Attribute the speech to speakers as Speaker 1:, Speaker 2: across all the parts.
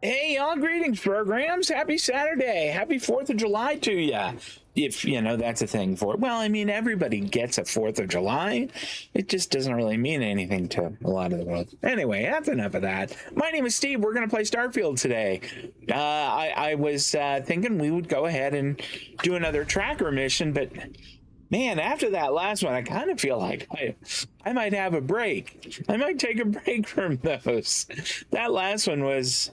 Speaker 1: Hey, y'all, greetings, programs. Happy Saturday. Happy 4th of July to ya. If, you know, that's a thing for it. Well, I mean, everybody gets a 4th of July. It just doesn't really mean anything to a lot of the world. Anyway, that's enough of that. My name is Steve. We're going to play Starfield today. I was thinking we would go ahead and do another tracker mission, but man, after that last one, I kind of feel like I might have a break. I might take a break from those. That last one was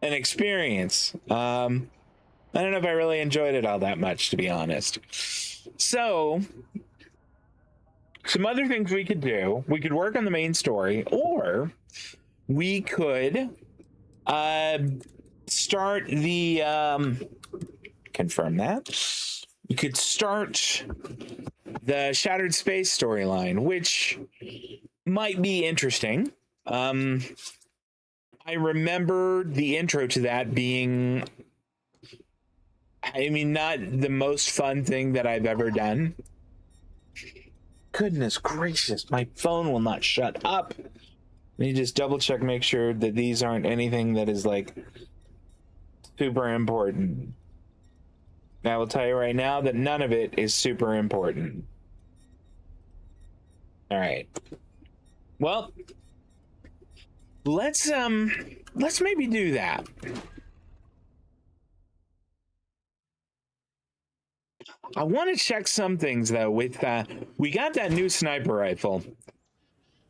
Speaker 1: an experience. I don't know if I really enjoyed it all that much, to be honest. So, some other things we could do. We could work on the main story, or we could start the confirm that. We could start the Shattered Space storyline, which might be interesting. I remember the intro to that being, I mean, not the most fun thing that I've ever done. Goodness gracious, my phone will not shut up. Let me just double check, make sure that these aren't anything that is like super important. I will tell you right now that none of it is super important. All right. Well, let's maybe do that. I want to check some things though. With we got that new sniper rifle,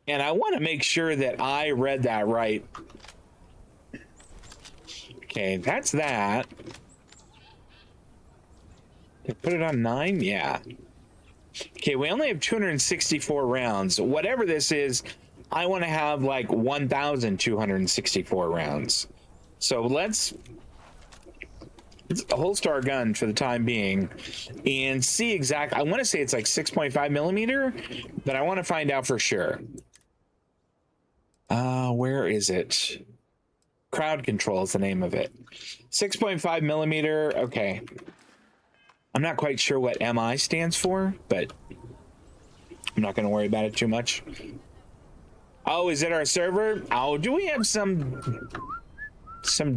Speaker 1: and I want to make sure that I read that right. Okay, that's that. Put it on 9? Yeah. Okay, we only have 264 rounds. Whatever this is, I want to have like 1,264 rounds. So let's holster our gun for the time being and see exactly. I want to say it's like 6.5 millimeter, but I want to find out for sure. Where is it? Crowd control is the name of it. 6.5 millimeter. Okay. I'm not quite sure what MI stands for, but I'm not going to worry about it too much. Oh, is it our server? Oh, do we have some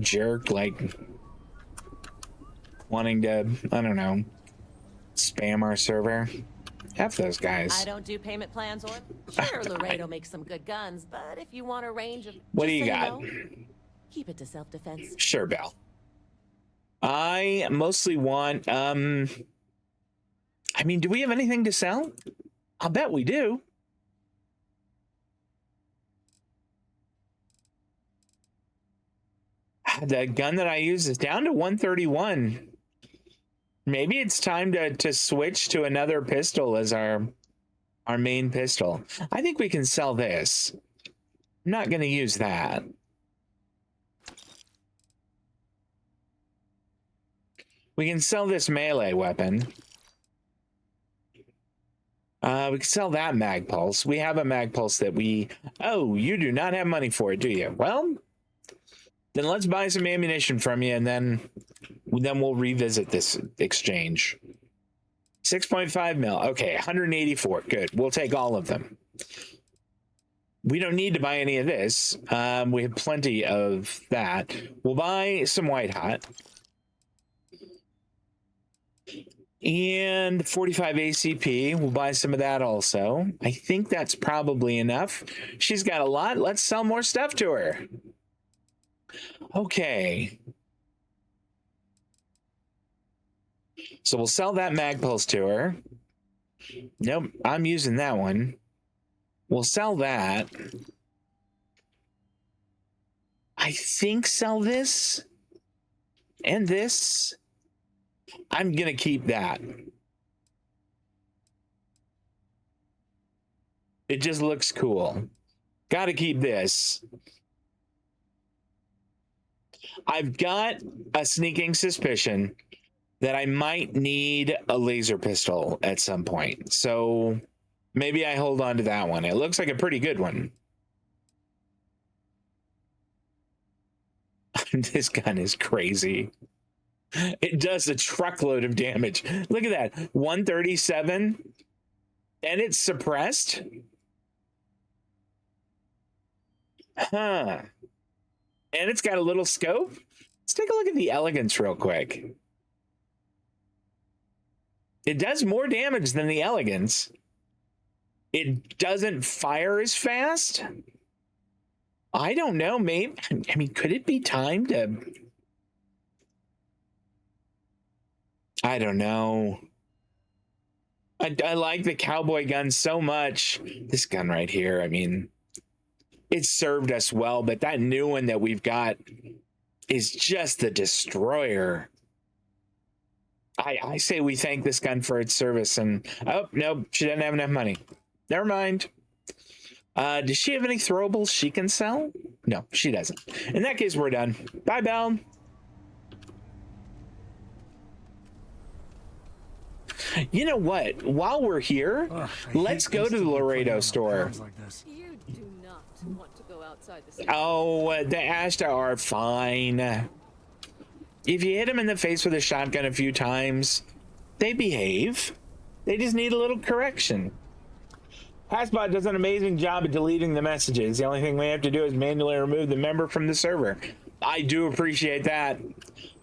Speaker 1: jerk like wanting to, I don't know, spam our server? F those guys.
Speaker 2: I don't do payment plans, or sure, Laredo makes some good guns, but if you want a range of,
Speaker 1: what do you got?
Speaker 2: Keep it to self-defense.
Speaker 1: Sure, Belle. I mostly want, I mean, do we have anything to sell? I'll bet we do. The gun that I use is down to 131. Maybe it's time to switch to another pistol as our main pistol. I think we can sell this. I'm not going to use that. We can sell this melee weapon. We can sell that mag pulse. We have a mag pulse that we... Oh, you do not have money for it, do you? Well, then let's buy some ammunition from you, and then we'll revisit this exchange. 6.5 mil. Okay, 184. Good. We'll take all of them. We don't need to buy any of this. We have plenty of that. We'll buy some white hot. And 45 ACP. We'll buy some of that also. I think that's probably enough. She's got a lot. Let's sell more stuff to her. Okay. So we'll sell that mag pulse to her. Nope, I'm using that one. We'll sell that. I think sell this and this. I'm gonna keep that. It just looks cool. Gotta keep this. I've got a sneaking suspicion that I might need a laser pistol at some point. So maybe I hold on to that one. It looks like a pretty good one. This gun is crazy. It does a truckload of damage. Look at that. 137. And it's suppressed? Huh. And it's got a little scope. Let's take a look at the elegance real quick. It does more damage than the elegance. It doesn't fire as fast. I don't know, maybe. I mean, could it be time to... I don't know. I like the cowboy gun so much. This gun right here, I mean, it served us well, but that new one that we've got is just the destroyer. I say we thank this gun for its service, and oh no, she doesn't have enough money. Never mind. Does she have any throwables she can sell? No, she doesn't. In that case, we're done. Bye, Belle. You know what? While we're here, let's go to the Laredo store.
Speaker 2: You do not want to go outside the city.
Speaker 1: Oh, the Ashta are fine. If you hit them in the face with a shotgun a few times, they behave. They just need a little correction. Passbot does an amazing job at deleting the messages. The only thing we have to do is manually remove the member from the server. I do appreciate that.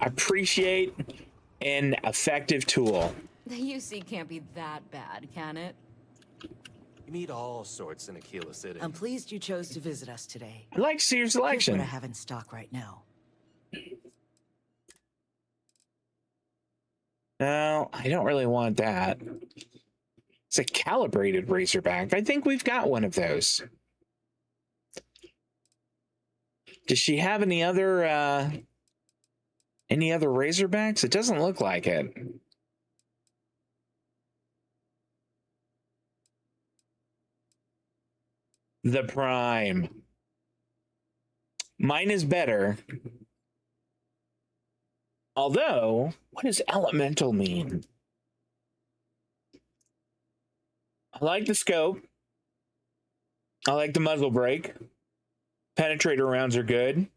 Speaker 1: I appreciate an effective tool.
Speaker 2: The UC can't be that bad, can it?
Speaker 3: You meet all sorts in Aquila City.
Speaker 4: I'm pleased you chose to visit us today.
Speaker 1: I like to see your
Speaker 4: Here's
Speaker 1: selection.
Speaker 4: what I have in stock right now.
Speaker 1: No, I don't really want that. It's a calibrated Razorback. I think we've got one of those. Does she have any other Razorbacks? It doesn't look like it. The Prime. Mine is better. Although, what does elemental mean? I like the scope. I like the muzzle brake. Penetrator rounds are good.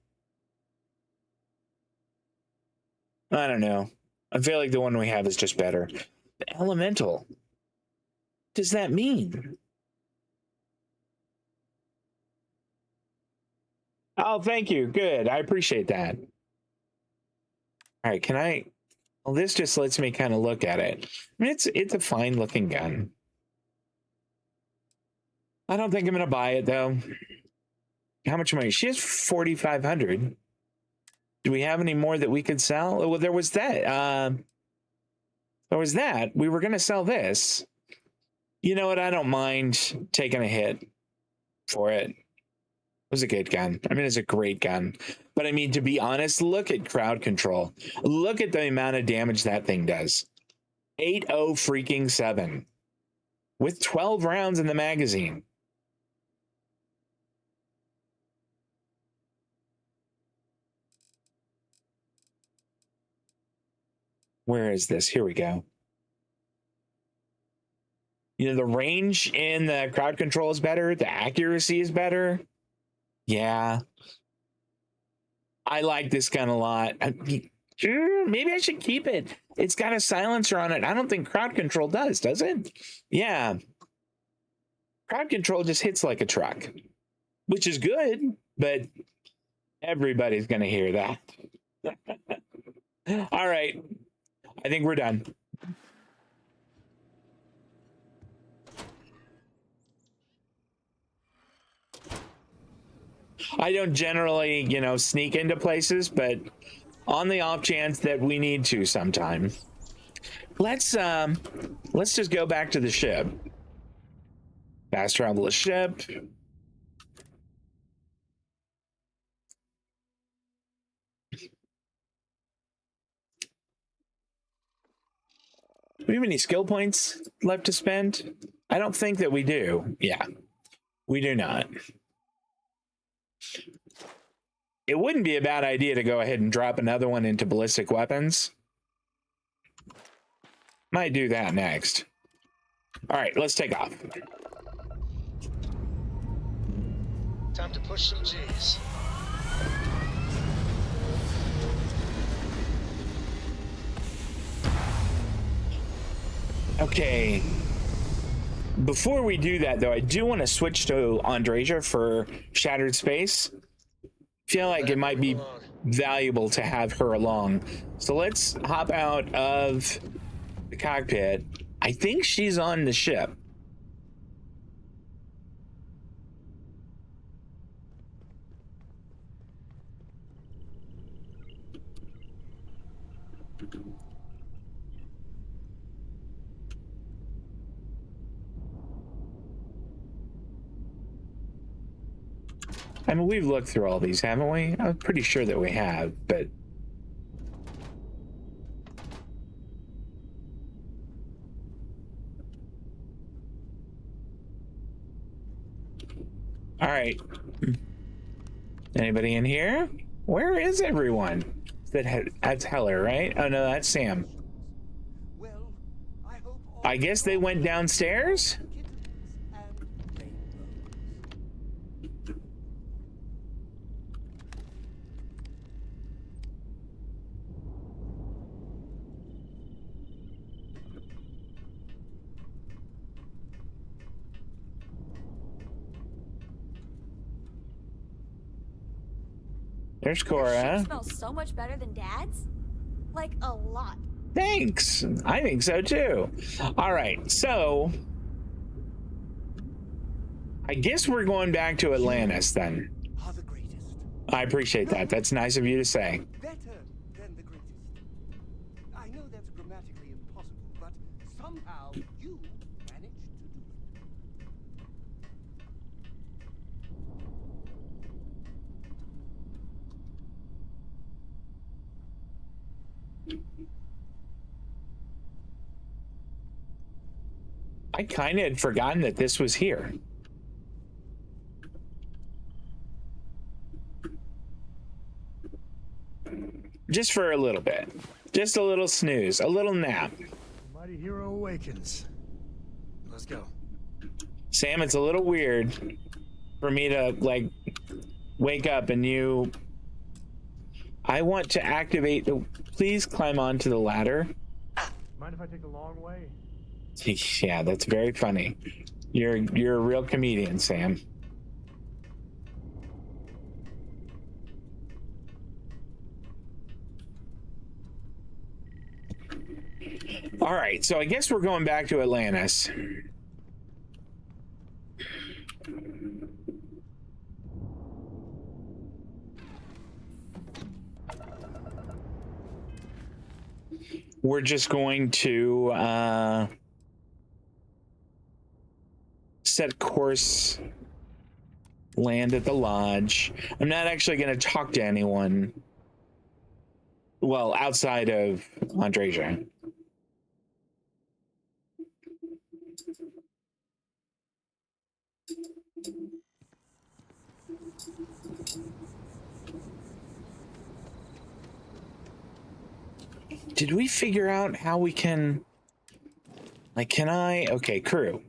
Speaker 1: I don't know. I feel like the one we have is just better. The elemental. What does that mean? Oh, thank you. Good. I appreciate that. All right, can I... Well, this just lets me kind of look at it. I mean, it's a fine looking gun. I don't think I'm going to buy it, though. How much money? She has 4,500. Do we have any more that we could sell? Well, there was that. We were going to sell this. You know what? I don't mind taking a hit for it. It was a good gun. I mean, it's a great gun. But I mean, to be honest, look at crowd control. Look at the amount of damage that thing does. 8-0 freaking 7. With 12 rounds in the magazine. Where is this? Here we go. You know, the range in the crowd control is better. The accuracy is better. Yeah. I like this gun a lot. Maybe I should keep it. It's got a silencer on it. I don't think crowd control does it? Yeah. Crowd control just hits like a truck, which is good, but everybody's going to hear that. All right. I think we're done. I don't generally, you know, sneak into places, but on the off chance that we need to sometime, let's just go back to the ship. Fast travel the ship. Do we have any skill points left to spend? I don't think that we do. Yeah, we do not. It wouldn't be a bad idea to go ahead and drop another one into ballistic weapons. Might do that next. All right, let's take off.
Speaker 5: Time to push some G's.
Speaker 1: Okay. Before we do that, though, I do want to switch to Andrasia for Shattered Space. feel like it might be
Speaker 5: Along.
Speaker 1: valuable to have her along. So let's hop out of the cockpit. I think she's on the ship. I mean, we've looked through all these, haven't we? I'm pretty sure that we have, but... All right. Anybody in here? Where is everyone? That's Heller, right? Oh, no, that's Sam.
Speaker 6: Well, I hope all
Speaker 1: I guess they went downstairs?
Speaker 6: kittens and rainbows.
Speaker 1: There's
Speaker 7: Ship
Speaker 1: Cora.
Speaker 7: smells so much better than Dad's. Like a lot.
Speaker 1: Thanks. I think so too. All right, so I guess we're going back to Atlantis then.
Speaker 6: Are the greatest.
Speaker 1: I appreciate that. That's nice of you to say.
Speaker 6: Better than the greatest. I know that's grammatically impossible, but somehow you managed to do it.
Speaker 1: I kind of had forgotten that this was here. Just for a little bit. Just a little snooze, a little nap.
Speaker 8: Mighty hero awakens. Let's go.
Speaker 1: Sam, it's a little weird for me to, like, wake up and you... I want to activate the... Please climb onto the ladder.
Speaker 8: Mind if I take the long way?
Speaker 1: Yeah, that's very funny. You're a real comedian, Sam. All right, so I guess we're going back to Atlantis. We're just going to set course, land at the lodge. I'm not actually going to talk to anyone. Well, outside of Andreja. Did we figure out how we can... Like, can I... Okay, crew.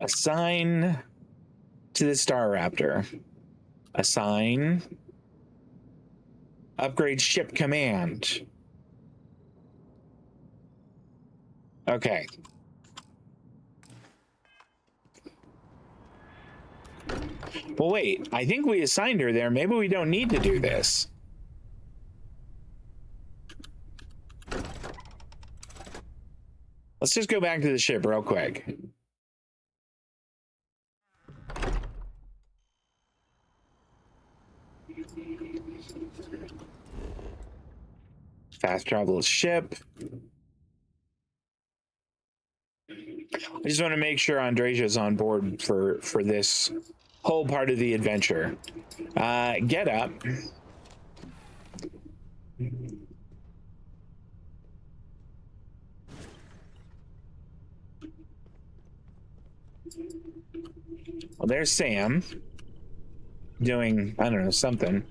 Speaker 1: Assign to the Star Raptor. Assign. Upgrade ship command. Okay. Well, wait. I think we assigned her there. Maybe we don't need to do this. Let's just go back to the ship real quick. Fast travel ship. I just want to make sure Andreja's on board for this whole part of the adventure. Get up. Well, there's Sam doing, I don't know, something.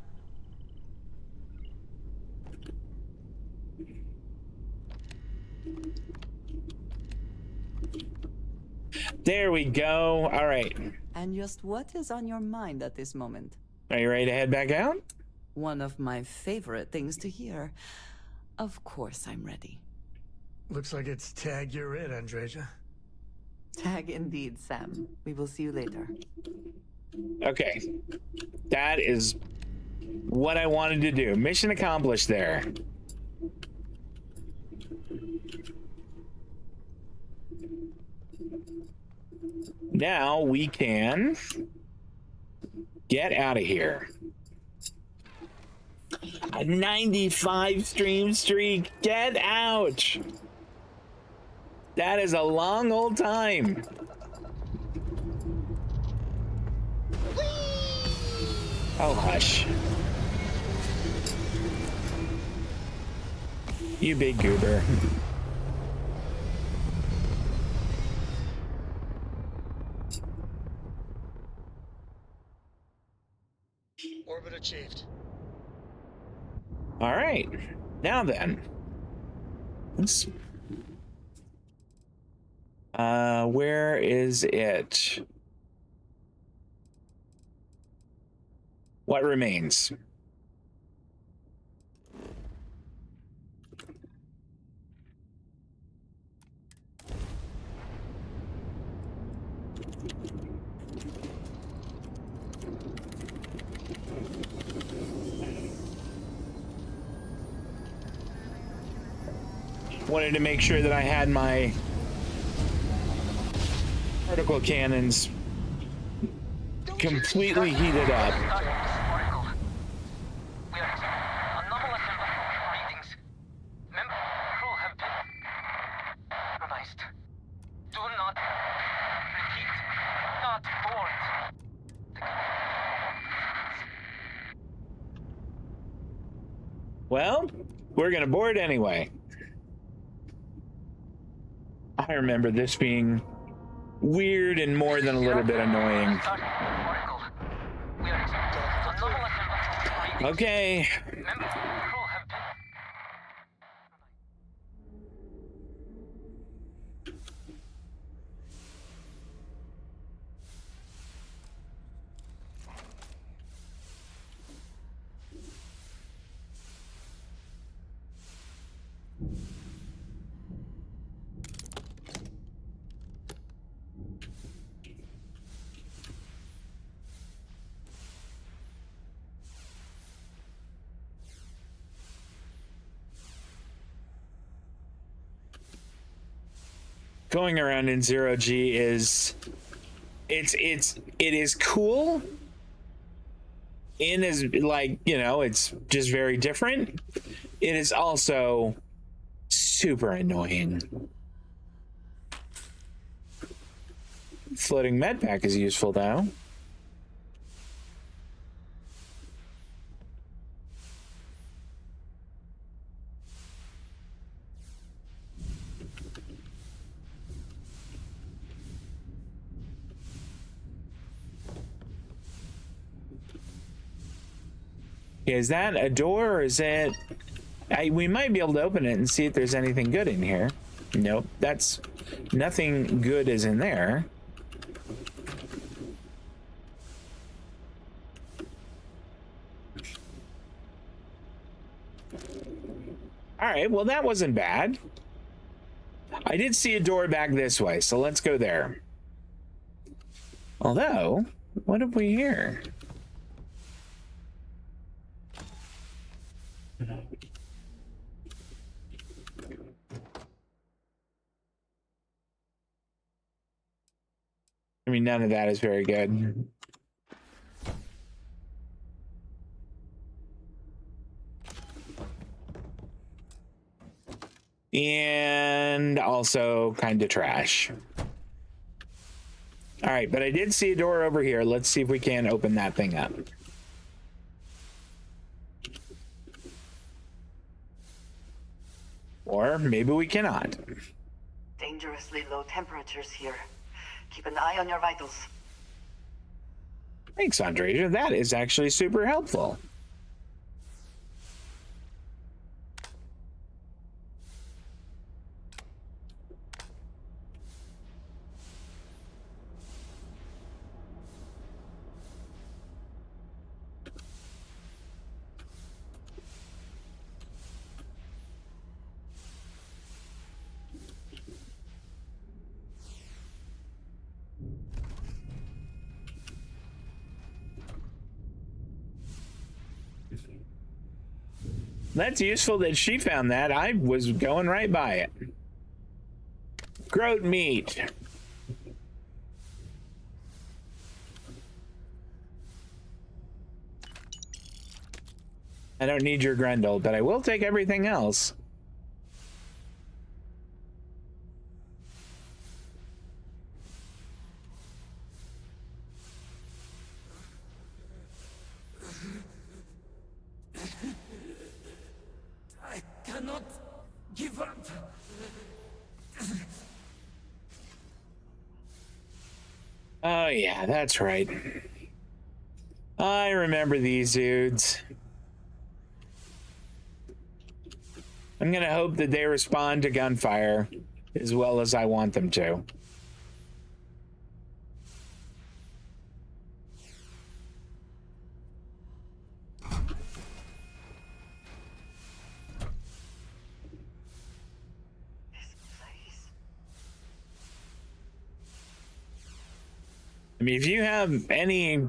Speaker 1: There we go. All right.
Speaker 4: And just what is on your mind at this moment?
Speaker 1: Are you ready to head back out?
Speaker 4: One of my favorite things to hear. Of course I'm ready.
Speaker 8: Looks like it's tag you're it, Andreja.
Speaker 4: Tag indeed, Sam. We will see you later.
Speaker 1: Okay. That is what I wanted to do. Mission accomplished there. Now we can get out of here. A 95 stream streak. Get out. That is a long old time. Oh, hush. You big goober.
Speaker 5: Orbit achieved.
Speaker 1: All right. Now then. Let's... where is it? What remains? Wanted to make sure that I had my particle cannons completely heated up. Well, we're gonna board anyway. I remember this being weird and more than a little bit annoying. Okay. Going around in 0G is it is cool in as, like, you know, it's just very different. It is also super annoying. Floating med pack is useful though. Is that a door or is it... we might be able to open it and see if there's anything good in here. Nope, that's... nothing good is in there. Alright, well that wasn't bad. I did see a door back this way, so let's go there. Although, what have we here? I mean, none of that is very good. And also kind of trash. All right, but I did see a door over here. Let's see if we can open that thing up. Or maybe we cannot.
Speaker 9: Dangerously low temperatures here. Keep an eye on your vitals.
Speaker 1: Thanks, Andreja. That is actually super helpful. That's useful that she found that. I was going right by it. Groat meat. I don't need your Grendel, but I will take everything else.
Speaker 6: I cannot give up.
Speaker 1: Oh yeah, that's right. I remember these dudes. I'm gonna hope that they respond to gunfire as well as I want them to. I mean, if you have any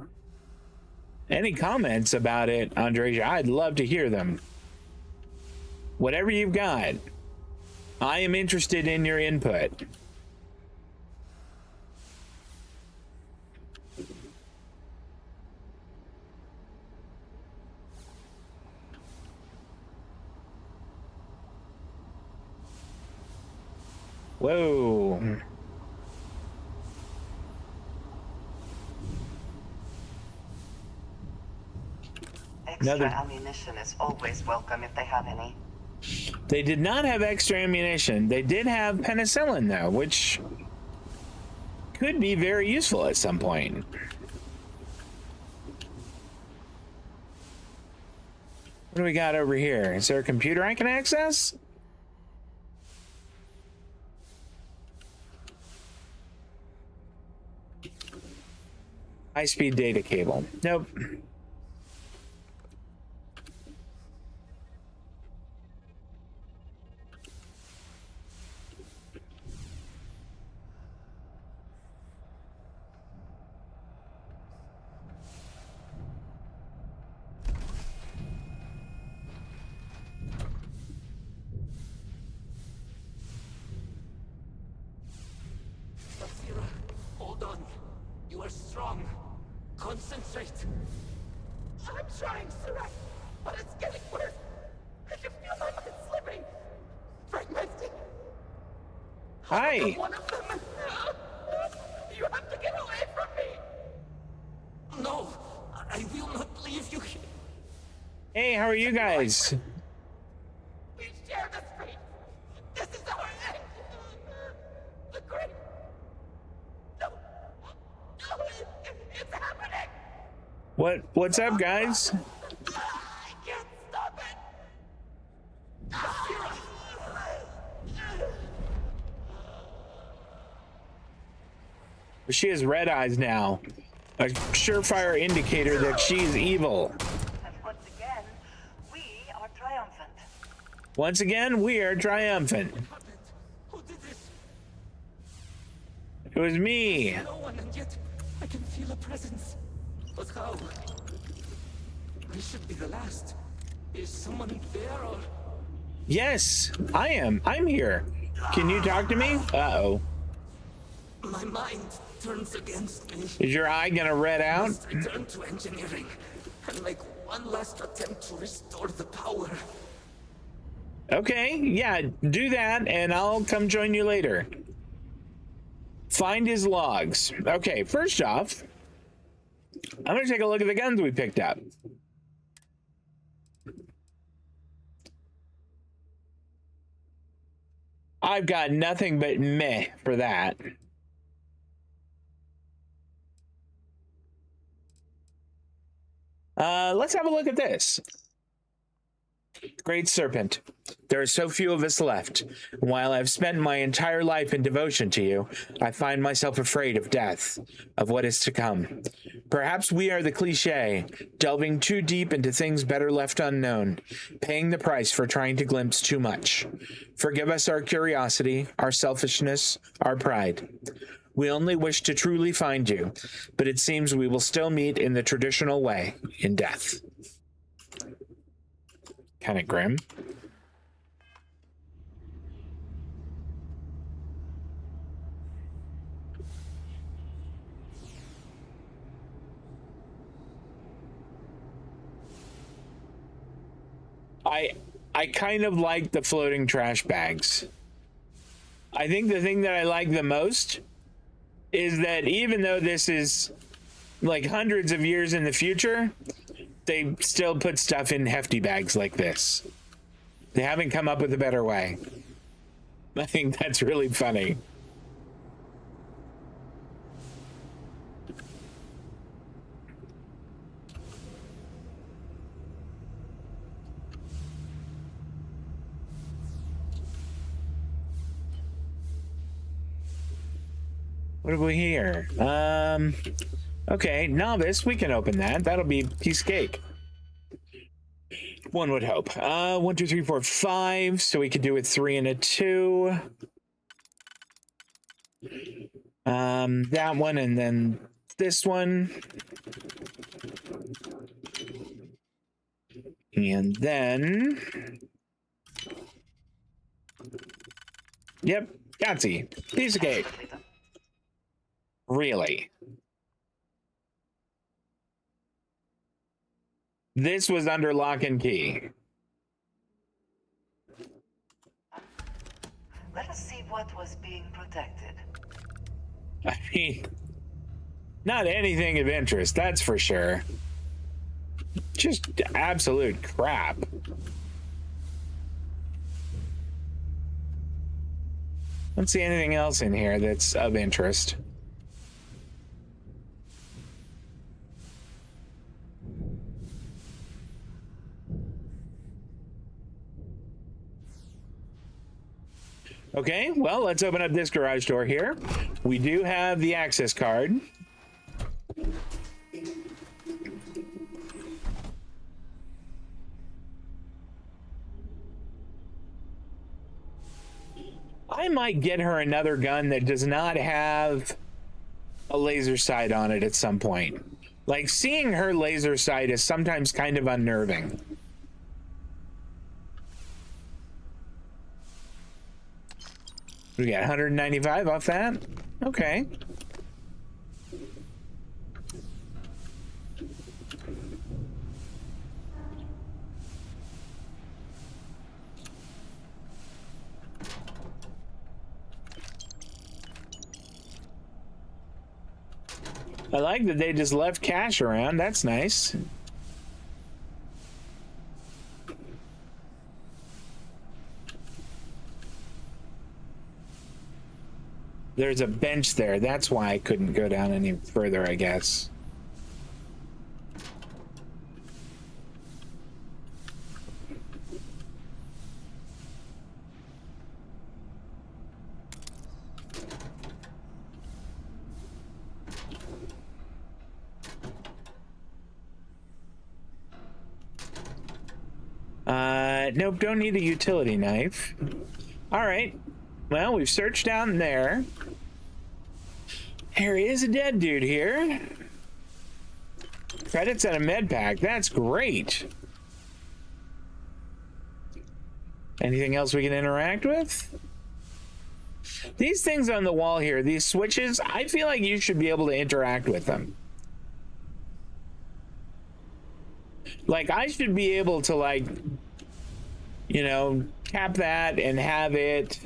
Speaker 1: comments about it, Andreja, I'd love to hear them. Whatever you've got, I am interested in your input. Whoa.
Speaker 9: Extra ammunition is always welcome if they have any.
Speaker 1: They did not have extra ammunition. They did have penicillin, though, which could be very useful at some point. What do we got over here? Is there a computer I can access? High-speed data cable. Nope.
Speaker 6: Safira, hold on. You are strong. Concentrate. I'm trying, Sarai, but it's getting worse. I can feel my mind slipping. Fragmenting.
Speaker 1: Hi.
Speaker 6: I'm one of them. You have to get away from me. No, I will not leave you here.
Speaker 1: Hey, how are you guys?
Speaker 6: We share this fate. This is our end. The great. No, it's happening.
Speaker 1: What's up, guys?
Speaker 6: I can't stop it.
Speaker 1: She has red eyes now. A surefire indicator that she's evil.
Speaker 9: And once again, we are triumphant.
Speaker 1: Once again, we are triumphant.
Speaker 6: Who did this?
Speaker 1: It was me.
Speaker 6: No one, and yet I can feel a presence. But how? I should be the last. Is someone there or?
Speaker 1: Yes, I am. I'm here. Can you talk to me? Uh-oh.
Speaker 6: My mind turns against me.
Speaker 1: Is your eye gonna red out?
Speaker 6: Must return to engineering and make one last attempt to restore the power.
Speaker 1: Okay, yeah, do that, and I'll come join you later. Find his logs. Okay, first off, I'm gonna take a look at the guns we picked up. I've got nothing but meh for that. Let's have a look at this. Great Serpent, there are so few of us left. While I've spent my entire life in devotion to you, I find myself afraid of death, of what is to come. Perhaps we are the cliche, delving too deep into things better left unknown, paying the price for trying to glimpse too much. Forgive us our curiosity, our selfishness, our pride. We only wish to truly find you, but it seems we will still meet in the traditional way, in death. kind of grim. I kind of like the floating trash bags. I think the thing that I like the most is that even though this is like hundreds of years in the future, they still put stuff in hefty bags like this. They haven't come up with a better way. I think that's really funny. What have we here? Okay, novice, we can open that. That'll be piece of cake. One would hope. 1, 2, 3, 4, 5. So we could do it 3 and a 2. That one and then this one. And then... Yep, Yahtzee. Piece of cake. Really? This was under lock and key.
Speaker 9: Let us see what was being protected.
Speaker 1: I mean, not anything of interest, that's for sure. Just absolute crap. Don't see anything else in here that's of interest. Okay, well, let's open up this garage door here. We do have the access card. I might get her another gun that does not have a laser sight on it at some point. Like, seeing her laser sight is sometimes kind of unnerving. We got 195 off that. Okay. I like that they just left cash around. That's nice. There's a bench there. That's why I couldn't go down any further, I guess. Nope, don't need a utility knife. All right. Well, we've searched down there. There is a dead dude here. Credits and a med pack. That's great. Anything else we can interact with? These things on the wall here, these switches, I feel like you should be able to interact with them. Like, I should be able to, like, you know, tap that and have it,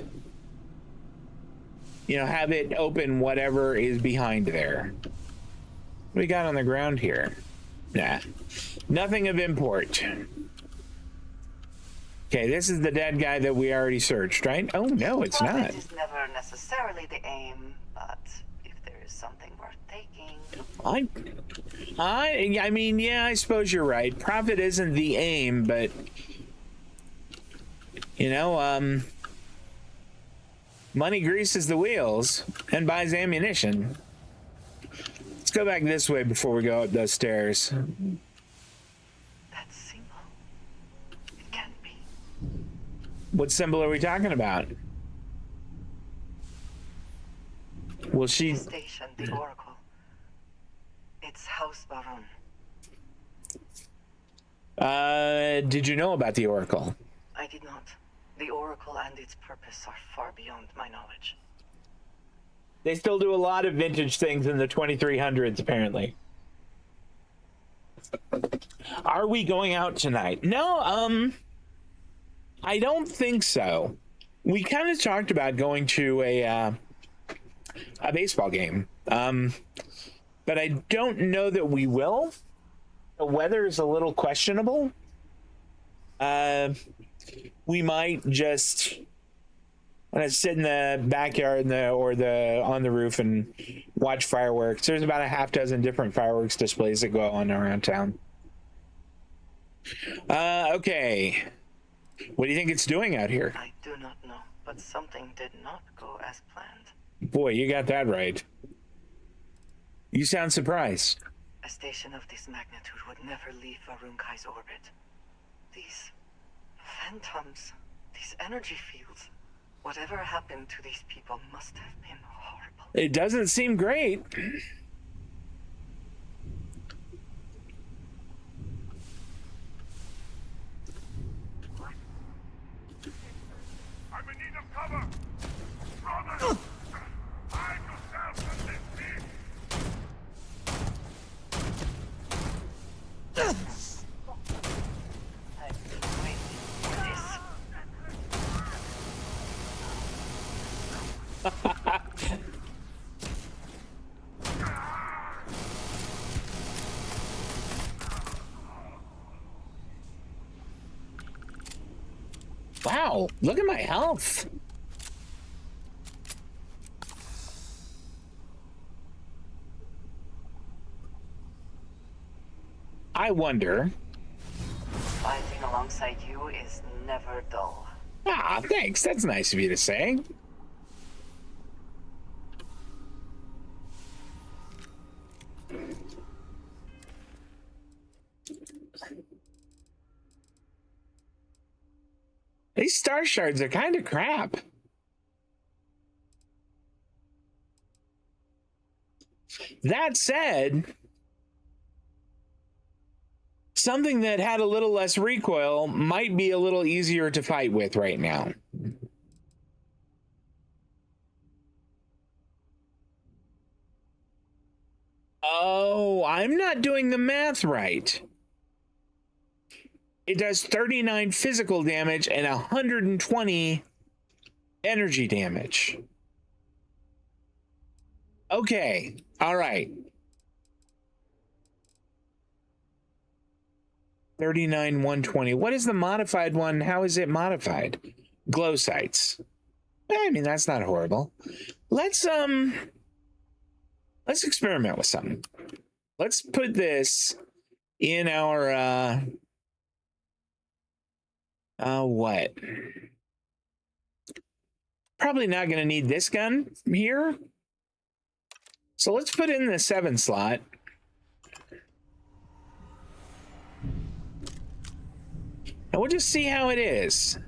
Speaker 1: you know, have it open whatever is behind there. What do we got on the ground here? Nah, nothing of import. Okay, this is the dead guy that we already searched, right? Oh, no, it's not.
Speaker 9: Profit is never necessarily the aim, but if there is something worth taking...
Speaker 1: I mean, yeah, I suppose you're right. Profit isn't the aim, but... You know, money greases the wheels and buys ammunition. Let's go back this way before we go up those stairs.
Speaker 9: That symbol? It can't be.
Speaker 1: What symbol are we talking about? Will she...
Speaker 9: The station, the Oracle. It's House Baron.
Speaker 1: Did you know about the Oracle?
Speaker 9: I did not. The Oracle and its purpose are far beyond my knowledge.
Speaker 1: They still do a lot of vintage things in the 2300s, apparently. Are we going out tonight? No, I don't think so. We kind of talked about going to a baseball game, but I don't know that we will. The weather is a little questionable. We might just sit in the backyard on the roof and watch fireworks. There's about a half dozen different fireworks displays that go on around town. Okay. What do you think it's doing out here?
Speaker 9: I do not know, but something did not go as planned.
Speaker 1: Boy, you got that right. You sound surprised.
Speaker 9: A station of this magnitude would never leave Varunkai's orbit. These phantoms, these energy fields, whatever happened to these people must have been horrible.
Speaker 1: It doesn't seem great.
Speaker 8: I'm in need of cover! Brothers! Hide yourselves from this beast!
Speaker 9: I've been waiting for this.
Speaker 1: Wow, look at my health. I wonder.
Speaker 9: Fighting alongside you is never dull.
Speaker 1: Ah, thanks. That's nice of you to say. These star shards are kind of crap. That said, something that had a little less recoil might be a little easier to fight with right now. Oh, I'm not doing the math right. It does 39 physical damage and 120 energy damage. Okay, all right. 39, 120. What is the modified one? How is it modified? Glow sights. I mean, that's not horrible. Let's experiment with something. Let's put this in our what? Probably not going to need this gun here. So let's put in the 7 slot. And we'll just see how it is.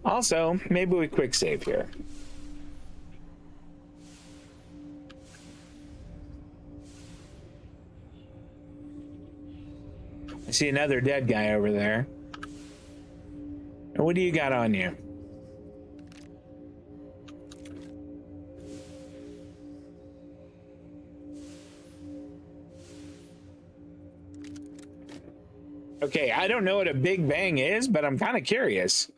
Speaker 1: Also, maybe we quick save here. I see another dead guy over there. And what do you got on you? Okay, I don't know what a big bang is, but I'm kind of curious.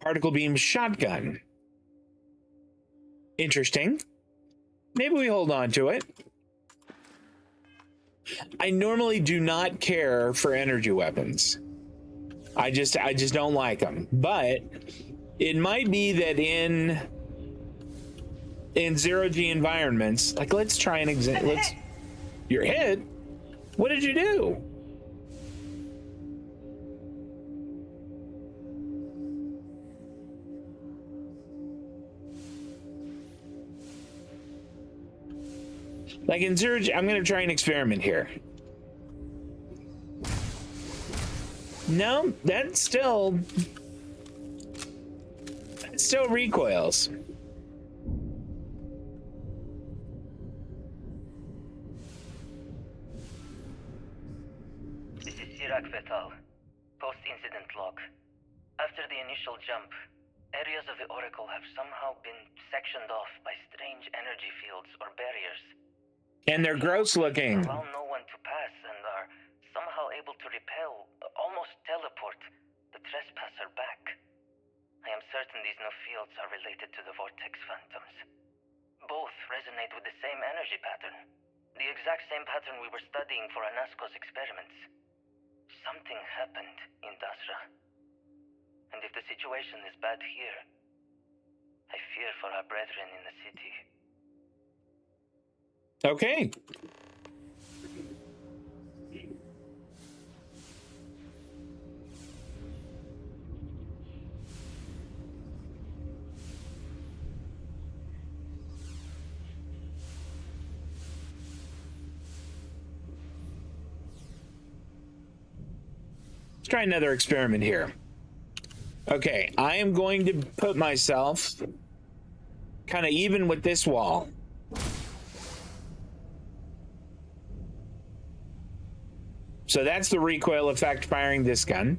Speaker 1: Particle beam shotgun. Interesting. Maybe we hold on to it. I normally do not care for energy weapons. I just don't like them. But it might be that in 0G environments, like let's try an example. You're hit? What did you do? Like in 0G, I'm going to try an experiment here. No, that still recoils.
Speaker 10: This is Sirac Vetal. Post-incident log. After the initial jump, areas of the Oracle have somehow been sectioned off by strange energy fields or barriers.
Speaker 1: And they're gross looking.
Speaker 10: Allow no one to pass and are somehow able to repel, almost teleport, the trespasser back. I am certain these new fields are related to the Vortex Phantoms. Both resonate with the same energy pattern. The exact same pattern we were studying for Anasco's experiments. Something happened in Dasra. And if the situation is bad here, I fear for our brethren in the city.
Speaker 1: Okay. Let's try another experiment here. Okay, I am going to put myself kind of even with this wall. So that's the recoil effect firing this gun.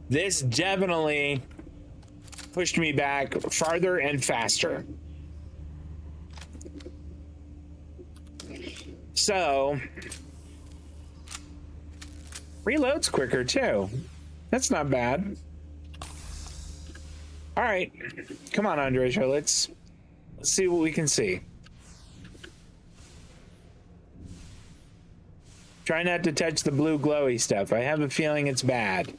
Speaker 1: This definitely pushed me back farther and faster. So, reloads quicker too. That's not bad. All right, come on, Andreja. Let's see what we can see. Try not to touch the blue glowy stuff. I have a feeling it's bad.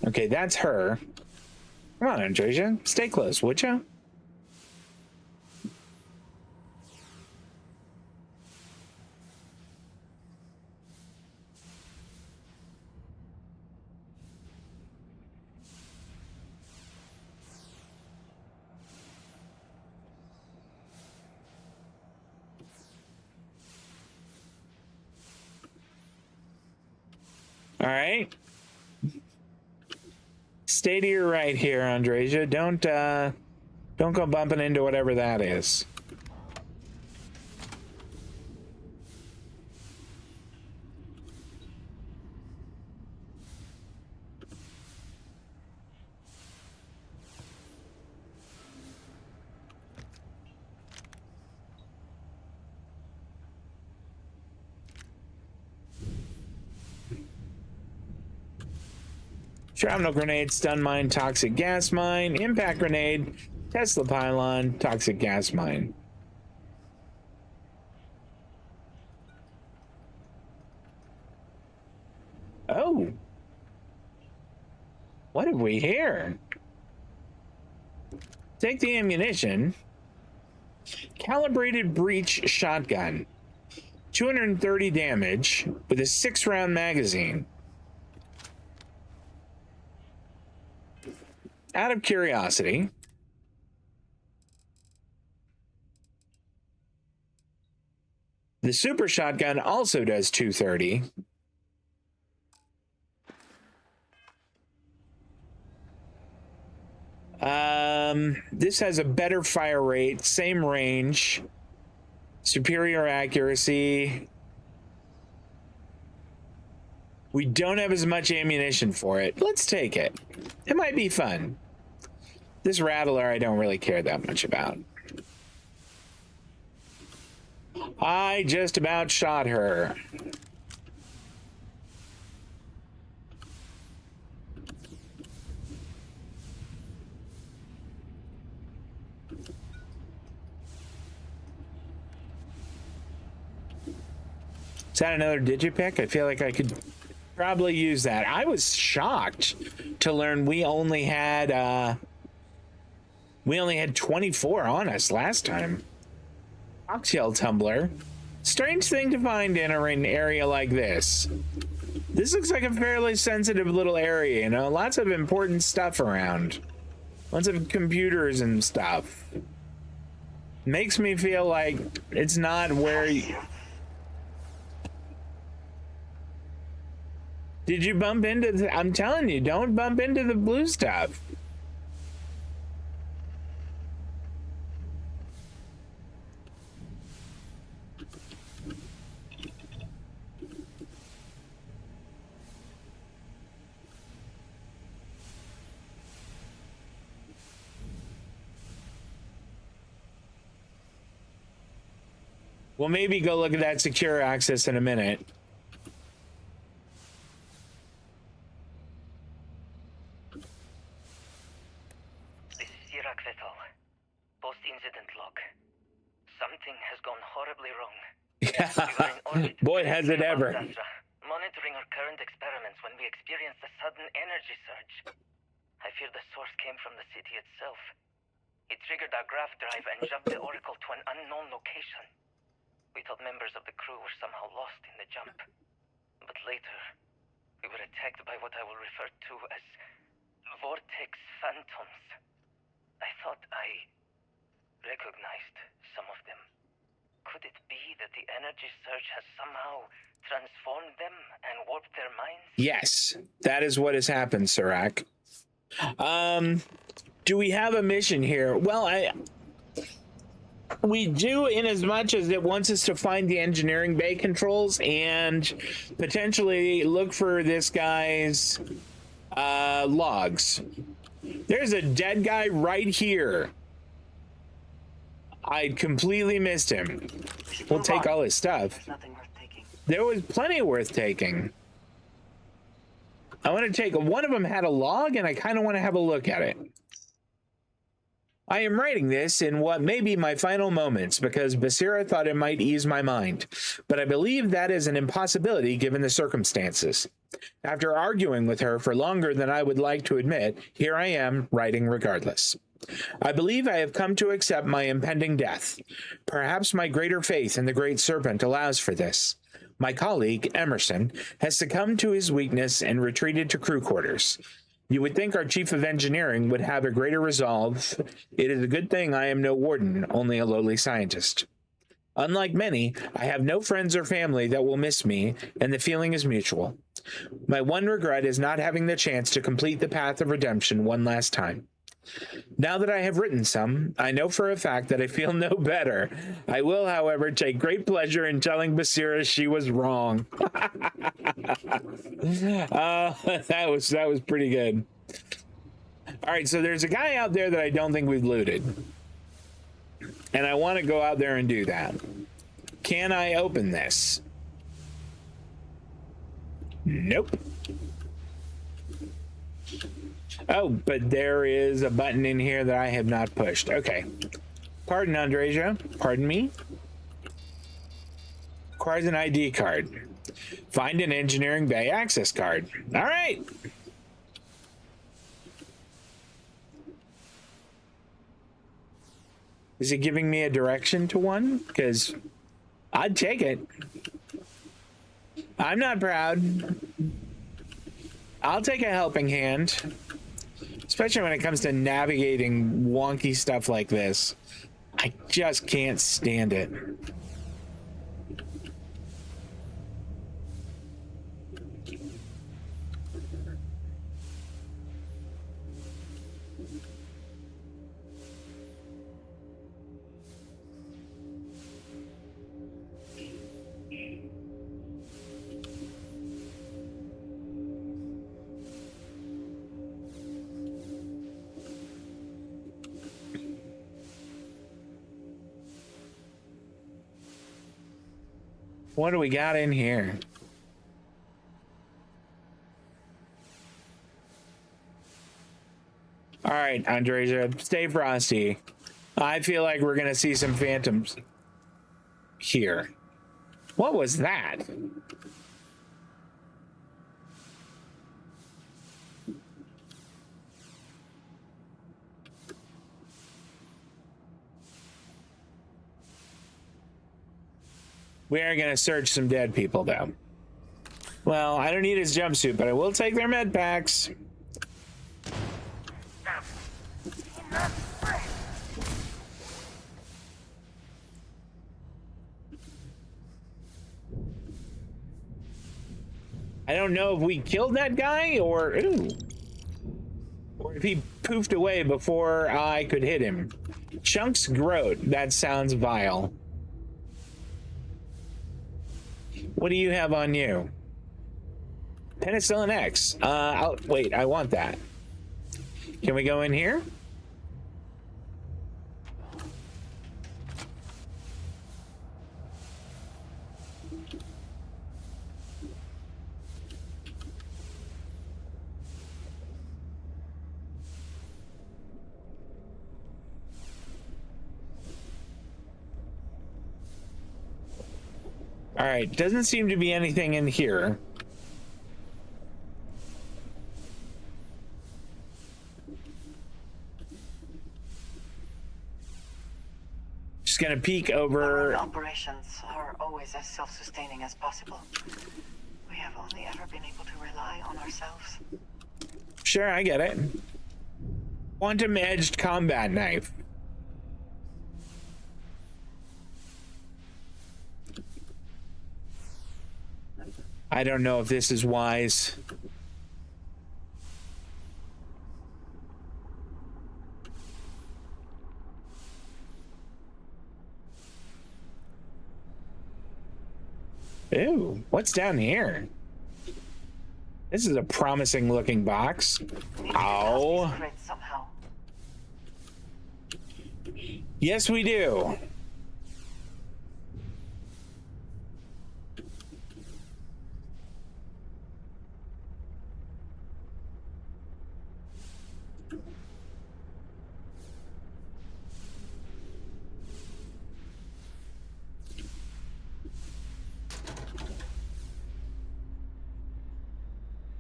Speaker 1: Okay, that's her. Come on, Andreja. Stay close, would you? All right. Stay to your right here, Andreja. Don't go bumping into whatever that is. Shrapnel grenade, stun mine, toxic gas mine, impact grenade, Tesla pylon, toxic gas mine. Oh. What have we here? Take the ammunition. Calibrated breach shotgun. 230 damage with a 6-round magazine. Out of curiosity, the super shotgun also does 230. This has a better fire rate, same range, superior accuracy. We don't have as much ammunition for it. Let's take it. It might be fun. This Rattler I don't really care that much about. I just about shot her. Is that another digipick? I feel like I could probably use that. I was shocked to learn we only had 24 on us last time. Oxyel tumbler. Strange thing to find in an area like this. This looks like a fairly sensitive little area, you know? Lots of important stuff around. Lots of computers and stuff. Makes me feel like it's not where you... Did you bump into the... I'm telling you, don't bump into the blue stuff. We'll maybe go look at that secure access in a minute.
Speaker 10: This is Iraq Vettel. Post-incident log. Something has gone horribly wrong.
Speaker 1: Boy, has it ever.
Speaker 10: Monitoring our current experiments when we experienced a sudden energy surge. I fear the source came from the city itself. It triggered our graph drive and jumped the Oracle to an unknown location. We thought members of the crew were somehow lost in the jump. But later, we were attacked by what I will refer to as vortex phantoms. I thought I recognized some of them. Could it be that the energy surge has somehow transformed them and warped their minds?
Speaker 1: Yes, that is what has happened, Sirac. Do we have a mission here? Well, we do, in as much as it wants us to find the engineering bay controls and potentially look for this guy's logs. There's a dead guy right here. I completely missed him. We'll take all his stuff.
Speaker 9: Nothing worth taking.
Speaker 1: There was plenty worth taking. I want to take one of them had a log, and I kind of want to have a look at it. I am writing this in what may be my final moments because Basira thought it might ease my mind, but I believe that is an impossibility given the circumstances. After arguing with her for longer than I would like to admit, here I am writing regardless. I believe I have come to accept my impending death. Perhaps my greater faith in the Great Serpent allows for this. My colleague, Emerson, has succumbed to his weakness and retreated to crew quarters. You would think our chief of engineering would have a greater resolve. It is a good thing I am no warden, only a lowly scientist. Unlike many, I have no friends or family that will miss me, and the feeling is mutual. My one regret is not having the chance to complete the path of redemption one last time. Now that I have written some, I know for a fact that I feel no better. I will, however, take great pleasure in telling Basira she was wrong. That was pretty good. All right, so there's a guy out there that I don't think we've looted. And I want to go out there and do that. Can I open this? Nope. Oh, but there is a button in here that I have not pushed. Okay. Pardon, Andreja. Pardon me. Requires an ID card. Find an engineering bay access card. All right. Is it giving me a direction to one? Because I'd take it. I'm not proud. I'll take a helping hand. Especially when it comes to navigating wonky stuff like this. I just can't stand it. What do we got in here? All right, Andreja, stay frosty. I feel like we're gonna see some phantoms here. What was that? We are gonna search some dead people, though. Well, I don't need his jumpsuit, but I will take their med packs. I don't know if we killed that guy or if he poofed away before I could hit him. Chunks Groat. That sounds vile. What do you have on you? Penicillin X. Wait, I want that. Can we go in here? All right, doesn't seem to be anything in here. Just gonna peek over.
Speaker 9: Our operations are always as self-sustaining as possible. We have only ever been able to rely on ourselves.
Speaker 1: Sure, I get it. Quantum edged combat knife. I don't know if this is wise. Ew, what's down here? This is a promising looking box. Ow.
Speaker 9: Somehow.
Speaker 1: Yes, we do.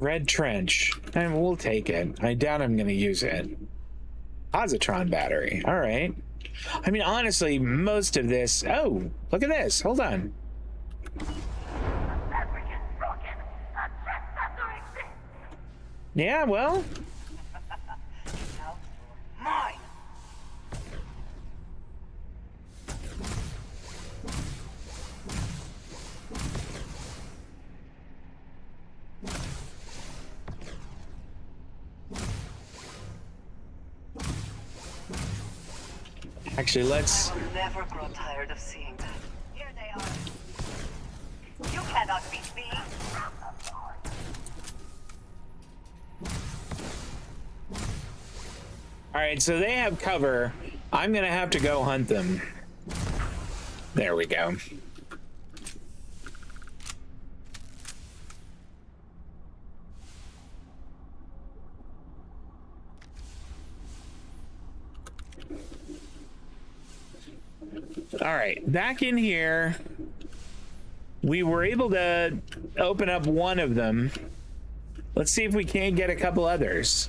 Speaker 1: Red trench. And we'll take it. I doubt I'm going to use it. Positron battery. All right. I mean, honestly, most of this... Oh, look at this. Hold on. Yeah, well...
Speaker 9: Mine.
Speaker 1: Actually, let's...
Speaker 9: I will never grow tired of seeing that. Here they are. You cannot beat me.
Speaker 1: All right, so they have cover. I'm going to have to go hunt them. There we go. All right, back in here. We were able to open up one of them. Let's see if we can't get a couple others.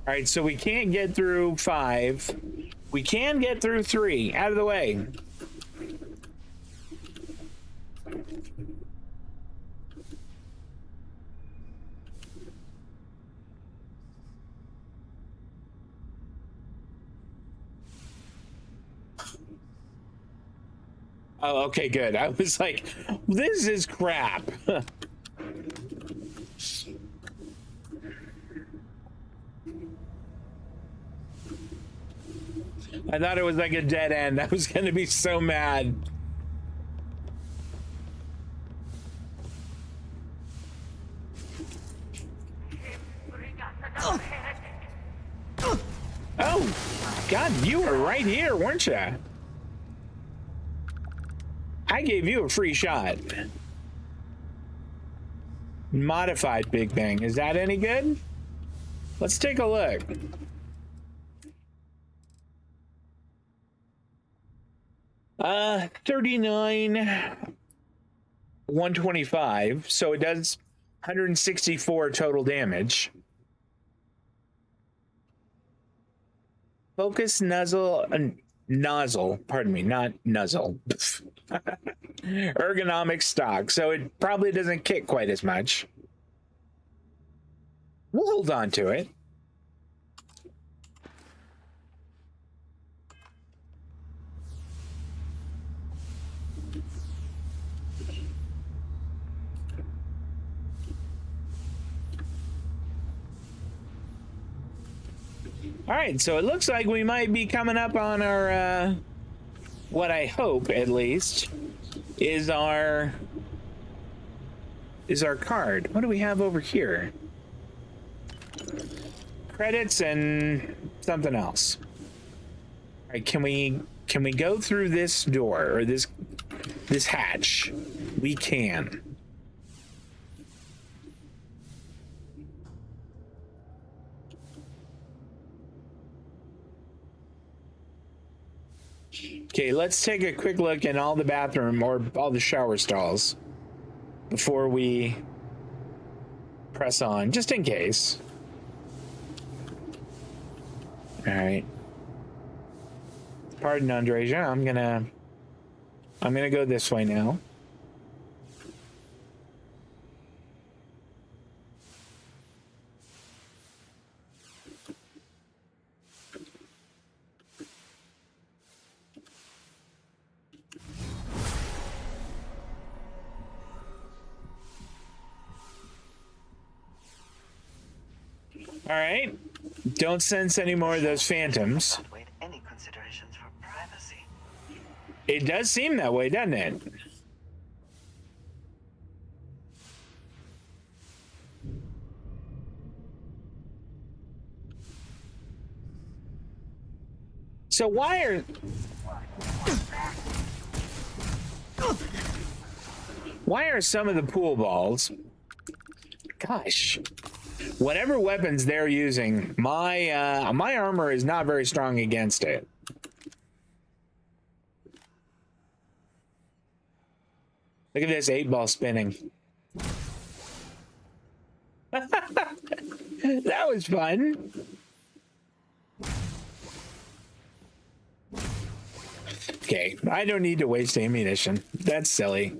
Speaker 1: All right, so we can't get through 5. We can get through 3. Out of the way. Oh, okay, good. I was like, this is crap. I thought it was like a dead end. I was going to be so mad. Oh, God, you were right here, weren't you? I gave you a free shot. Modified Big Bang. Is that any good? Let's take a look. $39, $125. So it does 164 total damage. Focus nozzle, pardon me, not nuzzle. Ergonomic stock, so it probably doesn't kick quite as much. We'll hold on to it. All right, so it looks like we might be coming up on our, what I hope at least, is our card. What do we have over here? Credits and something else. All right, can we go through this door or this hatch? We can. Okay, let's take a quick look in all the bathroom or all the shower stalls before we press on, just in case. All right. Pardon, Andreja. I'm gonna go this way now. All right. Don't sense any more of those phantoms.
Speaker 9: Outweighed any considerations for privacy.
Speaker 1: It does seem that way, doesn't it? So why are some of the pool balls, gosh, whatever weapons they're using, my my armor is not very strong against it. Look at this 8-ball spinning. That was fun. Okay, I don't need to waste ammunition. That's silly.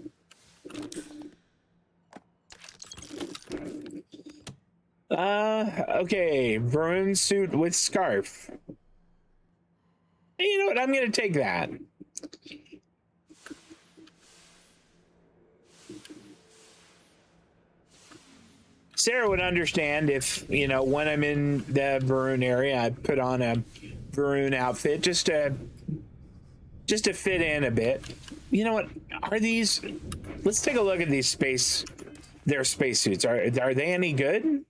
Speaker 1: Okay, Varun suit with scarf. Hey, you know what? I'm gonna take that. Sarah would understand if, you know, when I'm in the Varun area, I put on a Varun outfit just to fit in a bit. You know what? Are these? Let's take a look at these their spacesuits. Are they any good?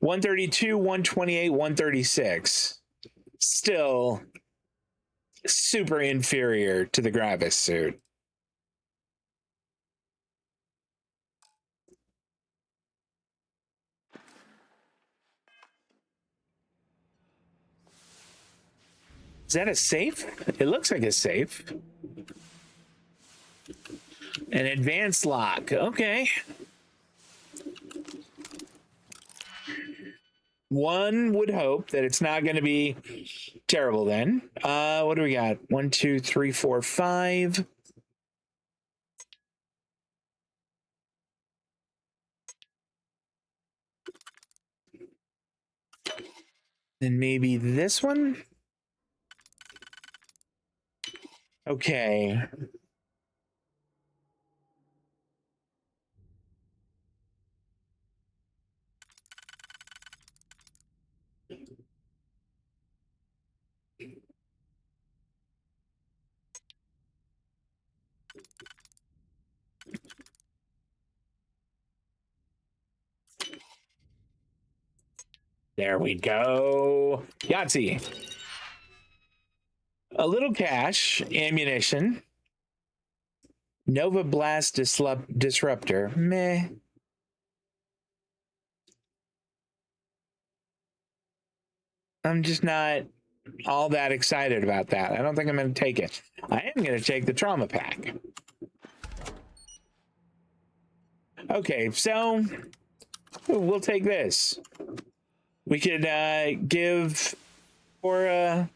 Speaker 1: 132, 128, 136. Still super inferior to the Gravis suit. Is that a safe? It looks like a safe. An advanced lock. Okay. One would hope that it's not going to be terrible then. What do we got? 1, 2, 3, 4, 5. And maybe this one? Okay. There we go. Yahtzee. A little cash, ammunition. Nova Blast Disruptor. Meh. I'm just not all that excited about that. I don't think I'm going to take it. I am going to take the trauma pack. Okay, so we'll take this. We could give Cora.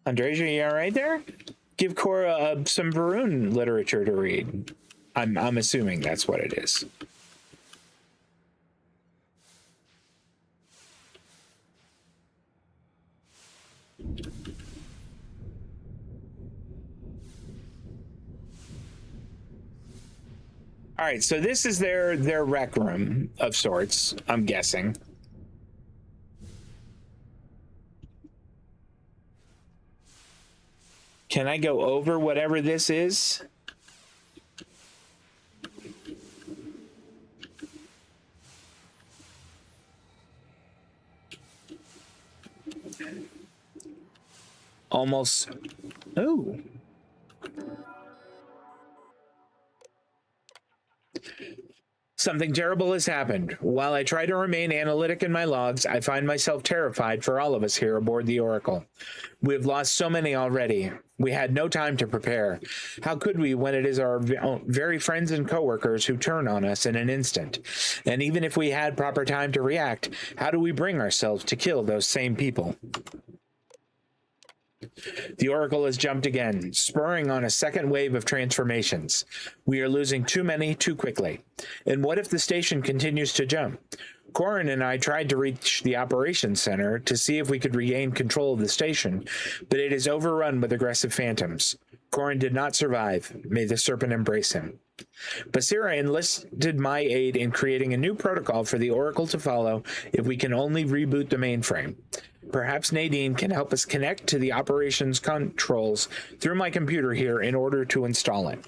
Speaker 1: Andreja, you all right there? Give Cora some Varun literature to read. I'm assuming that's what it is. All right, so this is their rec room of sorts, I'm guessing. Can I go over whatever this is? Almost. Oh. Something terrible has happened. While I try to remain analytic in my logs, I find myself terrified for all of us here aboard the Oracle. We have lost so many already. We had no time to prepare. How could we when it is our very friends and coworkers who turn on us in an instant? And even if we had proper time to react, how do we bring ourselves to kill those same people? The Oracle has jumped again, spurring on a second wave of transformations. We are losing too many too quickly. And what if the station continues to jump? Corin and I tried to reach the operations center to see if we could regain control of the station, but it is overrun with aggressive phantoms. Corin did not survive. May the serpent embrace him. Basira enlisted my aid in creating a new protocol for the Oracle to follow if we can only reboot the mainframe. Perhaps Nadine can help us connect to the operations controls through my computer here in order to install it.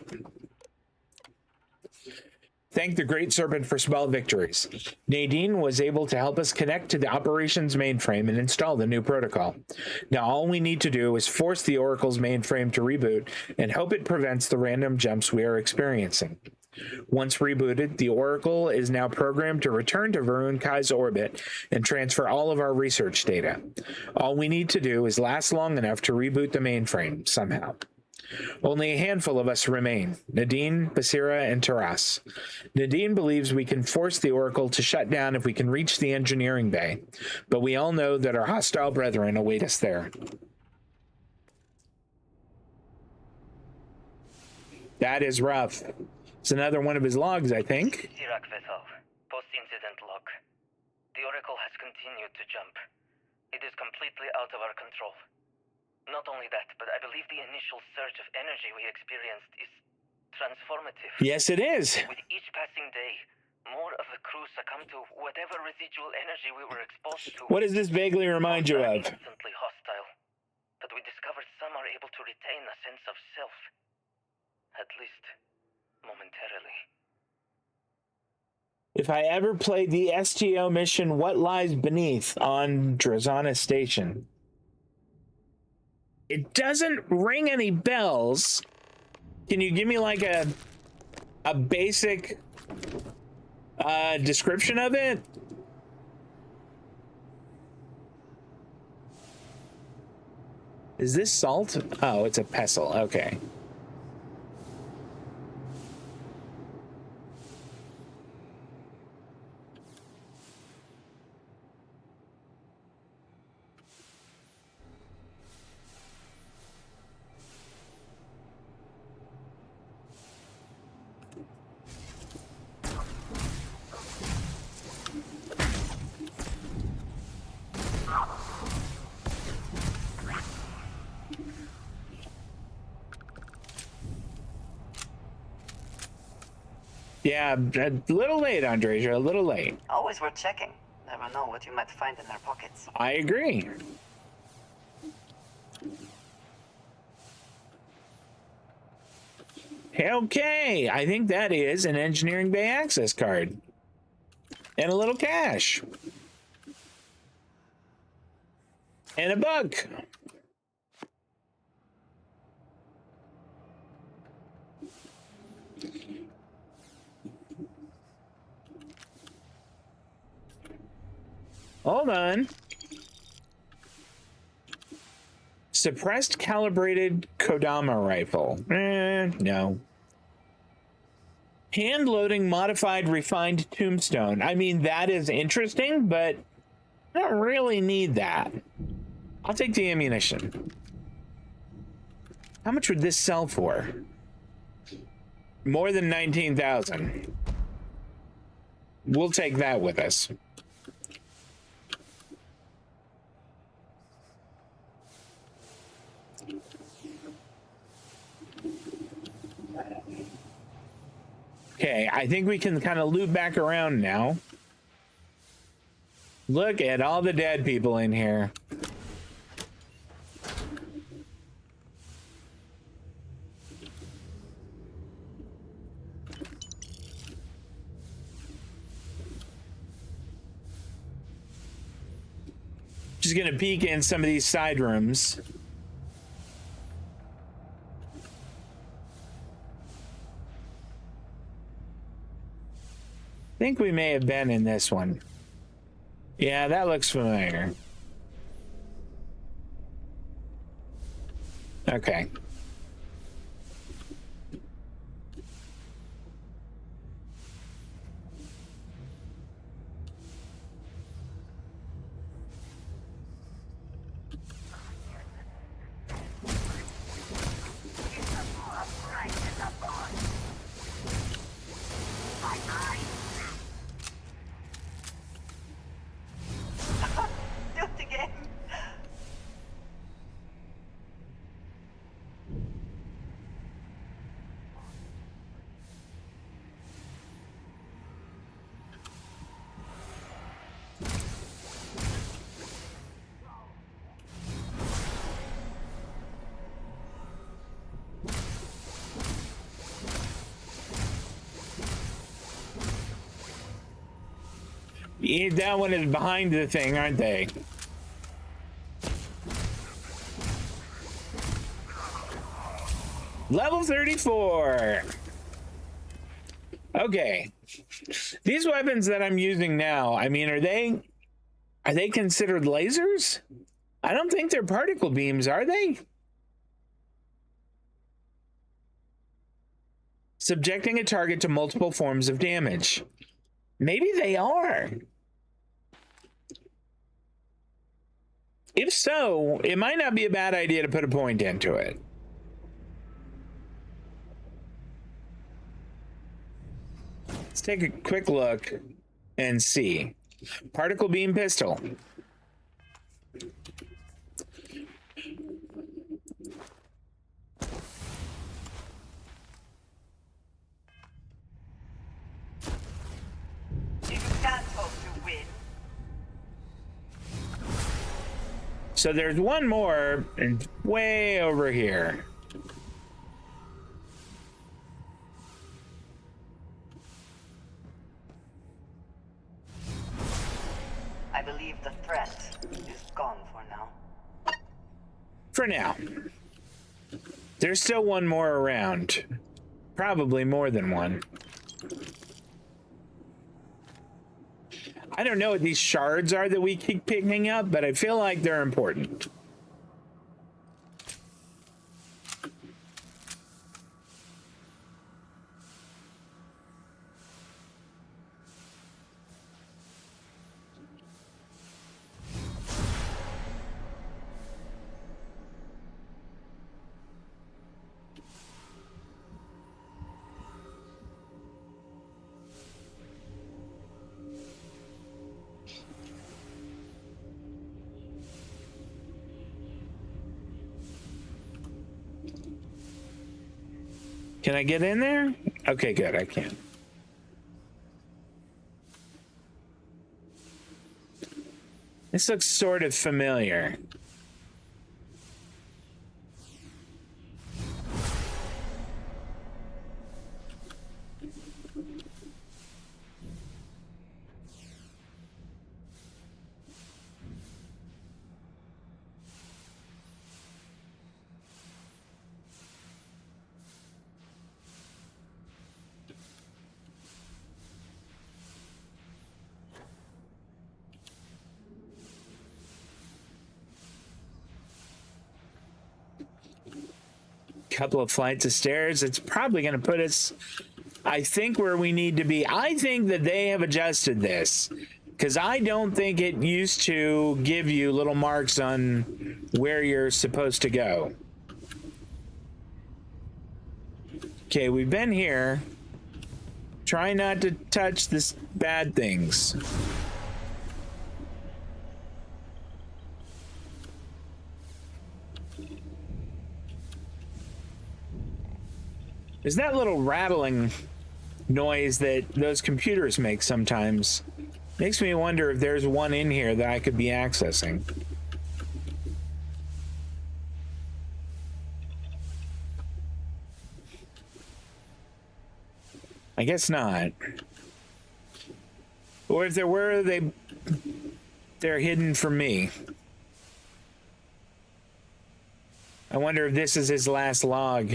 Speaker 1: Thank the Great Serpent for small victories. Nadine was able to help us connect to the operations mainframe and install the new protocol. Now all we need to do is force the Oracle's mainframe to reboot and hope it prevents the random jumps we are experiencing. Once rebooted, the Oracle is now programmed to return to Varun Kai's orbit and transfer all of our research data. All we need to do is last long enough to reboot the mainframe somehow. Only a handful of us remain, Nadine, Basira, and Taras. Nadine believes we can force the Oracle to shut down if we can reach the engineering bay, but we all know that our hostile brethren await us there. That is rough. It's another one of his logs, I think.
Speaker 10: Iraq vessel. Post-incident log. The Oracle has continued to jump. It is completely out of our control. Not only that, but I believe the initial surge of energy we experienced is transformative.
Speaker 1: Yes, it is.
Speaker 10: With each passing day, more of the crew succumb to whatever residual energy we were exposed to.
Speaker 1: What does this vaguely remind you of?
Speaker 10: Instantly hostile. But we discovered some are able to retain a sense of self. At least, momentarily.
Speaker 1: If I ever played the STO mission What Lies Beneath on Drazana Station. It doesn't ring any bells. Can you give me like a basic description of it? Is this salt? Oh, it's a pestle. Okay. Yeah, a little late, Andreja, a little late.
Speaker 9: Always worth checking. Never know what you might find in their pockets.
Speaker 1: I agree. Okay, I think that is an engineering bay access card. And a little cash. And a book. Hold on. Suppressed calibrated Kodama rifle. No. Hand loading modified refined tombstone. I mean, that is interesting, but I don't really need that. I'll take the ammunition. How much would this sell for? More than 19,000. We'll take that with us. Okay, I think we can kind of loop back around now. Look at all the dead people in here. Just gonna peek in some of these side rooms. I think we may have been in this one. Yeah, that looks familiar. Okay.
Speaker 9: Do it again.
Speaker 1: Yeah, that one is behind the thing, aren't they? Level 34. Okay. These weapons that I'm using now, I mean, are they considered lasers? I don't think they're particle beams, are they? Subjecting a target to multiple forms of damage. Maybe they are. If so, it might not be a bad idea to put a point into it. Let's take a quick look and see. Particle beam pistol.
Speaker 9: You can't hope to win.
Speaker 1: So there's one more and way over here.
Speaker 9: I believe the threat is gone for now.
Speaker 1: For now. There's still one more around. Probably more than one. I don't know what these shards are that we keep picking up, but I feel like they're important. Can I get in there? Okay, good, I can. This looks sort of familiar. Couple of flights of stairs. It's probably going to put us I think where we need to be, I think that they have adjusted this, because I don't think it used to give you little marks on where you're supposed to go. Okay, we've been here. Try not to touch this bad things. There's that little rattling noise that those computers make sometimes. Makes me wonder if there's one in here that I could be accessing. I guess not. Or if there were, they're hidden from me. I wonder if this is his last log.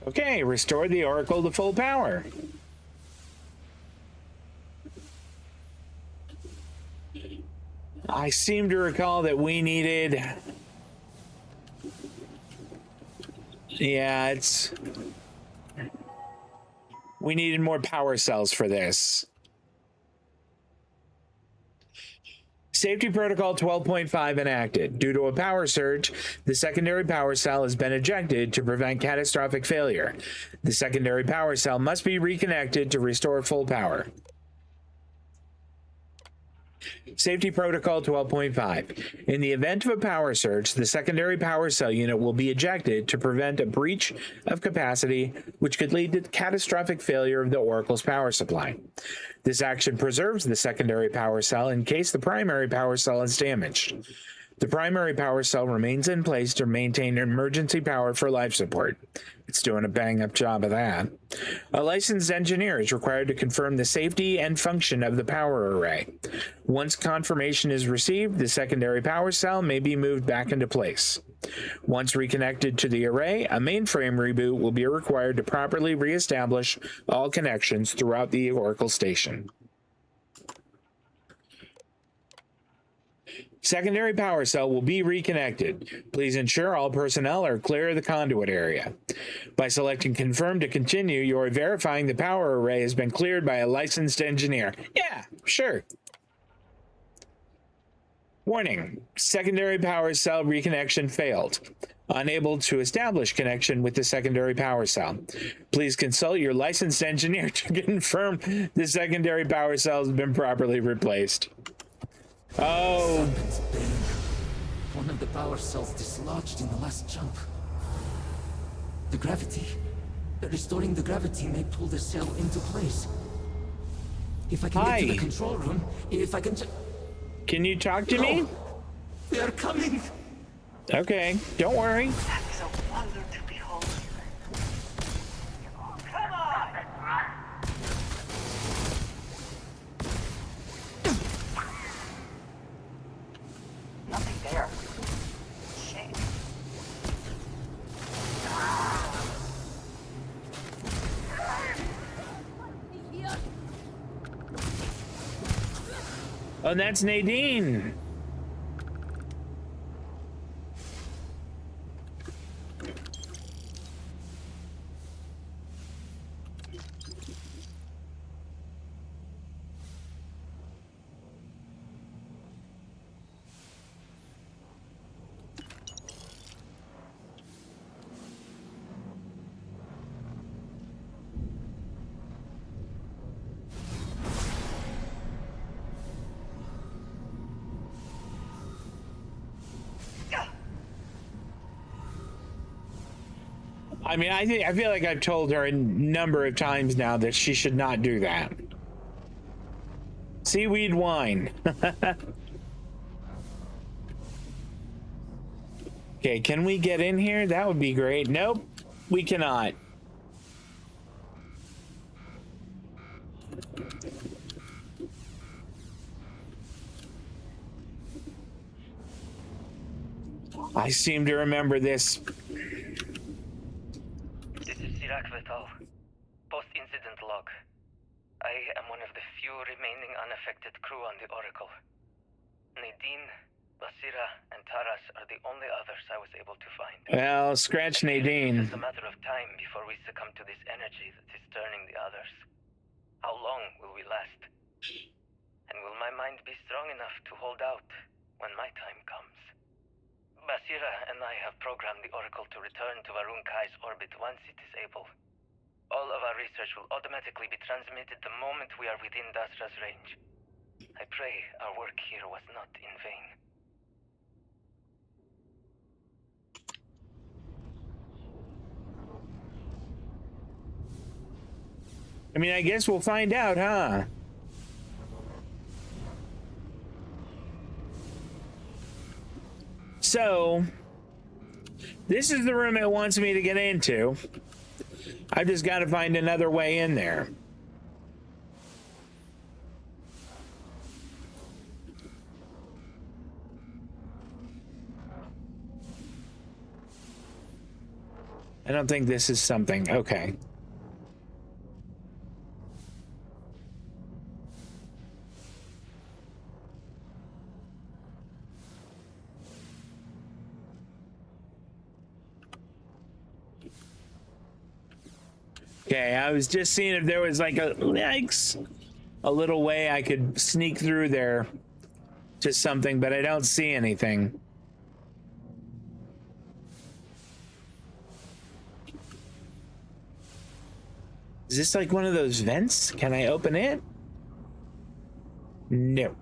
Speaker 1: Okay, restore the Oracle to full power. I seem to recall that we needed... Yeah, we needed more power cells for this. Safety Protocol 12.5 enacted. Due to a power surge, the secondary power cell has been ejected to prevent catastrophic failure. The secondary power cell must be reconnected to restore full power. Safety Protocol 12.5. In the event of a power surge, the secondary power cell unit will be ejected to prevent a breach of capacity, which could lead to catastrophic failure of the Oracle's power supply. This action preserves the secondary power cell in case the primary power cell is damaged. The primary power cell remains in place to maintain emergency power for life support. It's doing a bang-up job of that. A licensed engineer is required to confirm the safety and function of the power array. Once confirmation is received, the secondary power cell may be moved back into place. Once reconnected to the array, a mainframe reboot will be required to properly reestablish all connections throughout the Oracle station. Secondary power cell will be reconnected. Please ensure all personnel are clear of the conduit area. By selecting confirm to continue, you are verifying the power array has been cleared by a licensed engineer. Yeah, sure. Warning, secondary power cell reconnection failed. Unable to establish connection with the secondary power cell. Please consult your licensed engineer to confirm the secondary power cell has been properly replaced. Oh.
Speaker 6: One of the power cells dislodged in the last jump. The gravity. Restoring the gravity may pull the cell into place. If I can get to the control room, if I can
Speaker 1: Can you talk to me?
Speaker 6: They are coming!
Speaker 1: Okay, don't worry.
Speaker 9: That is a wonder to behold. Come on! Nothing there. Shame.
Speaker 1: Oh, and that's Nadine. I mean, I feel like I've told her a number of times now that she should not do that. Seaweed wine. Okay, can we get in here? That would be great. Nope, we cannot. I seem to remember this.
Speaker 10: Post-incident log. I am one of the few remaining unaffected crew on the Oracle. Nadine Basira and Taras are the only others I was able to find.
Speaker 1: Well, scratch Nadine.
Speaker 10: It's just a matter of time before we succumb to this energy that is turning the others. How long will we last? And will my mind be strong enough to hold out when my time comes? Basira and I have programmed the Oracle to return to Varun Kai's orbit once it is able. All of our research will automatically be transmitted the moment we are within Dasra's range. I pray our work here was not in vain.
Speaker 1: I mean, I guess we'll find out, huh? So, this is the room it wants me to get into. I've just got to find another way in there. I don't think this is something. Okay. Okay, I was just seeing if there was like a little way I could sneak through there to something, but I don't see anything. Is this like one of those vents? Can I open it? No.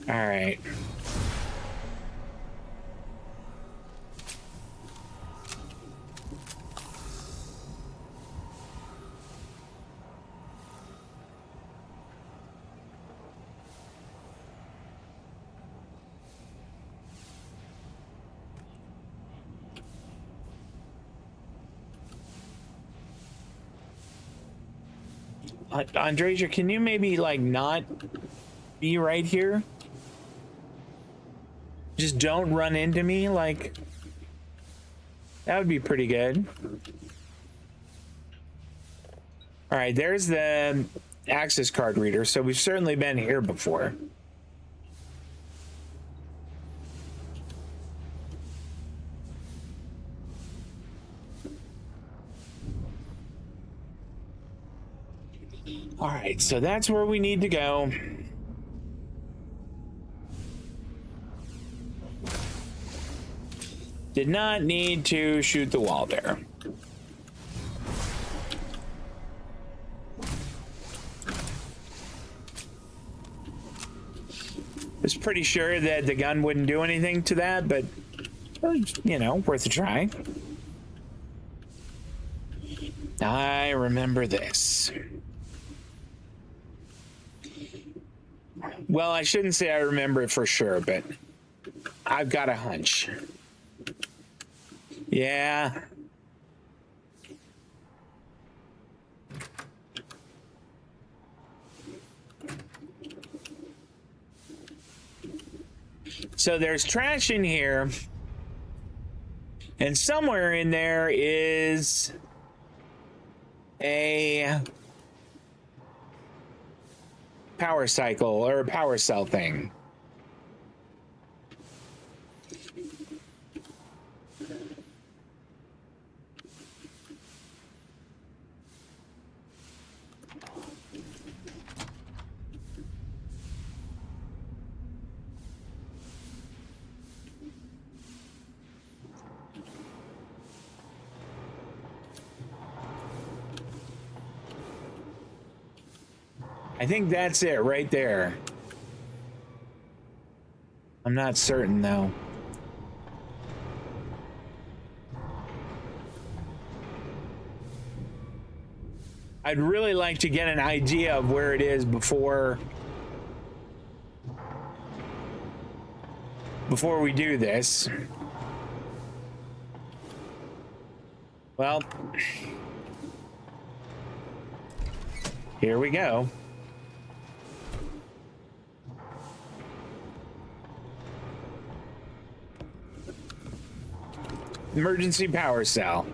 Speaker 1: All right. Andreja, can you maybe like not be right here? Just don't run into me, like, that would be pretty good. All right, there's the access card reader, so we've certainly been here before. All right, so that's where we need to go. Did not need to shoot the wall there. Was pretty sure that the gun wouldn't do anything to that, but you know, worth a try. I remember this. Well, I shouldn't say I remember it for sure, but I've got a hunch. Yeah. So there's trash in here, and somewhere in there is a power cycle or a power cell thing. I think that's it right there. I'm not certain though. I'd really like to get an idea of where it is before we do this. Well, here we go. Emergency power cell.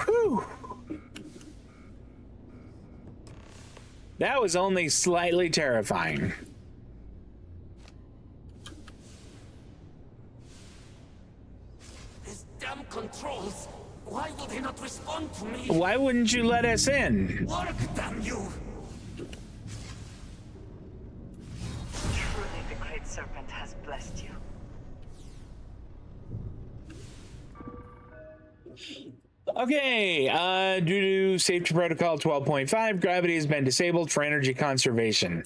Speaker 1: Whew. That was only slightly terrifying.
Speaker 6: These damn controls. Why will they not respond to me?
Speaker 1: Why wouldn't you let us in?
Speaker 6: Work, damn you!
Speaker 9: Truly, the Great Serpent has blessed you.
Speaker 1: Okay, due to safety protocol 12.5, gravity has been disabled for energy conservation.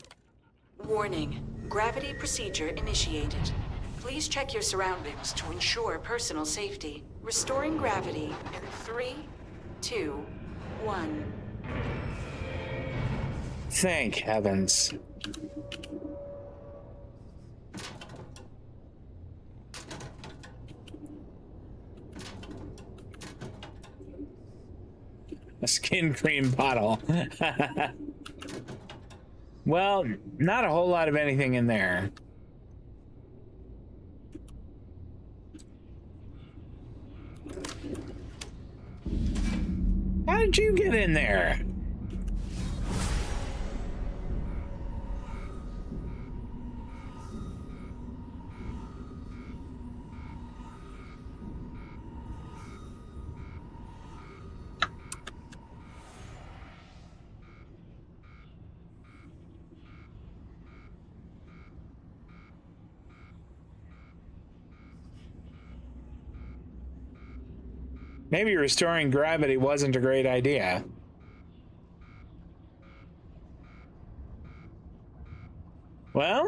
Speaker 11: Warning. Gravity procedure initiated. Please check your surroundings to ensure personal safety. Restoring gravity in 3, 2, 1.
Speaker 1: Thank heavens. A skin cream bottle. Well, not a whole lot of anything in there. How did you get in there? Maybe restoring gravity wasn't a great idea. Well,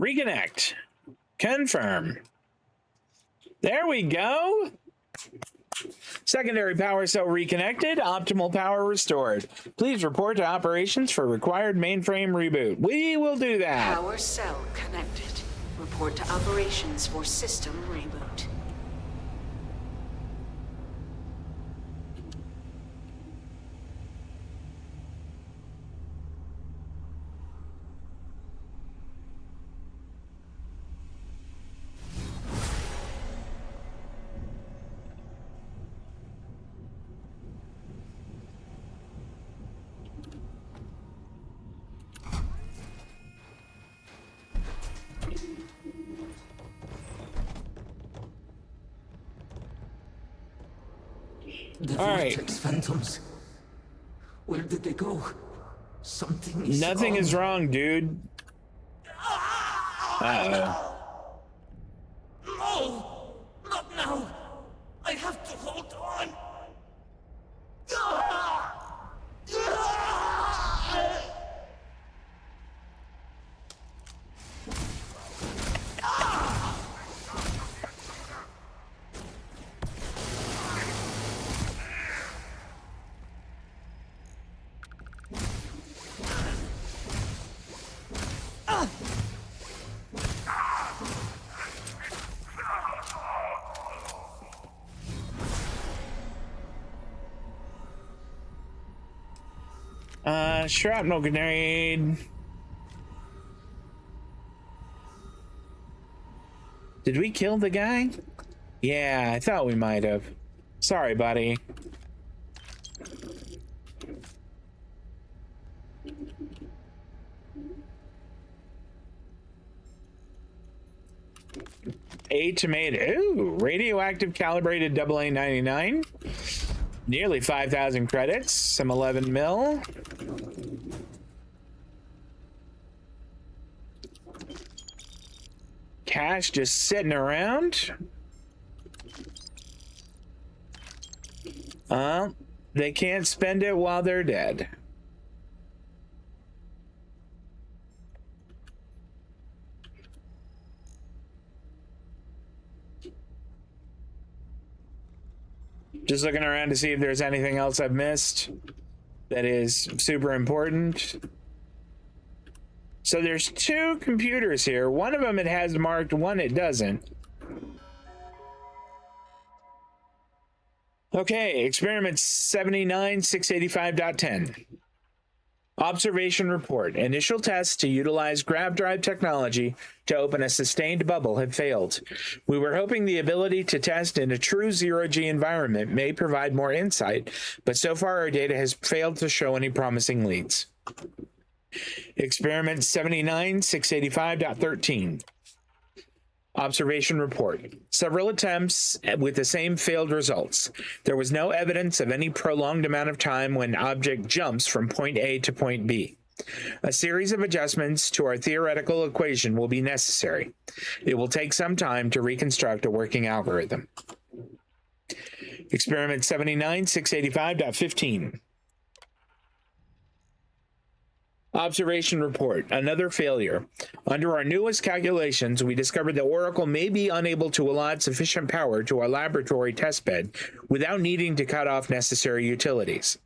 Speaker 1: reconnect. Confirm. There we go. Secondary power cell reconnected. Optimal power restored. Please report to operations for required mainframe reboot. We will do that.
Speaker 11: Power cell connected. Report to operations for system reboot.
Speaker 6: The
Speaker 1: All right.
Speaker 6: vortex phantoms. Where did they go? Something is
Speaker 1: Nothing
Speaker 6: wrong.
Speaker 1: is wrong, dude. Uh-oh.
Speaker 6: No! Not now! I have to hold on!
Speaker 1: Shrapnel grenade. Did we kill the guy? Yeah, I thought we might have. Sorry, buddy. A tomato. Ooh, radioactive calibrated AA99. Nearly 5,000 credits. Some 11 mil. Cash just sitting around. They can't spend it while they're dead. Just looking around to see if there's anything else I've missed that is super important. So there's 2 computers here. One of them it has marked, one it doesn't. Okay, experiment 79.685.10. Observation report. Initial tests to utilize grav drive technology to open a sustained bubble have failed. We were hoping the ability to test in a true zero-G environment may provide more insight, but so far our data has failed to show any promising leads. Experiment 79.685.13. Observation report. Several attempts with the same failed results. There was no evidence of any prolonged amount of time when object jumps from point A to point B. A series of adjustments to our theoretical equation will be necessary. It will take some time to reconstruct a working algorithm. Experiment 79.685.15. Observation report. Another failure. Under our newest calculations, we discovered that Oracle may be unable to allot sufficient power to our laboratory testbed without needing to cut off necessary utilities.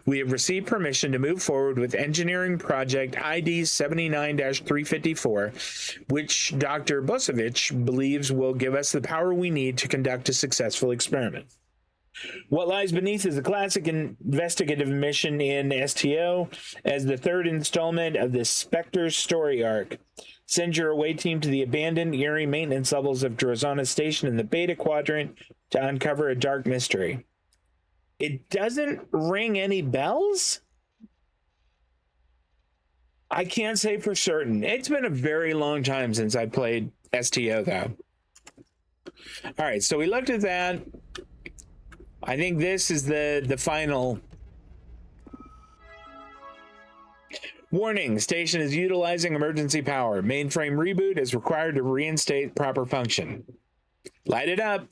Speaker 1: We have received permission to move forward with engineering project ID 79-354, which Dr. Bosevich believes will give us the power we need to conduct a successful experiment. What lies beneath is a classic investigative mission in STO as the 3rd installment of the Spectre's story arc. Send your away team to the abandoned eerie maintenance levels of Drozana Station in the Beta Quadrant to uncover a dark mystery. It doesn't ring any bells? I can't say for certain. It's been a very long time since I played STO, though. All right, so we looked at that. I think this is the final. Warning, station is utilizing emergency power. Mainframe reboot is required to reinstate proper function. Light it up.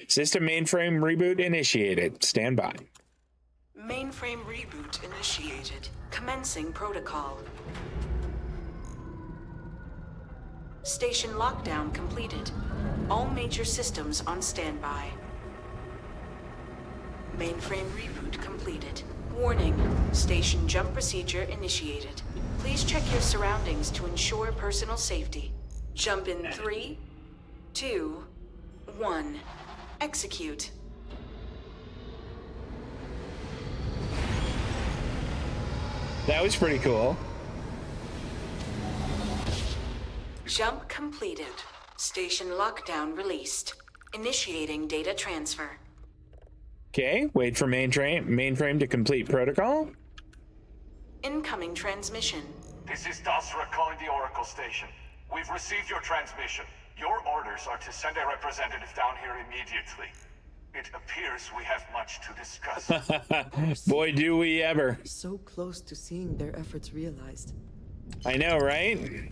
Speaker 1: System mainframe reboot initiated. Stand by.
Speaker 11: Mainframe reboot initiated. Commencing protocol. Station lockdown completed. All major systems on standby. Mainframe reboot completed. Warning, station jump procedure initiated. Please check your surroundings to ensure personal safety. Jump in 3, 2, 1. Execute.
Speaker 1: That was pretty cool.
Speaker 11: Jump completed. Station lockdown released. Initiating data transfer.
Speaker 1: Okay, wait for mainframe to complete protocol.
Speaker 11: Incoming transmission.
Speaker 8: This is Dasra calling the Oracle station. We've received your transmission. Your orders are to send a representative down here immediately. It appears we have much to discuss.
Speaker 1: Boy, do we ever.
Speaker 4: So close to seeing their efforts realized.
Speaker 1: I know, right?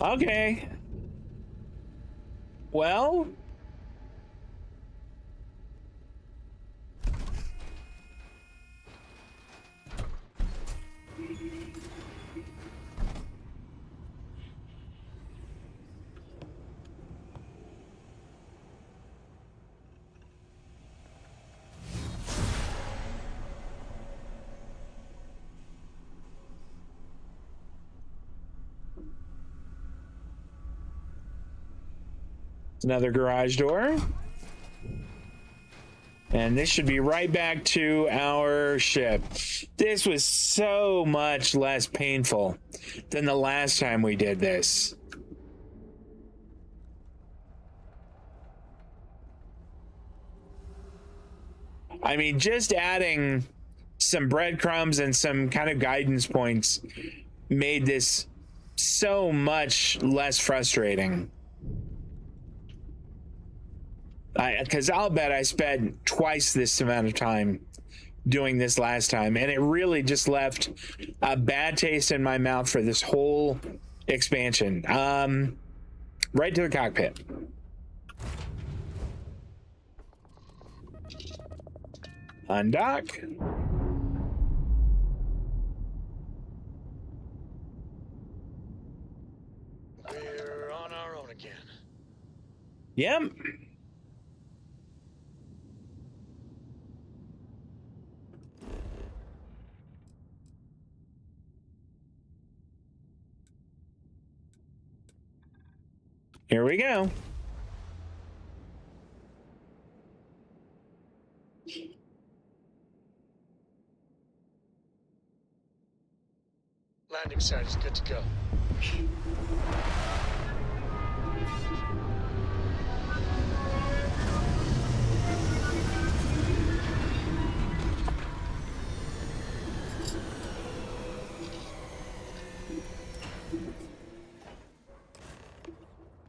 Speaker 1: Okay. Well... Another garage door. And this should be right back to our ship. This was so much less painful than the last time we did this. I mean, just adding some breadcrumbs and some kind of guidance points made this so much less frustrating. Because I'll bet I spent twice this amount of time doing this last time, and it really just left a bad taste in my mouth for this whole expansion. Right to the cockpit. Undock.
Speaker 5: We're on our own again.
Speaker 1: Yep. Here we go.
Speaker 5: Landing site is good to go.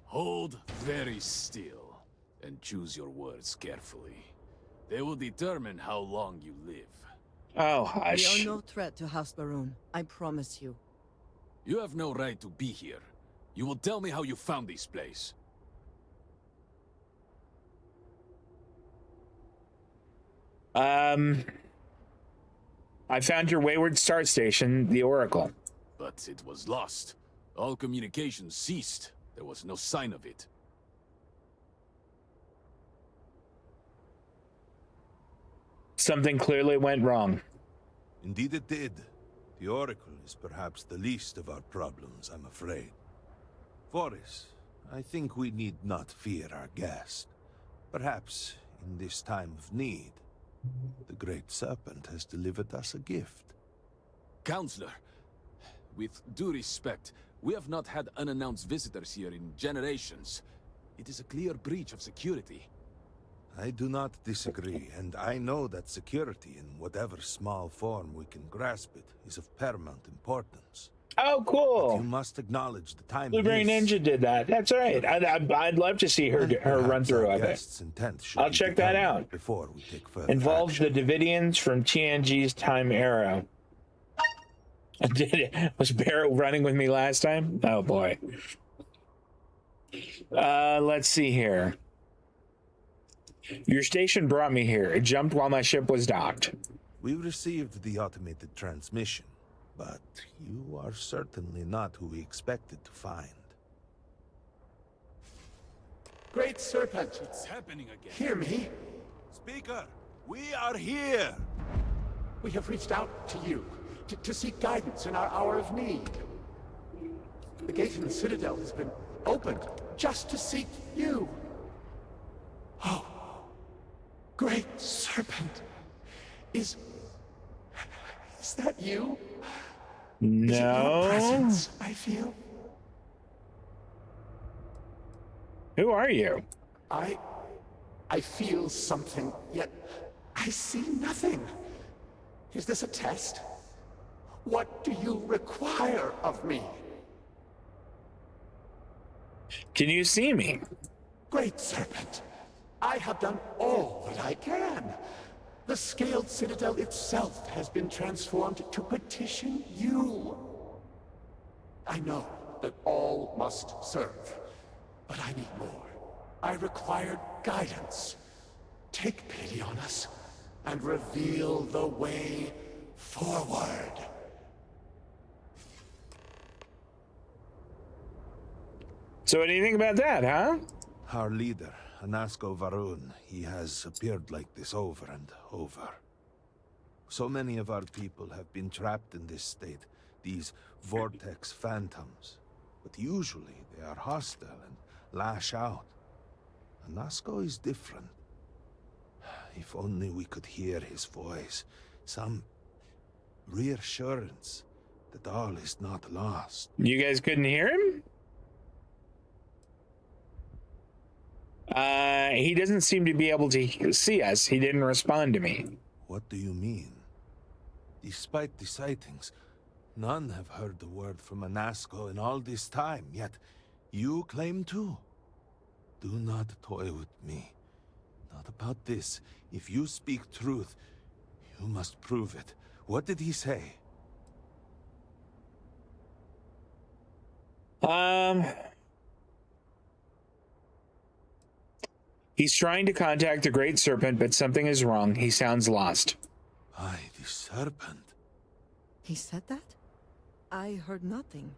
Speaker 12: Hold very still and choose your words carefully. They will determine how long you live.
Speaker 1: Oh,
Speaker 13: We
Speaker 1: hush.
Speaker 13: are no threat to House Baroon. I promise you.
Speaker 12: You have no right to be here. You will tell me how you found this place.
Speaker 1: I found your wayward star station, the Oracle.
Speaker 12: But it was lost. All communication ceased. There was no sign of it.
Speaker 1: Something clearly went wrong.
Speaker 14: Indeed it did. The Oracle is perhaps the least of our problems, I'm afraid. Forrest, I think we need not fear our guest. Perhaps, in this time of need, the Great Serpent has delivered us a gift.
Speaker 12: Counselor, with due respect, we have not had unannounced visitors here in generations. It is a clear breach of security.
Speaker 14: I do not disagree, and I know that security, in whatever small form we can grasp it, is of paramount importance.
Speaker 1: Oh, cool.
Speaker 14: But you must acknowledge the time
Speaker 1: Blueberry
Speaker 14: is...
Speaker 1: Ninja did that. That's right. I'd love to see her run through of it. I'll check that out.
Speaker 14: Before we take further
Speaker 1: Involves
Speaker 14: action.
Speaker 1: the Davidians from TNG's time era. Did it? Was Barrett running with me last time? Oh boy. Let's see here. Your station brought me here. It jumped while my ship was docked.
Speaker 14: We received the automated transmission, but you are certainly not who we expected to find.
Speaker 6: Great Serpent,
Speaker 12: It's happening again.
Speaker 6: hear me.
Speaker 14: Speaker, we are here!
Speaker 6: We have reached out to you to seek guidance in our hour of need. The gate in the Citadel has been opened just to seek you. Oh, Great Serpent, is that you? Is it your
Speaker 1: No.
Speaker 6: presence, I feel?
Speaker 1: Who are you?
Speaker 6: I feel something, yet I see nothing. Is this a test? What do you require of me?
Speaker 1: Can you see me?
Speaker 6: Great Serpent, I have done all that I can. The scaled citadel itself has been transformed to petition you. I know that all must serve, but I need more. I require guidance. Take pity on us and reveal the way forward.
Speaker 1: So what do you think about that, huh?
Speaker 14: Our leader, Anasko Varun, he has appeared like this over and over. So many of our people have been trapped in this state, these vortex phantoms. But usually they are hostile and lash out. Anasko is different. If only we could hear his voice, some reassurance that all is not lost.
Speaker 1: You guys couldn't hear him? He doesn't seem to be able to see us. He didn't respond to me.
Speaker 14: What do you mean? Despite the sightings, none have heard the word from Anasko in all this time, yet you claim to. Do not toy with me. Not about this. If you speak truth, you must prove it. What did he say?
Speaker 1: He's trying to contact the Great Serpent, but something is wrong. He sounds lost.
Speaker 14: Aye, the serpent.
Speaker 13: He said that? I heard nothing.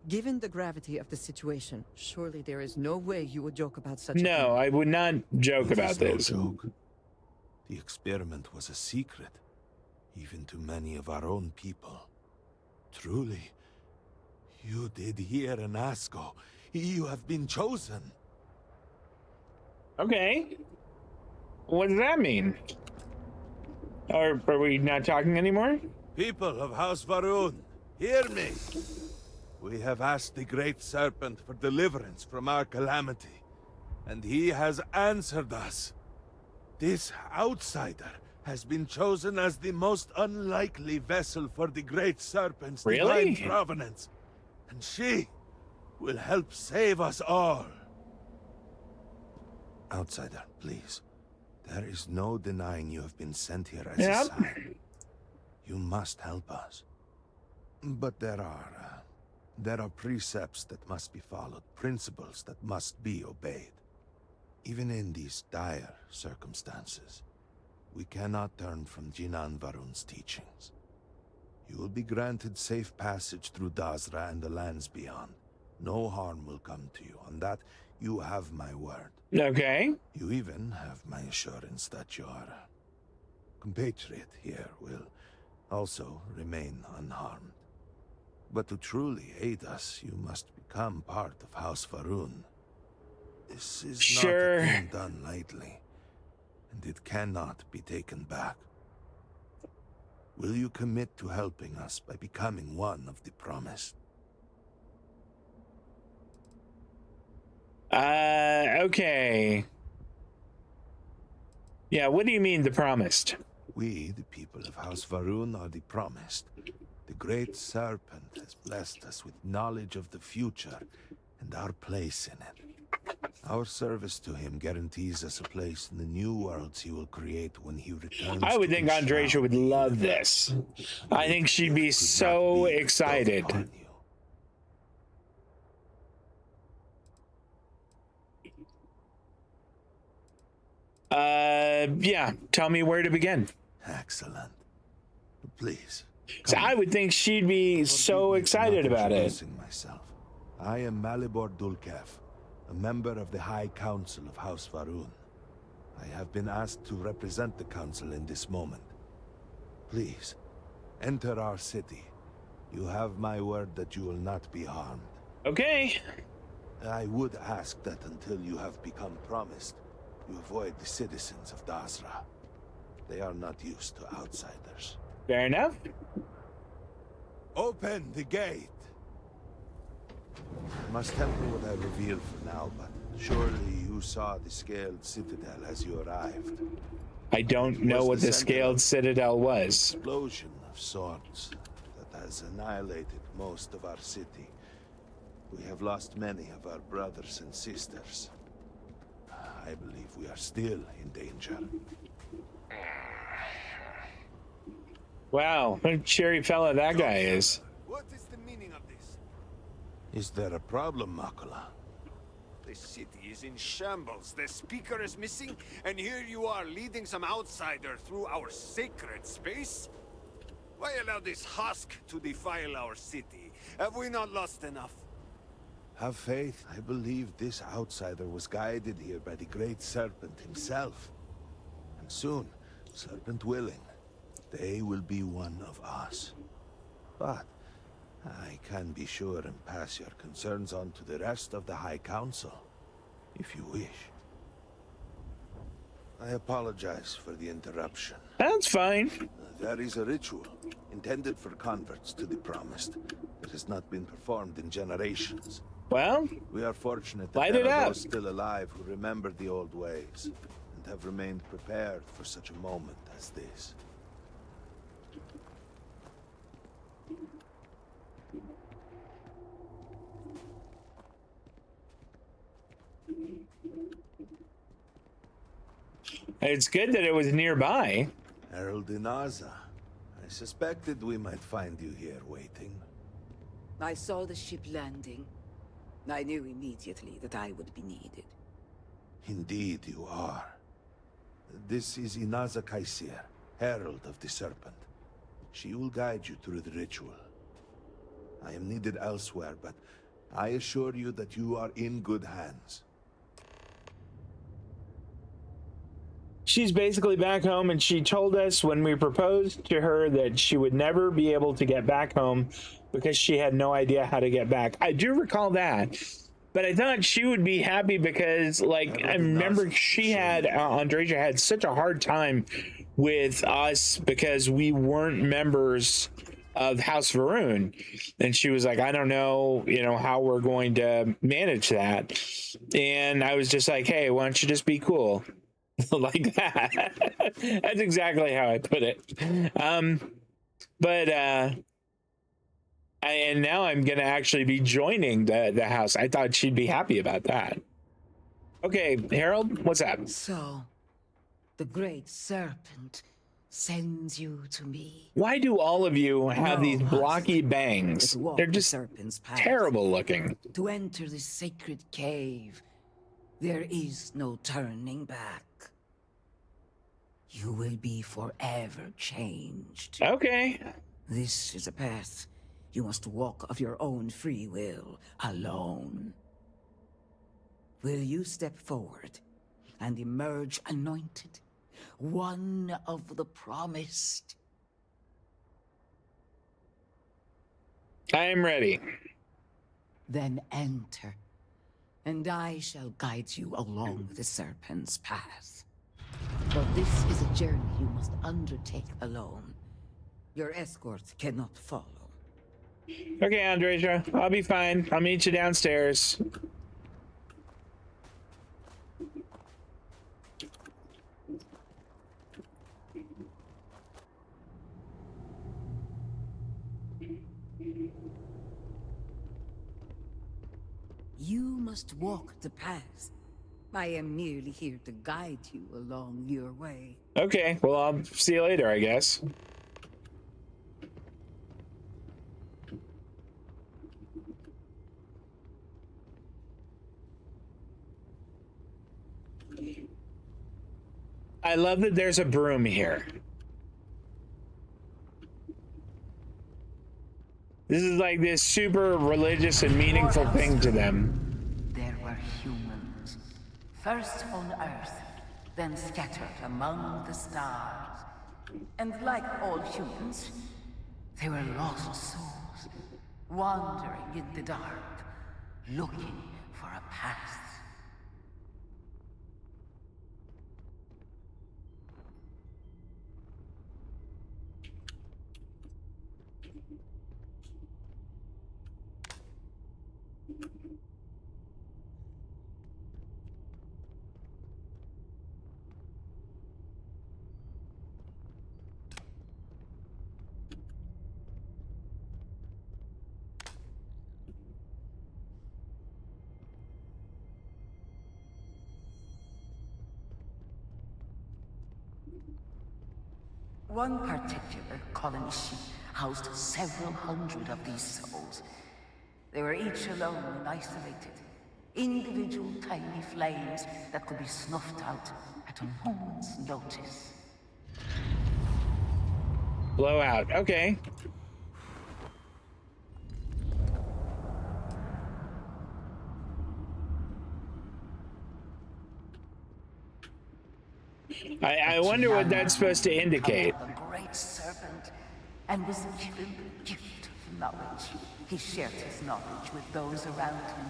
Speaker 13: Given the gravity of the situation, surely there is no way you would joke about such a thing.
Speaker 1: No, I would not joke about this.
Speaker 14: No joke. The experiment was a secret, even to many of our own people. Truly, you did hear an Asco. You have been chosen.
Speaker 1: Okay. What does that mean? Or are we not talking anymore?
Speaker 14: People of House Varun, hear me. We have asked the Great Serpent for deliverance from our calamity, and he has answered us. This outsider has been chosen as the most unlikely vessel for the Great Serpent's divine provenance, and she will help save us all. Outsider, please. There is no denying you have been sent here as a sign. You must help us. But there are precepts that must be followed, principles that must be obeyed. Even in these dire circumstances, we cannot turn from Jinan Varun's teachings. You will be granted safe passage through Dazra and the lands beyond. No harm will come to you. On that, you have my word.
Speaker 1: Okay.
Speaker 14: You even have my assurance that your compatriot here will also remain unharmed. But to truly aid us, you must become part of House Varun. This is not a thing done lightly, and it cannot be taken back. Will you commit to helping us by becoming one of the promised?
Speaker 1: Okay. Yeah, what do you mean, the promised?
Speaker 14: We, the people of House Varun, are the promised. The Great Serpent has blessed us with knowledge of the future and our place in it. Our service to him guarantees us a place in the new worlds he will create when he returns.
Speaker 1: I would think Andresia would love this. I think she'd be so excited. Yeah, tell me where to begin.
Speaker 14: Excellent. Please.
Speaker 1: So I would think she'd be so excited about it.
Speaker 14: Myself. I am Malibor Dulkev, a member of the High Council of House Varun. I have been asked to represent the Council in this moment. Please, enter our city. You have my word that you will not be harmed.
Speaker 1: Okay.
Speaker 14: I would ask that until you have become promised, you avoid the citizens of Dazra. They are not used to outsiders.
Speaker 1: Fair enough.
Speaker 14: Open the gate! I must temper what I reveal for now, but surely you saw the scaled citadel as you arrived.
Speaker 1: I don't know what the scaled citadel was.
Speaker 14: Explosion of sorts that has annihilated most of our city. We have lost many of our brothers and sisters. I believe we are still in danger.
Speaker 1: Wow, what a cheery fella that guy is.
Speaker 14: What is the meaning of this? Is there a problem, Makula?
Speaker 15: The city is in shambles. The speaker is missing, and here you are leading some outsider through our sacred space? Why allow this husk to defile our city? Have we not lost enough?
Speaker 14: Have faith. I believe this outsider was guided here by the Great Serpent himself. And soon, Serpent willing, they will be one of us. But I can be sure and pass your concerns on to the rest of the High Council, if you wish. I apologize for the interruption.
Speaker 1: That's fine.
Speaker 14: There is a ritual intended for converts to the Promised that has not been performed in generations.
Speaker 1: Well,
Speaker 14: we are fortunate that there are those still alive who remember the old ways and have remained prepared for such a moment as this.
Speaker 1: It's good that it was nearby.
Speaker 14: Herald Inaza, I suspected we might find you here waiting.
Speaker 16: I saw the ship landing. I knew immediately that I would be needed.
Speaker 14: Indeed you are. This is Inaza Kaisir, Herald of the Serpent. She will guide you through the ritual. I am needed elsewhere, but I assure you that you are in good hands.
Speaker 1: She's basically back home, and she told us when we proposed to her that she would never be able to get back home because she had no idea how to get back. I do recall that, but I thought she would be happy because, like, I remember she had, Andreja had such a hard time with us because we weren't members of House Varun, and she was like, I don't know, you know, how we're going to manage that. And I was just like, hey, why don't you just be cool? Like that. That's exactly how I put it. And now I'm gonna actually be joining the house. I thought she'd be happy about that. Okay, Harold, what's up?
Speaker 16: So, the great serpent sends you to me.
Speaker 1: Why do all of you have these blocky bangs? They're just terrible looking.
Speaker 16: To enter the sacred cave, there is no turning back. You will be forever changed.
Speaker 1: Okay.
Speaker 16: This is a path you must walk of your own free will, alone. Will you step forward and emerge anointed, one of the promised?
Speaker 1: I am ready.
Speaker 16: Then enter, and I shall guide you along the serpent's path. But this is a journey you must undertake alone. Your escort cannot follow.
Speaker 1: Okay, Andreja, I'll be fine. I'll meet you downstairs.
Speaker 16: You must walk the path. I am merely here to guide you along your way.
Speaker 1: Okay, well, I'll see you later, I guess. I love that there's a broom here. This is like this super religious and meaningful thing to them.
Speaker 11: There were humans, first on Earth, then scattered among the stars. And like all humans, they were lost souls, wandering in the dark, looking for a path. One particular colony ship housed several hundred of these souls. They were each alone and isolated, individual tiny flames that could be snuffed out at a moment's notice.
Speaker 1: Blowout, okay. I wonder what that's supposed to indicate.
Speaker 11: The great serpent, and was given the gift of knowledge. He shared his knowledge with those around him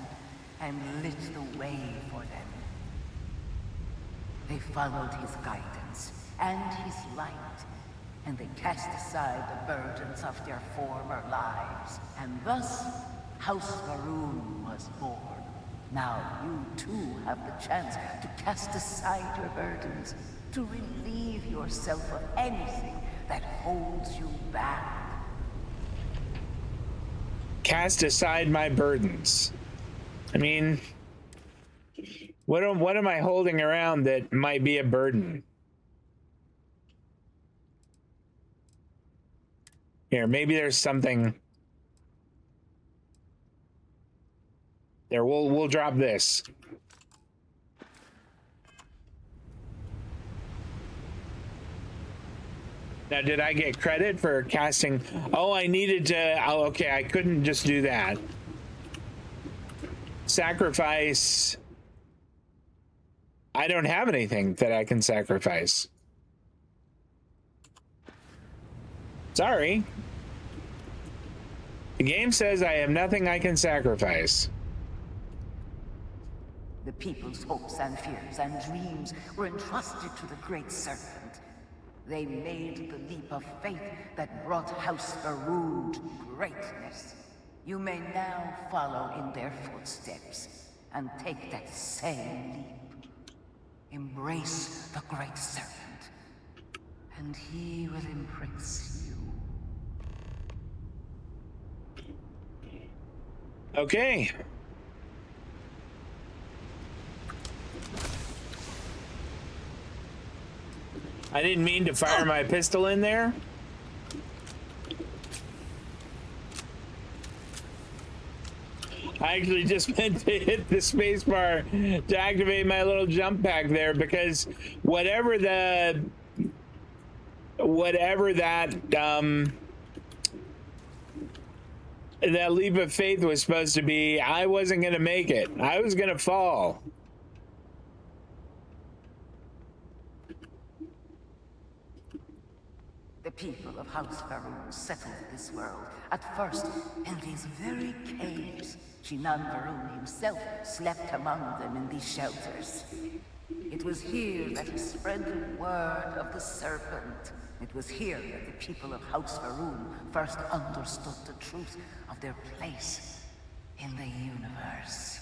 Speaker 11: and lit the way for them. They followed his guidance and his light, and they cast aside the burdens of their former lives. And thus, House Varun was born. Now you too have the chance to cast aside your burdens, to relieve yourself of anything that holds you back.
Speaker 1: Cast aside my burdens. I mean, what am I holding around that might be a burden? Here, maybe there's something. There, we'll drop this. Now, did I get credit for casting? Oh, I needed to. Oh, okay, I couldn't just do that. Sacrifice. I don't have anything that I can sacrifice. Sorry. The game says I have nothing I can sacrifice.
Speaker 16: The people's hopes and fears and dreams were entrusted to the Great Serpent. They made the leap of faith that brought House Faroon to greatness. You may now follow in their footsteps and take that same leap. Embrace the Great Serpent, and he will embrace you.
Speaker 1: Okay. I didn't mean to fire my pistol in there. I actually just meant to hit the space bar to activate my little jump pack there, because whatever that that leap of faith was supposed to be, I wasn't going to make it. I was going to fall.
Speaker 16: The people of House Faroon settled this world, at first in these very caves. Shinan Varun himself slept among them in these shelters. It was here that he spread the word of the serpent. It was here that the people of House Faroon first understood the truth of their place in the universe.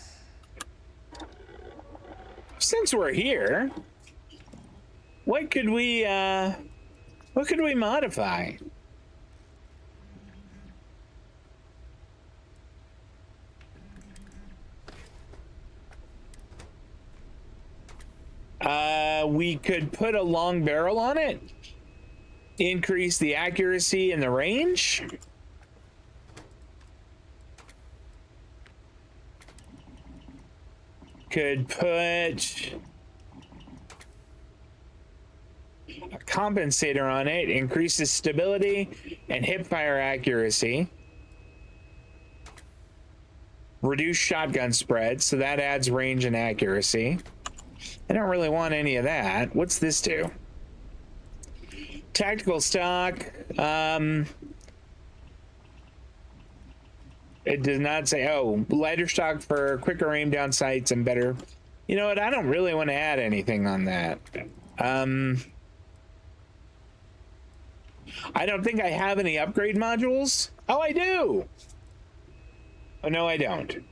Speaker 1: Since we're here, what could we modify? We could put a long barrel on it, increase the accuracy and the range. Could put a compensator on it, increases stability and hipfire accuracy. Reduce shotgun spread, so that adds range and accuracy. I don't really want any of that. What's this do? Tactical stock. It does not say. Oh, lighter stock for quicker aim down sights and better. You know what? I don't really want to add anything on that. I don't think I have any upgrade modules. Oh, I do. Oh, no, I don't.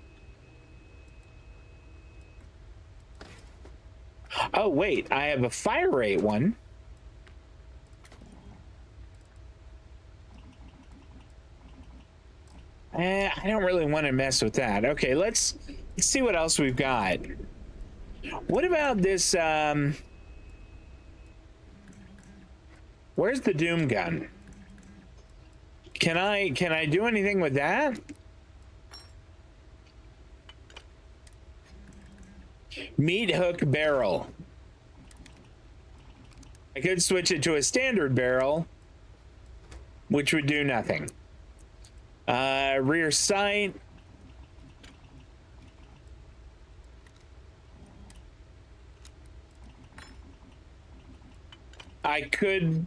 Speaker 1: Oh, wait, I have a fire rate one. I don't really want to mess with that. Okay, let's see what else we've got. What about this, where's the Doom gun? Can I do anything with that? Meat hook barrel. I could switch it to a standard barrel, which would do nothing. Rear sight. I could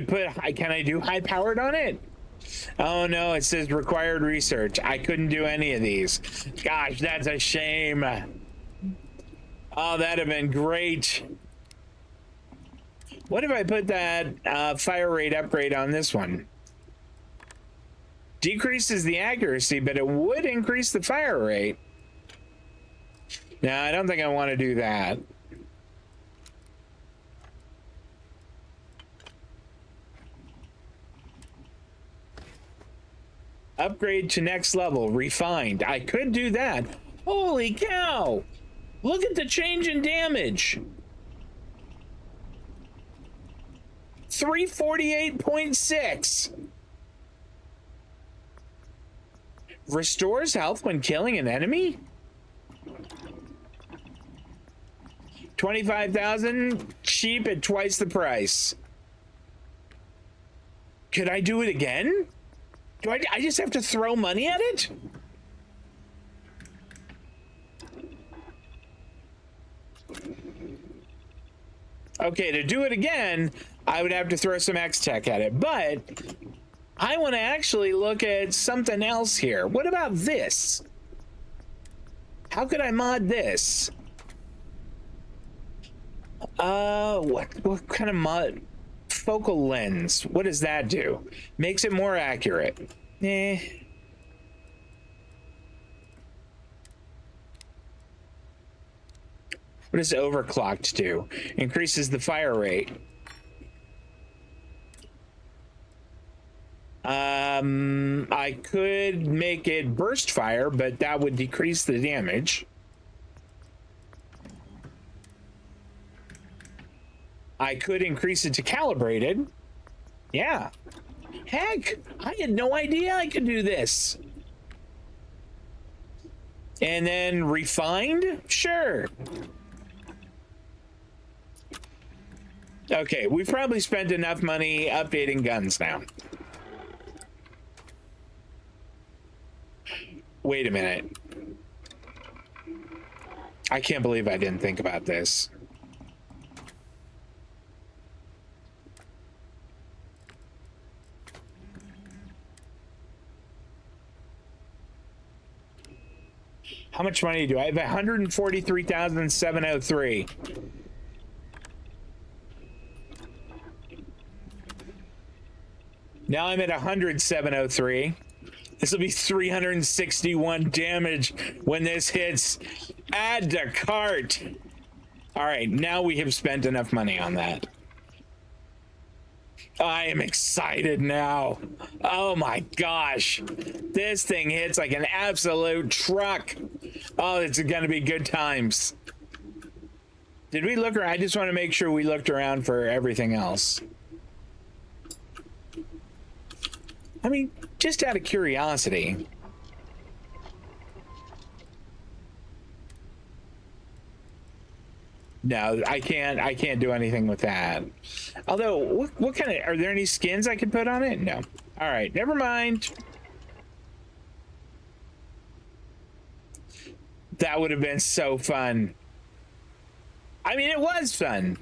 Speaker 1: put, can I do high powered on it? Oh no, it says required research. I couldn't do any of these. Gosh, that's a shame. Oh, that'd have been great. What if I put that fire rate upgrade on this one? Decreases the accuracy, but it would increase the fire rate. No, I don't think I want to do that. Upgrade to next level, refined. I could do that. Holy cow! Look at the change in damage. 348.6. Restores health when killing an enemy? 25,000, cheap at twice the price. Could I do it again? Do I just have to throw money at it? Okay, to do it again, I would have to throw some X-Tech at it, but I want to actually look at something else here. What about this? How could I mod this? What kind of mod? Focal lens. What does that do? Makes it more accurate. Eh. What does overclocked do? Increases the fire rate. I could make it burst fire, but that would decrease the damage. I could increase it to calibrated. Yeah. Heck, I had no idea I could do this. And then refined? Sure. Okay, we've probably spent enough money updating guns now. Wait a minute. I can't believe I didn't think about this. How much money do I have? 143,703. Now I'm at 100,703. This will be 361 damage when this hits. Add to cart. All right, now we have spent enough money on that. I am excited now. Oh my gosh. This thing hits like an absolute truck. Oh, it's gonna be good times. Did we look around? I just want to make sure we looked around for everything else. I mean, just out of curiosity. No, I can't do anything with that. Although, what kind of, are there any skins I could put on it? No. All right, never mind. That would have been so fun. I mean, it was fun.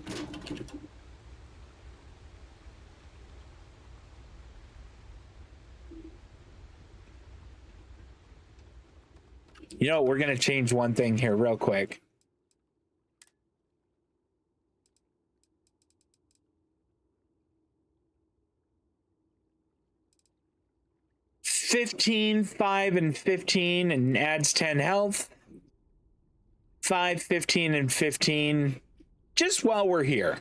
Speaker 1: You know, we're going to change one thing here real quick. $15, 5, and 15, and adds 10 health. 5, 15, and 15. Just while we're here.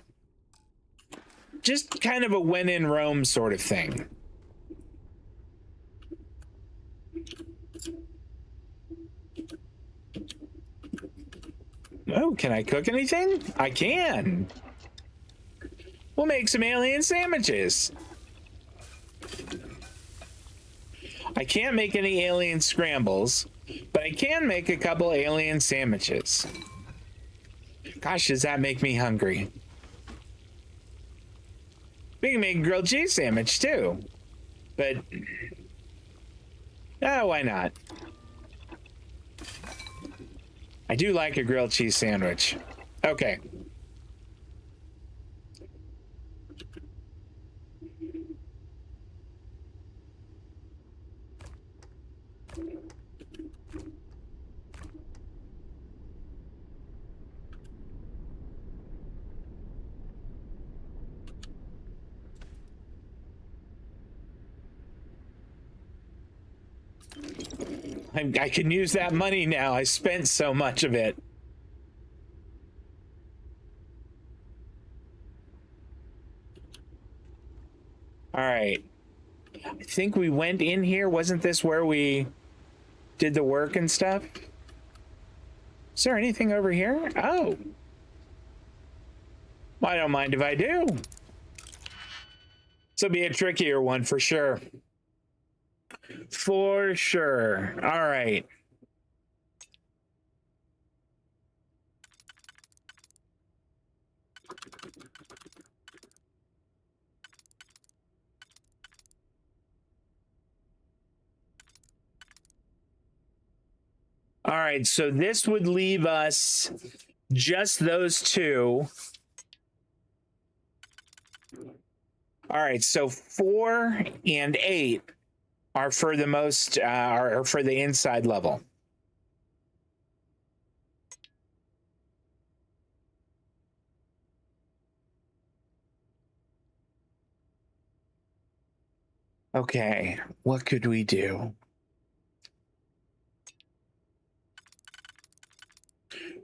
Speaker 1: Just kind of a when in Rome sort of thing. Oh, can I cook anything? I can. We'll make some alien sandwiches. I can't make any alien scrambles, but I can make a couple alien sandwiches. Gosh, does that make me hungry? We can make a grilled cheese sandwich too, but why not? I do like a grilled cheese sandwich. Okay. I can use that money now. I spent so much of it. All right. I think we went in here. Wasn't this where we did the work and stuff? Is there anything over here? Oh. Well, I don't mind if I do. This will be a trickier one for sure. For sure. All right. All right, so this would leave us just those two. All right, so 4 and 8 are for the most, are for the inside level. Okay, what could we do?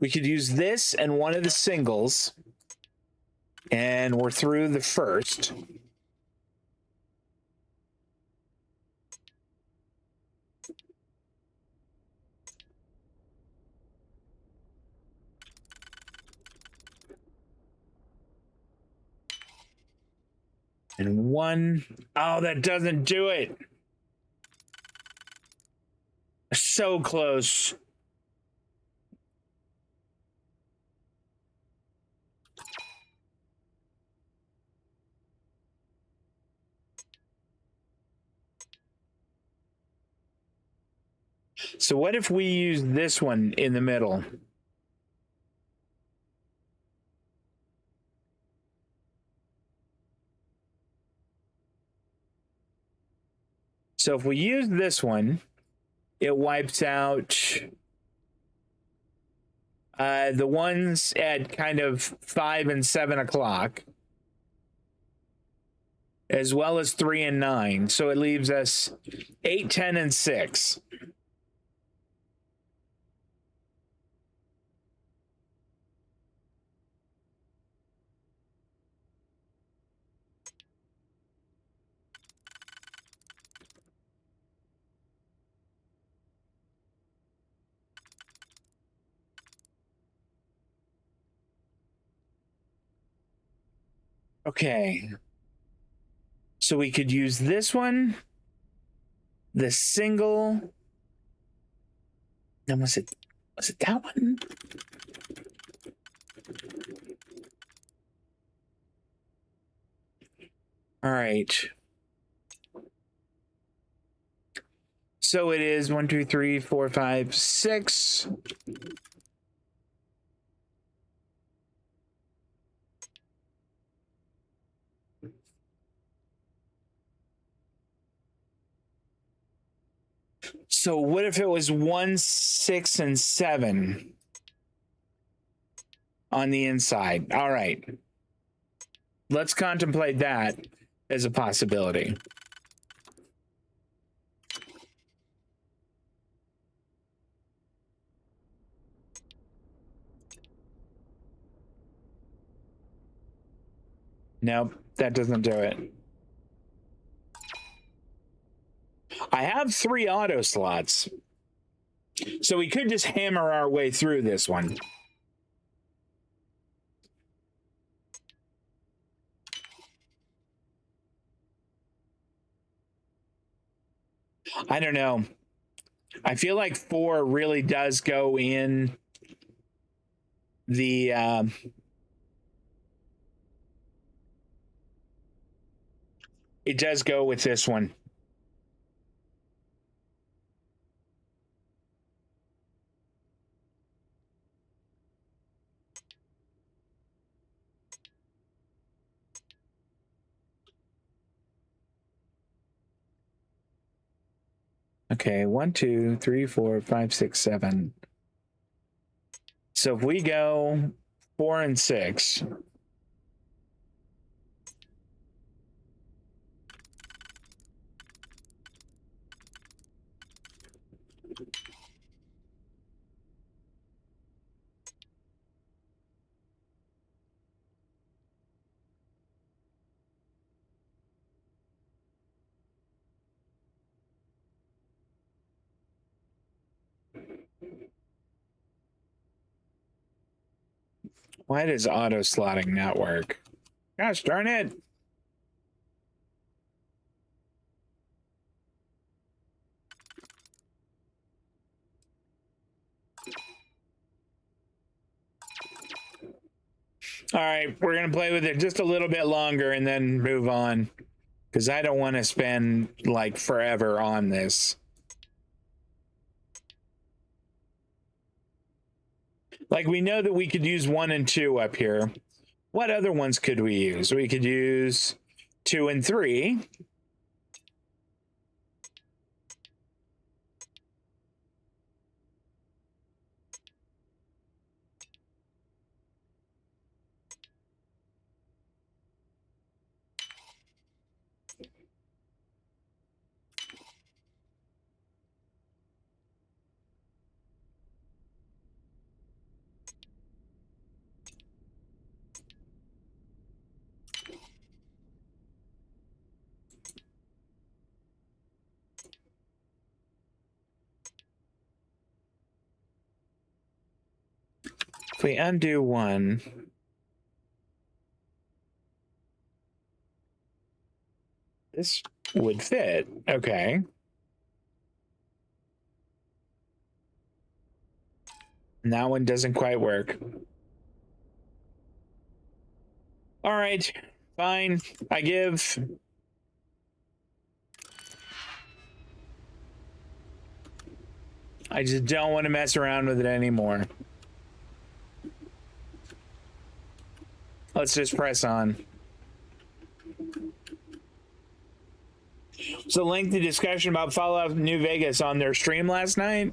Speaker 1: We could use this and one of the singles, and we're through the first. And one, oh, that doesn't do it. So close. So what if we use this one in the middle? So if we use this one, it wipes out the ones at kind of 5 and 7 o'clock, as well as 3 and 9. So it leaves us 8, 10, and 6. Okay. So we could use this one, the single. Then was it that one? All right. So it is 1, 2, 3, 4, 5, 6. So what if it was 1, 6, and 7 on the inside? All right. Let's contemplate that as a possibility. Nope, that doesn't do it. I have 3 auto slots, so we could just hammer our way through this one. I don't know. I feel like 4 really does go in the it does go with this one. Okay, 1, 2, 3, 4, 5, 6, 7. So if we go 4 and 6. Why does auto slotting not work? Gosh darn it. All right, we're going to play with it just a little bit longer and then move on, because I don't want to spend like forever on this. Like, we know that we could use 1 and 2 up here. What other ones could we use? We could use 2 and 3. If we undo 1, this would fit. Okay. And that one doesn't quite work. All right, fine. I give. I just don't want to mess around with it anymore. Let's just press on. So, lengthy discussion about Fallout New Vegas on their stream last night.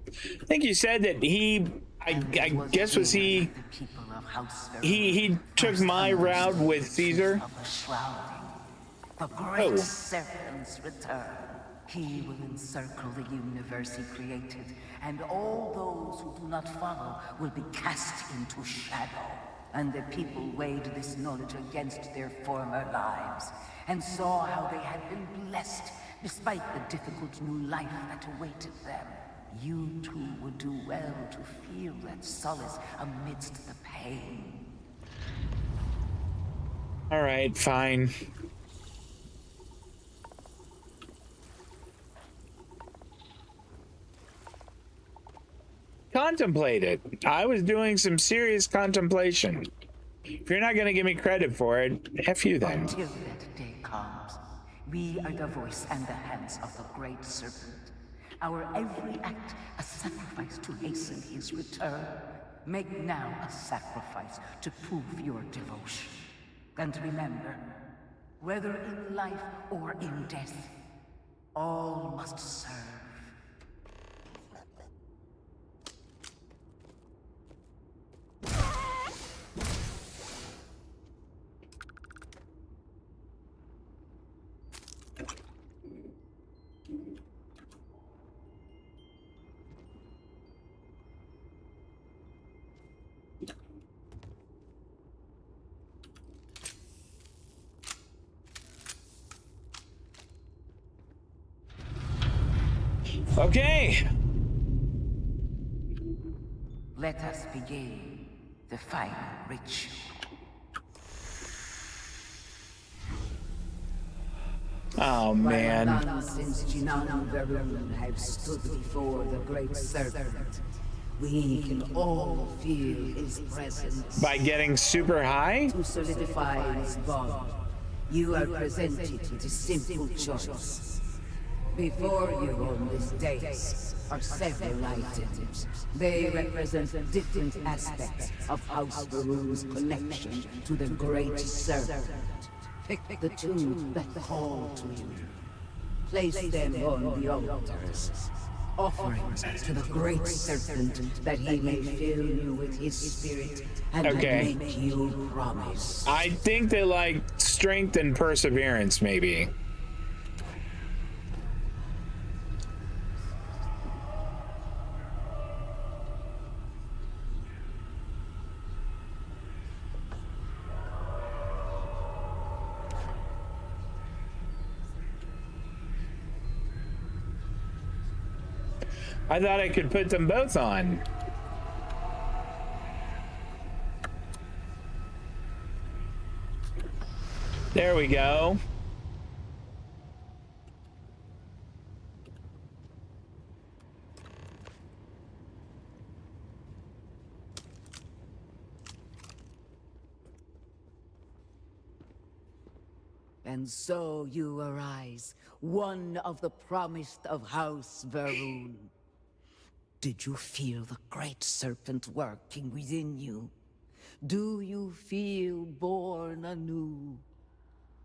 Speaker 1: I think you said that I guess was he took my route with Caesar.
Speaker 16: The great serpent's return. He will encircle the universe he created, and all those who do not follow will be cast into shadow. And the people weighed this knowledge against their former lives, and saw how they had been blessed despite the difficult new life that awaited them. You too would do well to feel that solace amidst the pain.
Speaker 1: All right, fine. Contemplate it. I was doing some serious contemplation. If you're not going to give me credit for it, F you then.
Speaker 16: Until that day comes, we are the voice and the hands of the great serpent. Our every act a sacrifice to hasten his return. Make now a sacrifice to prove your devotion. And remember, whether in life or in death, all must serve.
Speaker 1: Okay.
Speaker 16: Let us begin the final ritual.
Speaker 1: Oh, man.
Speaker 16: None since Jinan and Varun have stood before the great serpent. We can all feel his presence.
Speaker 1: By getting super high?
Speaker 16: To solidify his bond, you are presented with a simple choice. Before you on this dais are several items. They represent different aspects of House Varun's connection to the great serpent. Pick the two that call to you. Place them on the altars. Offerings to the great serpent that he may fill you with his spirit and make you promise.
Speaker 1: I think they like strength and perseverance, maybe. I thought I could put them both on. There we go.
Speaker 16: And so you arise, one of the promised of House Varun. Did you feel the great serpent working within you? Do you feel born anew?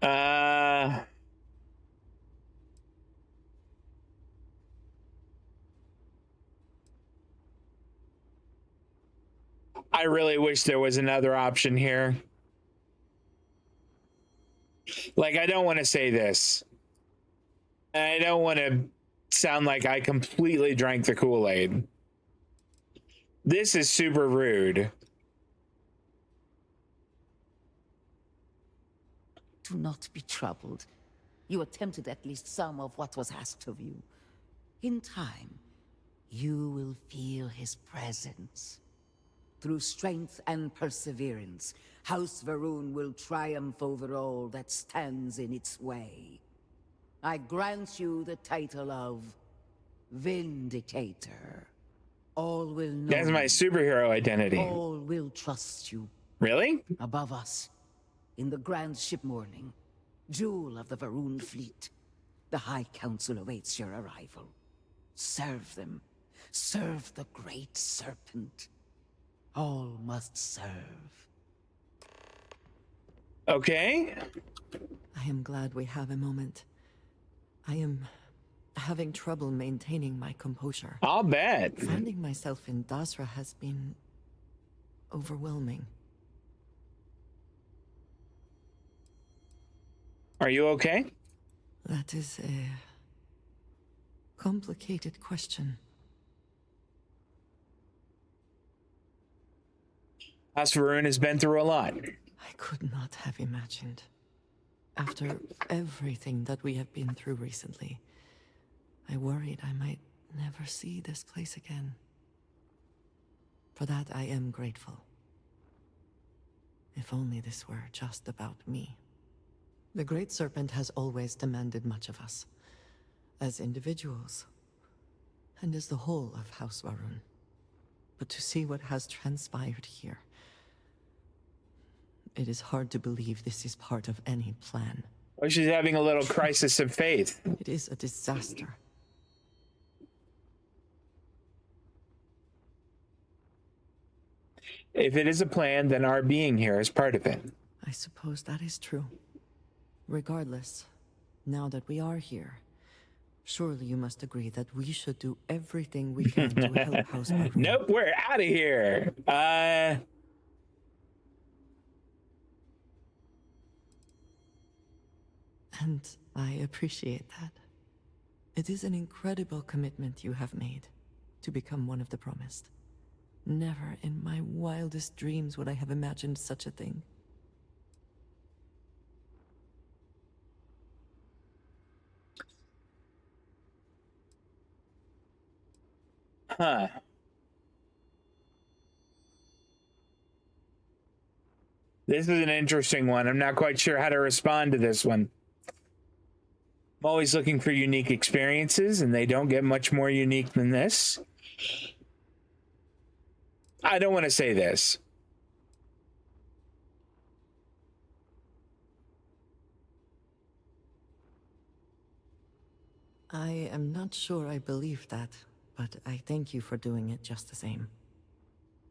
Speaker 1: I really wish there was another option here. Like, I don't want to say this. I don't want to sound like I completely drank the Kool-Aid. This is super rude.
Speaker 16: Do not be troubled. You attempted at least some of what was asked of you. In time, you will feel his presence. Through strength and perseverance, House Varun will triumph over all that stands in its way. I grant you the title of Vindicator. All will know.
Speaker 1: That's my superhero identity.
Speaker 16: All will trust you.
Speaker 1: Really?
Speaker 16: Above us, in the grand ship morning, jewel of the Varun fleet, the High Council awaits your arrival. Serve them. Serve the great serpent. All must serve.
Speaker 1: Okay.
Speaker 13: I am glad we have a moment. I am having trouble maintaining my composure.
Speaker 1: I'll bet.
Speaker 13: Finding myself in Dasra has been overwhelming.
Speaker 1: Are you okay?
Speaker 13: That is a complicated question.
Speaker 1: House Varun has been through a lot.
Speaker 13: I could not have imagined. After everything that we have been through recently, I worried I might never see this place again. For that, I am grateful. If only this were just about me. The Great Serpent has always demanded much of us, as individuals, and as the whole of House Varun. But to see what has transpired here, it is hard to believe this is part of any plan.
Speaker 1: Well, she's having a little crisis of faith.
Speaker 13: It is a disaster.
Speaker 1: If it is a plan, then our being here is part of it.
Speaker 13: I suppose that is true. Regardless, now that we are here, surely you must agree that we should do everything we can to help House Varun.
Speaker 1: Nope, we're out of here.
Speaker 13: And I appreciate that. It is an incredible commitment you have made to become one of the promised. Never in my wildest dreams would I have imagined such a thing.
Speaker 1: Huh. This is an interesting one. I'm not quite sure how to respond to this one. I'm always looking for unique experiences, and they don't get much more unique than this. I don't want to say this.
Speaker 13: I am not sure I believe that, but I thank you for doing it just the same.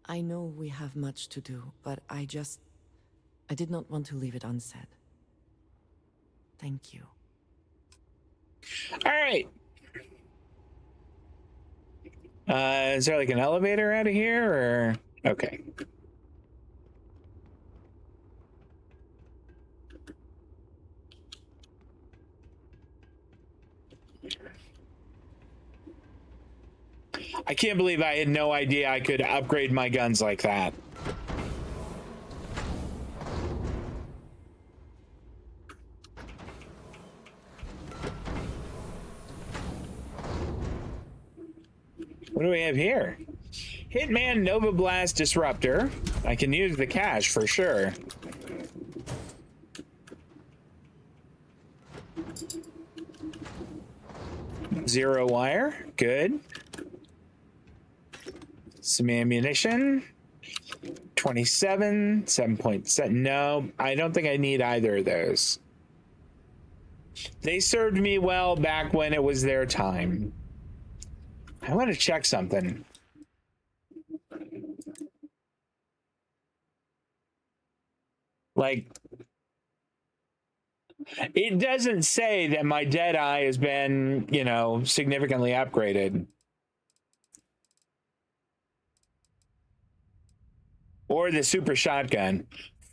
Speaker 13: I know we have much to do, but I did not want to leave it unsaid. Thank you.
Speaker 1: All right. Is there like an elevator out of here, or okay? I can't believe I had no idea I could upgrade my guns like that. What do we have here? Hitman Nova Blast Disruptor. I can use the cash for sure. Zero wire. Good. Some ammunition. 27. 7.7. No, I don't think I need either of those. They served me well back when it was their time. I want to check something. Like, it doesn't say that my Deadeye has been, you know, significantly upgraded. Or the super shotgun.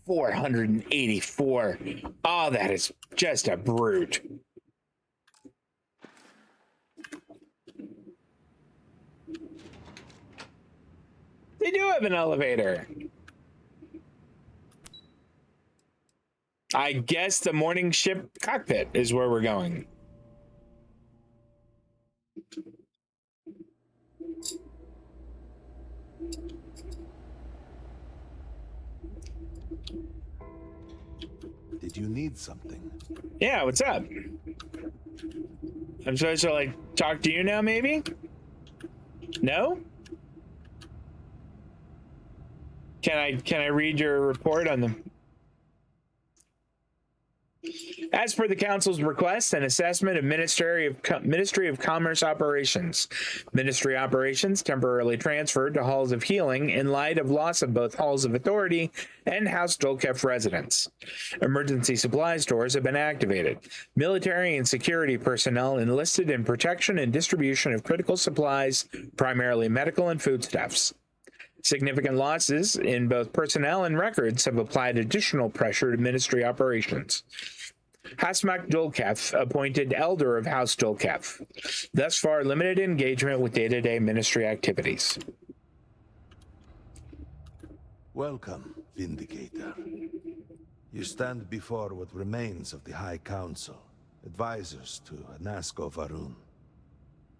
Speaker 1: 484. Oh, that is just a brute. They do have an elevator. I guess the morning ship cockpit is where we're going.
Speaker 14: Did you need something?
Speaker 1: Yeah, what's up? I'm supposed to, like, talk to you now, maybe? No? Can I read your report on the... As per the Council's request, an assessment of Ministry of Commerce operations. Ministry operations temporarily transferred to Halls of Healing in light of loss of both Halls of Authority and House Dolkef residents. Emergency supply stores have been activated. Military and security personnel enlisted in protection and distribution of critical supplies, primarily medical and foodstuffs. Significant losses in both personnel and records have applied additional pressure to Ministry operations. Hasmak Dolkef, appointed Elder of House Dolkef. Thus far, limited engagement with day-to-day Ministry activities.
Speaker 14: Welcome, Vindicator. You stand before what remains of the High Council, advisors to Anasko Varun.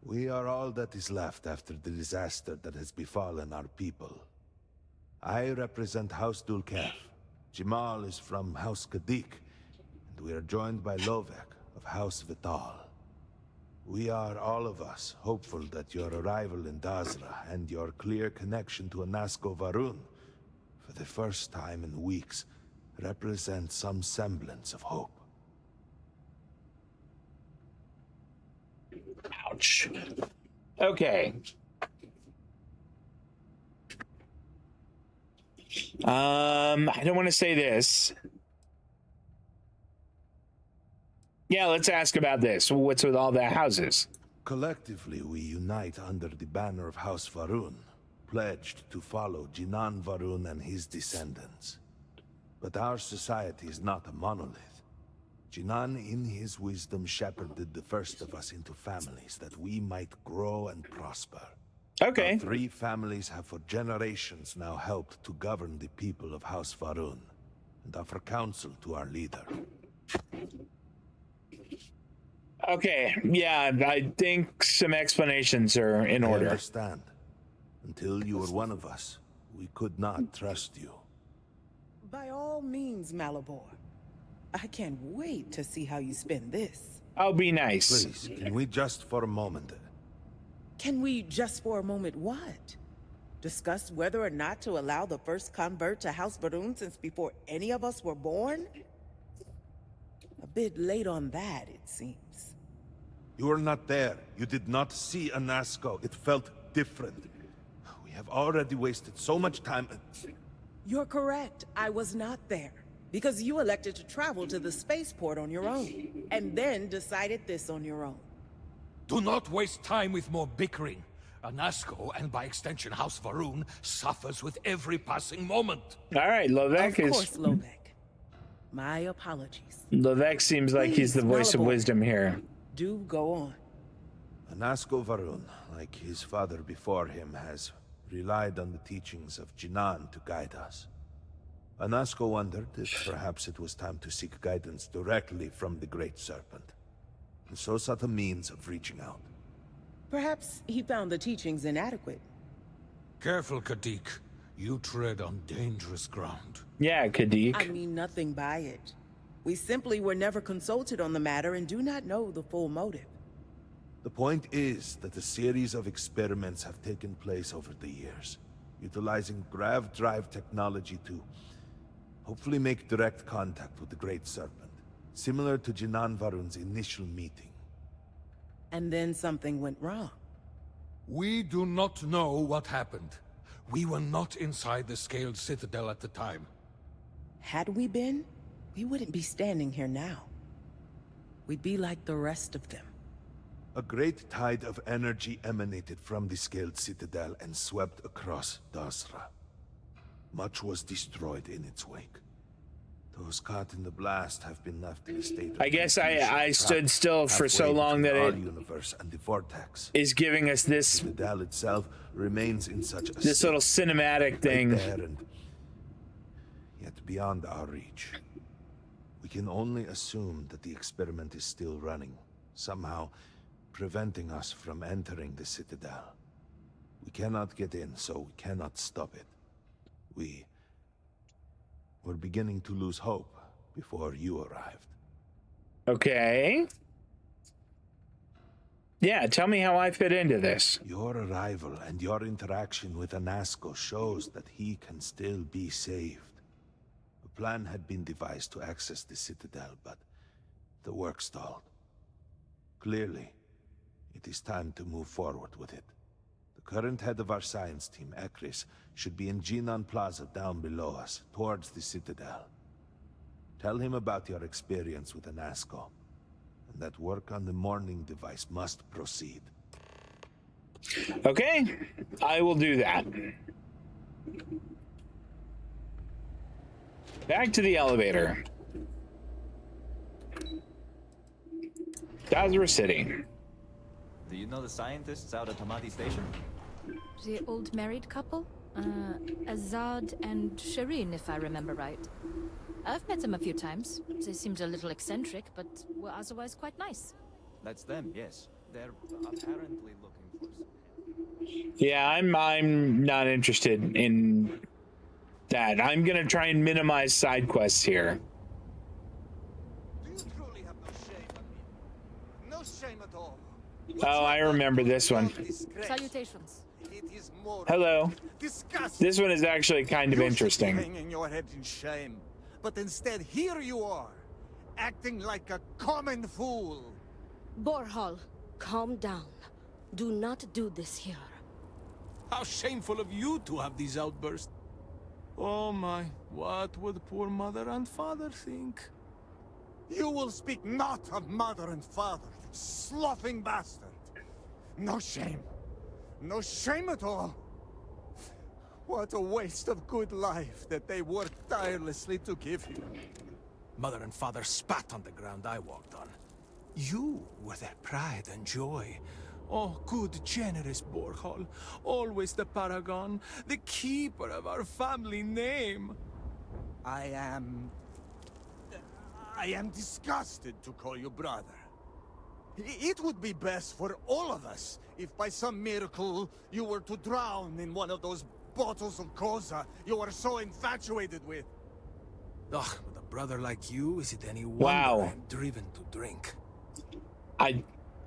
Speaker 14: We are all that is left after the disaster that has befallen our people. I represent House Dulkef. Jamal is from House Kadik, and we are joined by Lovek of House Vital. We are, all of us, hopeful that your arrival in Dazra and your clear connection to Anasko Varun, for the first time in weeks, represent some semblance of hope.
Speaker 1: Ouch. Okay. I don't want to say this. Yeah, let's ask about this. What's with all the houses?
Speaker 14: Collectively, we unite under the banner of House Varun, pledged to follow Jinan Varun and his descendants. But our society is not a monolith. Jinan, in his wisdom, shepherded the first of us into families that we might grow and prosper.
Speaker 1: Okay.
Speaker 14: Our 3 families have for generations now helped to govern the people of House Varun, and offer counsel to our leader.
Speaker 1: Okay, yeah, I think some explanations are in order.
Speaker 14: I understand. Until you were one of us, we could not trust you.
Speaker 17: By all means, Malabor. I can't wait to see how you spend this.
Speaker 1: I'll be nice.
Speaker 14: Please, can we just for a moment...
Speaker 17: Can we just for a moment what? Discuss whether or not to allow the first convert to House Varun since before any of us were born? A bit late on that, it seems.
Speaker 14: You were not there. You did not see Anasko. It felt different. We have already wasted so much time...
Speaker 17: You're correct. I was not there. Because you elected to travel to the spaceport on your own. And then decided this on your own.
Speaker 18: Do not waste time with more bickering. Anasko, and by extension House Varun, suffers with every passing moment.
Speaker 1: All right, Lovek is...
Speaker 17: Of course, Lovek. My apologies.
Speaker 1: Lovek seems like he's the voice of wisdom here.
Speaker 17: Do go on.
Speaker 14: Anasko Varun, like his father before him, has relied on the teachings of Jinan to guide us. Anasko wondered if perhaps it was time to seek guidance directly from the Great Serpent, and so sought a means of reaching out.
Speaker 17: Perhaps he found the teachings inadequate.
Speaker 18: Careful, Kadik. You tread on dangerous ground.
Speaker 1: Yeah, Kadik.
Speaker 17: I mean nothing by it. We simply were never consulted on the matter and do not know the full motive.
Speaker 14: The point is that a series of experiments have taken place over the years, utilizing grav drive technology to hopefully make direct contact with the Great Serpent, similar to Jinan Varun's initial meeting.
Speaker 17: And then something went wrong.
Speaker 18: We do not know what happened. We were not inside the Scaled Citadel at the time.
Speaker 17: Had we been, we wouldn't be standing here now. We'd be like the rest of them.
Speaker 14: A great tide of energy emanated from the scaled citadel and swept across Dasra. Much was destroyed in its wake. Those caught in the blast have been left in a state of
Speaker 1: I guess I
Speaker 14: confusion,
Speaker 1: stood still for so
Speaker 14: halfway
Speaker 1: long that
Speaker 14: between our
Speaker 1: it
Speaker 14: universe and the vortex.
Speaker 1: is giving us this
Speaker 14: The citadel itself remains in such a
Speaker 1: this
Speaker 14: state,
Speaker 1: little cinematic
Speaker 14: right
Speaker 1: thing.
Speaker 14: there and yet beyond our reach. We can only assume that the experiment is still running, somehow preventing us from entering the citadel. We cannot get in, so we cannot stop it. We're beginning to lose hope before you arrived.
Speaker 1: Okay. Yeah, tell me how I fit into this.
Speaker 14: Your arrival and your interaction with Anasco shows that he can still be saved. A plan had been devised to access the Citadel, but the work stalled. Clearly, it is time to move forward with it. The current head of our science team, Ekris, should be in Jinan Plaza down below us, towards the Citadel. Tell him about your experience with Anasco, and that work on the morning device must proceed.
Speaker 1: Okay, I will do that. Back to the elevator. Dazra City.
Speaker 19: Do you know the scientists out at Hamadi Station?
Speaker 20: The old married couple? Azad and Shireen, if I remember right. I've met them a few times. They seemed a little eccentric, but were otherwise quite nice.
Speaker 19: That's them, yes. They're apparently looking for some...
Speaker 1: Yeah, I'm not interested in that. I'm gonna try and minimize side quests here.
Speaker 15: Do you truly have no shame, Amin? No shame at all.
Speaker 1: Oh, I remember this one.
Speaker 20: Salutations.
Speaker 15: It is more
Speaker 1: Hello.
Speaker 15: disgusting.
Speaker 1: This one is actually kind of
Speaker 15: You should be
Speaker 1: interesting.
Speaker 15: hanging your head in shame, but instead here you are, acting like a common fool.
Speaker 21: Borhal, calm down. Do not do this here.
Speaker 18: How shameful of you to have these outbursts. Oh my, what would poor mother and father think?
Speaker 15: You will speak not of mother and father, you sloughing bastard. No shame. No shame at all. What a waste of good life that they worked tirelessly to give you.
Speaker 18: Mother and father spat on the ground I walked on. You were their pride and joy. Oh, good, generous Borhal. Always the paragon, the keeper of our family name.
Speaker 15: I am disgusted to call you brother. It would be best for all of us if by some miracle you were to drown in one of those bottles of Koza you are so infatuated with.
Speaker 18: Ugh, with a brother like you, is it any wonder
Speaker 1: Wow.
Speaker 18: I'm driven to drink?
Speaker 1: I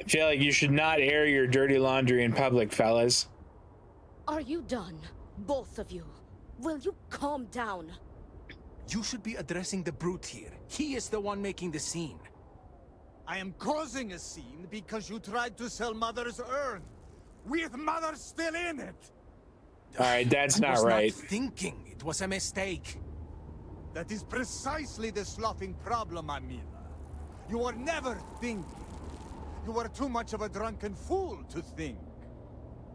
Speaker 1: feel like you should not air your dirty laundry in public, fellas.
Speaker 21: Are you done? Both of you. Will you calm down?
Speaker 18: You should be addressing the brute here. He is the one making the scene.
Speaker 15: I am causing a scene because you tried to sell Mother's urn, with Mother still in it.
Speaker 1: All right, that's
Speaker 18: I
Speaker 1: not
Speaker 18: was
Speaker 1: right.
Speaker 18: Not thinking. It was a mistake.
Speaker 15: That is precisely the sloughing problem, Amila. You are never thinking. You are too much of a drunken fool to think.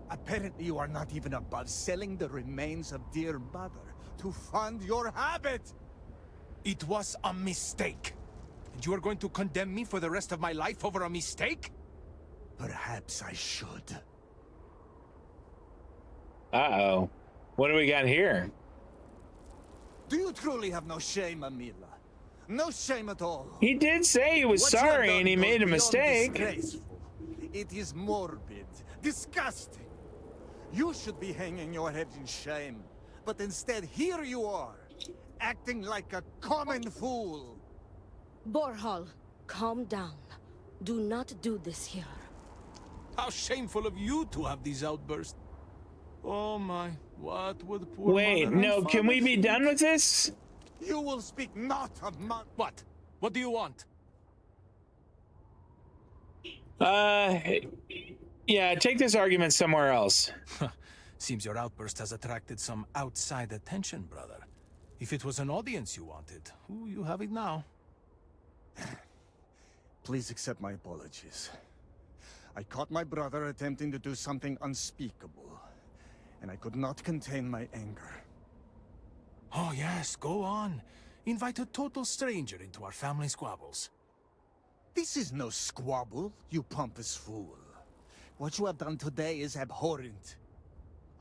Speaker 15: Apparently you are not even above selling the remains of dear Mother to fund your habit.
Speaker 18: It was a mistake. And you are going to condemn me for the rest of my life over a mistake?
Speaker 15: Perhaps I should.
Speaker 1: Uh-oh. What do we got here?
Speaker 15: Do you truly have no shame, Amila? No shame at all.
Speaker 1: He did say he was
Speaker 15: What you have
Speaker 1: sorry
Speaker 15: done
Speaker 1: and he
Speaker 15: goes
Speaker 1: made a
Speaker 15: beyond
Speaker 1: mistake.
Speaker 15: disgraceful. It is morbid, disgusting. You should be hanging your head in shame, but instead here you are, acting like a common fool.
Speaker 21: Borhal, calm down. Do not do this here.
Speaker 18: How shameful of you to have these outbursts. Oh my, what would poor
Speaker 1: Wait,
Speaker 18: mother and
Speaker 1: no, can we
Speaker 18: father
Speaker 1: be
Speaker 18: think?
Speaker 1: done with this?
Speaker 15: You will speak not of
Speaker 18: What? What do you want?
Speaker 1: Yeah, take this argument somewhere else.
Speaker 18: Seems your outburst has attracted some outside attention, brother. If it was an audience you wanted, you have it now.
Speaker 2: Please accept my apologies. I caught my brother attempting to do something unspeakable, and I could not contain my anger.
Speaker 18: Oh yes, go on. Invite a total stranger into our family squabbles.
Speaker 2: This is no squabble, you pompous fool. What you have done today is abhorrent.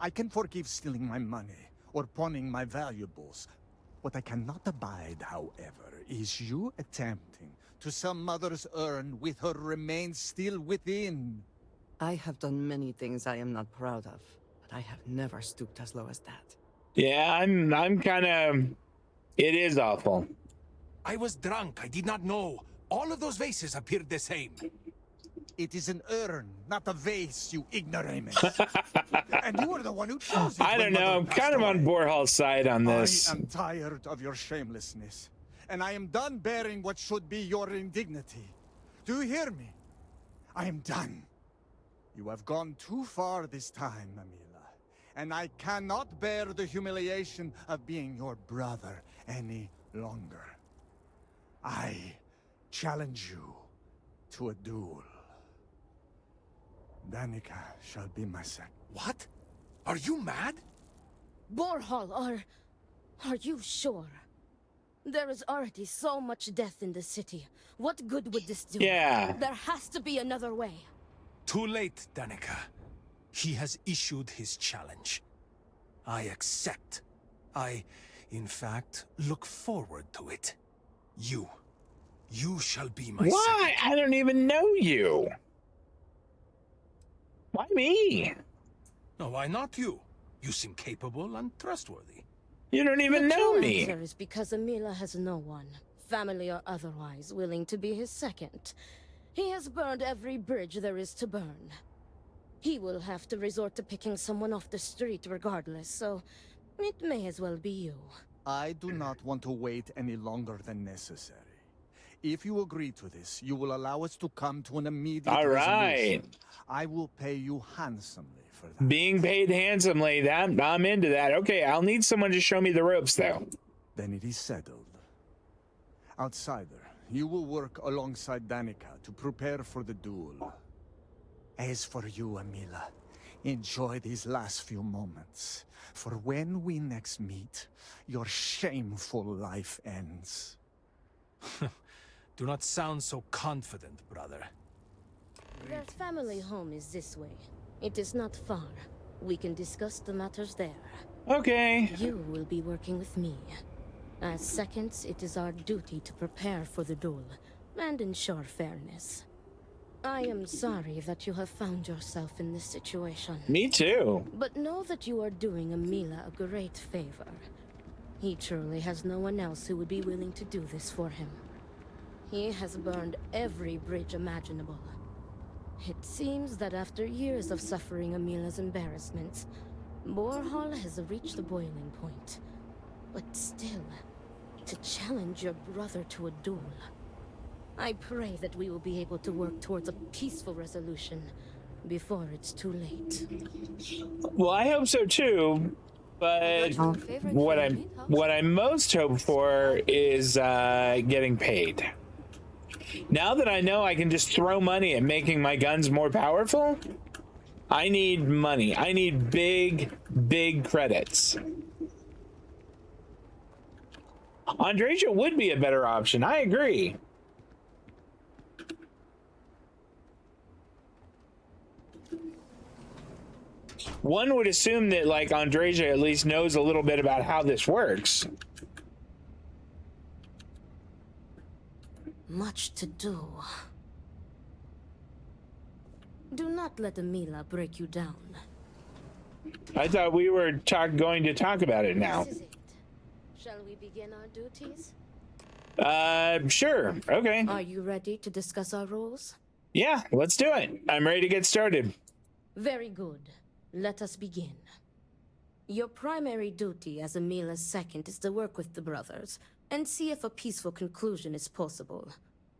Speaker 2: I can forgive stealing my money or pawning my valuables. What I cannot abide, however, is you attempting to some mother's urn with her remains still within.
Speaker 13: I have done many things I am not proud of, but I have never stooped as low as that.
Speaker 1: Yeah, I'm kind of... It is awful.
Speaker 18: I was drunk. I did not know. All of those vases appeared the same.
Speaker 2: It is an urn, not a vase, you ignoramus. And you are the one who chose it.
Speaker 1: I don't know. I'm kind of on Borhal's side on this.
Speaker 2: I am tired of your shamelessness, and I am done bearing what should be your indignity. Do you hear me? I am done. You have gone too far this time, Amila, and I cannot bear the humiliation of being your brother any longer. I challenge you to a duel. Danica shall be my second.
Speaker 18: What? Are you mad?
Speaker 21: Borhal, are you sure? There is already so much death in the city. What good would this do?
Speaker 1: Yeah.
Speaker 21: There has to be another way.
Speaker 18: Too late, Danica. He has issued his challenge. I accept. I, in fact, look forward to it. You shall be my
Speaker 1: Why?
Speaker 18: second.
Speaker 1: I don't even know you. Why me?
Speaker 18: No, why not you? You seem capable and trustworthy.
Speaker 1: You don't even know
Speaker 21: The
Speaker 1: me.
Speaker 21: true answer is because Amila has no one, family or otherwise, willing to be his second. He has burned every bridge there is to burn. He will have to resort to picking someone off the street regardless, so it may as well be you.
Speaker 2: I do not want to wait any longer than necessary. If you agree to this, you will allow us to come to an immediate
Speaker 1: All right.
Speaker 2: resolution. I will pay you handsomely for that.
Speaker 1: Being paid handsomely, that I'm into that. Okay, I'll need someone to show me the ropes, though.
Speaker 2: Then it is settled. Outsider, you will work alongside Danica to prepare for the duel. As for you, Amila, enjoy these last few moments. For when we next meet, your shameful life ends.
Speaker 18: Do not sound so confident, brother.
Speaker 21: Their family home is this way. It is not far. We can discuss the matters there.
Speaker 1: Okay.
Speaker 21: You will be working with me. As seconds, it is our duty to prepare for the duel and ensure fairness. I am sorry that you have found yourself in this situation.
Speaker 1: Me too.
Speaker 21: But know that you are doing Amila a great favor. He truly has no one else who would be willing to do this for him. He has burned every bridge imaginable. It seems that after years of suffering Amila's embarrassments, Borhal has reached the boiling point. But still, to challenge your brother to a duel. I pray that we will be able to work towards a peaceful resolution before it's too late.
Speaker 1: Well, I hope so too. But what I most hope for is getting paid. Now that I know I can just throw money at making my guns more powerful, I need money. I need big credits. Andreja would be a better option. I agree. One would assume that, like, Andreja at least knows a little bit about how this works.
Speaker 21: Much to do. Do not let Amila break you down.
Speaker 1: I thought we were going to talk about it now.
Speaker 21: This is it. Shall we begin our duties?
Speaker 1: Sure. Okay.
Speaker 21: Are you ready to discuss our roles?
Speaker 1: Yeah, let's do it. I'm ready to get started.
Speaker 21: Very good. Let us begin. Your primary duty as Amila's second is to work with the brothers and see if a peaceful conclusion is possible.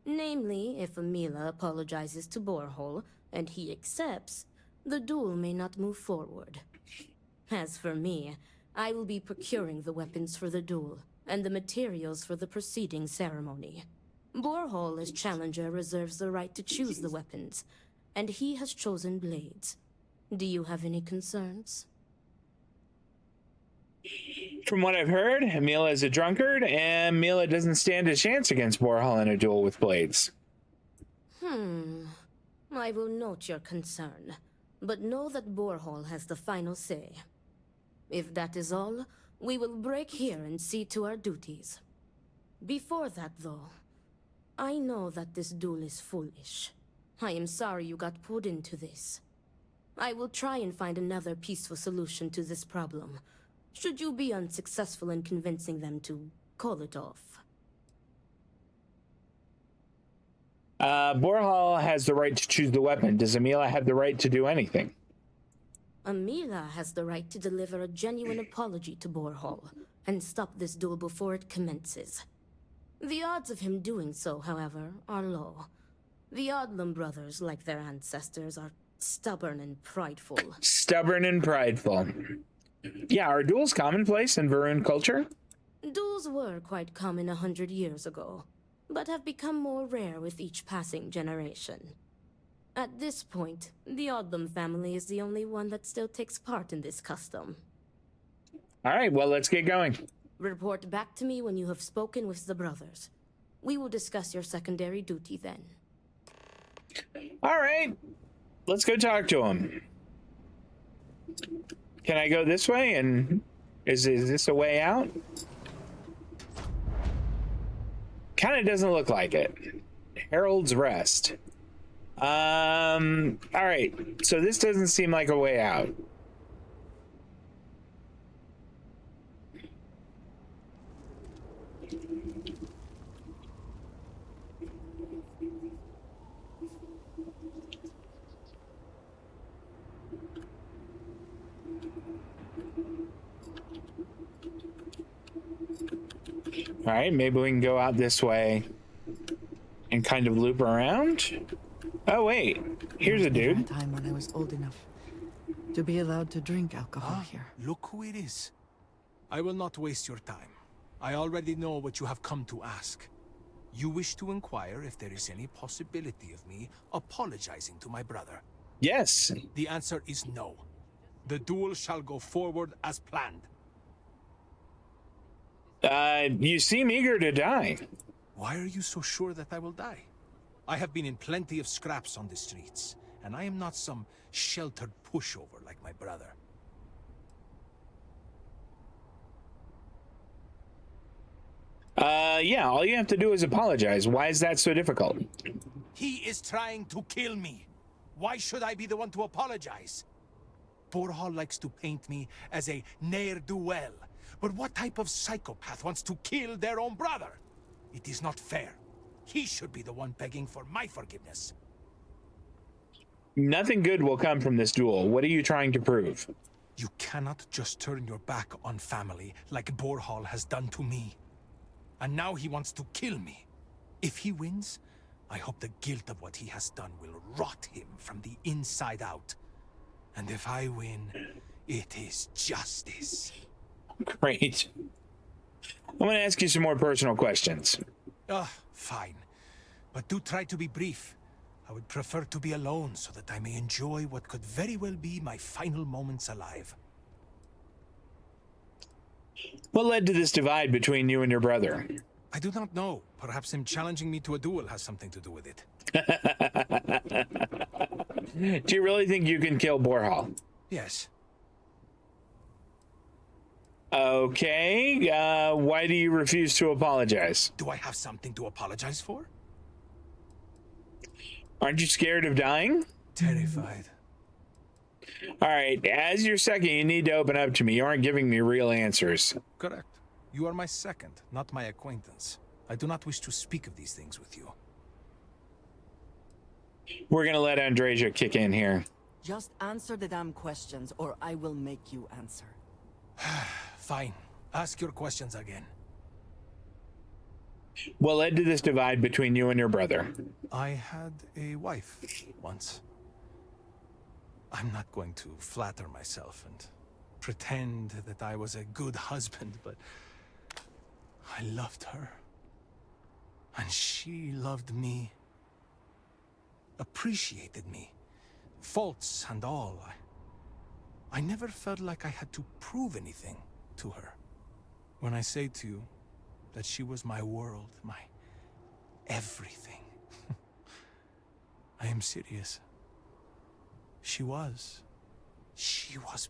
Speaker 21: Namely, if Amila apologizes to Borhal and he accepts, the duel may not move forward. As for me, I will be procuring the weapons for the duel, and the materials for the preceding ceremony. Borhall, as challenger, reserves the right to choose the weapons, and he has chosen blades. Do you have any concerns?
Speaker 1: From what I've heard, Mila is a drunkard, and Mila doesn't stand a chance against Borhall in a duel with blades.
Speaker 21: I will note your concern, but know that Borhall has the final say. If that is all, we will break here and see to our duties. Before that, though, I know that this duel is foolish. I am sorry you got pulled into this. I will try and find another peaceful solution to this problem, should you be unsuccessful in convincing them to call it off.
Speaker 1: Borhall has the right to choose the weapon. Does Amila have the right to do anything?
Speaker 21: Amila has the right to deliver a genuine apology to Borhall and stop this duel before it commences. The odds of him doing so, however, are low. The Odlum brothers, like their ancestors, are stubborn and prideful.
Speaker 1: Stubborn and prideful. Yeah, are duels commonplace in Varun culture?
Speaker 21: Duels were quite common 100 years ago, but have become more rare with each passing generation. At this point, the Odlum family is the only one that still takes part in this custom.
Speaker 1: All right, well, let's get going.
Speaker 21: Report back to me when you have spoken with the brothers. We will discuss your secondary duty then.
Speaker 1: All right, let's go talk to him. Can I go this way? And is this a way out? Kind of doesn't look like it. Harold's Rest. All right, so this doesn't seem like a way out. All right, maybe we can go out this way and kind of loop around. Oh wait, here's a dude.
Speaker 13: A time when I was old enough to be allowed to drink alcohol here.
Speaker 18: Look who it is. I will not waste your time. I already know what you have come to ask. You wish to inquire if there is any possibility of me apologizing to my brother.
Speaker 1: Yes.
Speaker 18: The answer is no. The duel shall go forward as planned.
Speaker 1: You seem eager to die.
Speaker 18: Why are you so sure that I will die? I have been in plenty of scraps on the streets, and I am not some sheltered pushover like my brother.
Speaker 1: Yeah, all you have to do is apologize. Why is that so difficult?
Speaker 18: He is trying to kill me. Why should I be the one to apologize? Borhall likes to paint me as a ne'er-do-well. But what type of psychopath wants to kill their own brother? It is not fair. He should be the one begging for my forgiveness.
Speaker 1: Nothing good will come from this duel. What are you trying to prove?
Speaker 18: You cannot just turn your back on family like Borhall has done to me. And now he wants to kill me. If he wins, I hope the guilt of what he has done will rot him from the inside out. And if I win, it is justice.
Speaker 1: Great. I'm going to ask you some more personal questions.
Speaker 18: Fine. But do try to be brief. I would prefer to be alone so that I may enjoy what could very well be my final moments alive.
Speaker 1: What led to this divide between you and your brother?
Speaker 18: I do not know. Perhaps him challenging me to a duel has something to do with it.
Speaker 1: Do you really think you can kill Borhall?
Speaker 18: Yes.
Speaker 1: Okay, why do you refuse to apologize?
Speaker 18: Do I have something to apologize for?
Speaker 1: Aren't you scared of dying?
Speaker 18: Terrified.
Speaker 1: All right, as your second, you need to open up to me. You aren't giving me real answers.
Speaker 18: Correct. You are my second, not my acquaintance. I do not wish to speak of these things with you.
Speaker 1: We're gonna let Andreja kick in here.
Speaker 13: Just answer the damn questions, or I will make you answer.
Speaker 18: Fine. Ask your questions again.
Speaker 1: What led to this divide between you and your brother?
Speaker 18: I had a wife once. I'm not going to flatter myself and pretend that I was a good husband, but I loved her. And she loved me. Appreciated me. Faults and all. I never felt like I had to prove anything to her. When I say to you that she was my world, my everything, I am serious. She was. She was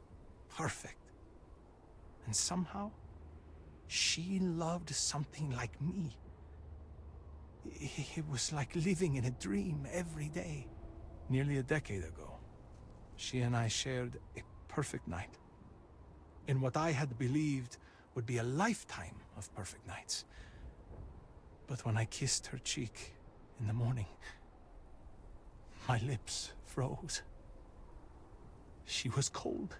Speaker 18: perfect. And somehow, she loved something like me. It was like living in a dream every day. Nearly a decade ago, she and I shared a perfect night. In what I had believed would be a lifetime of perfect nights. But when I kissed her cheek in the morning, my lips froze. She was cold.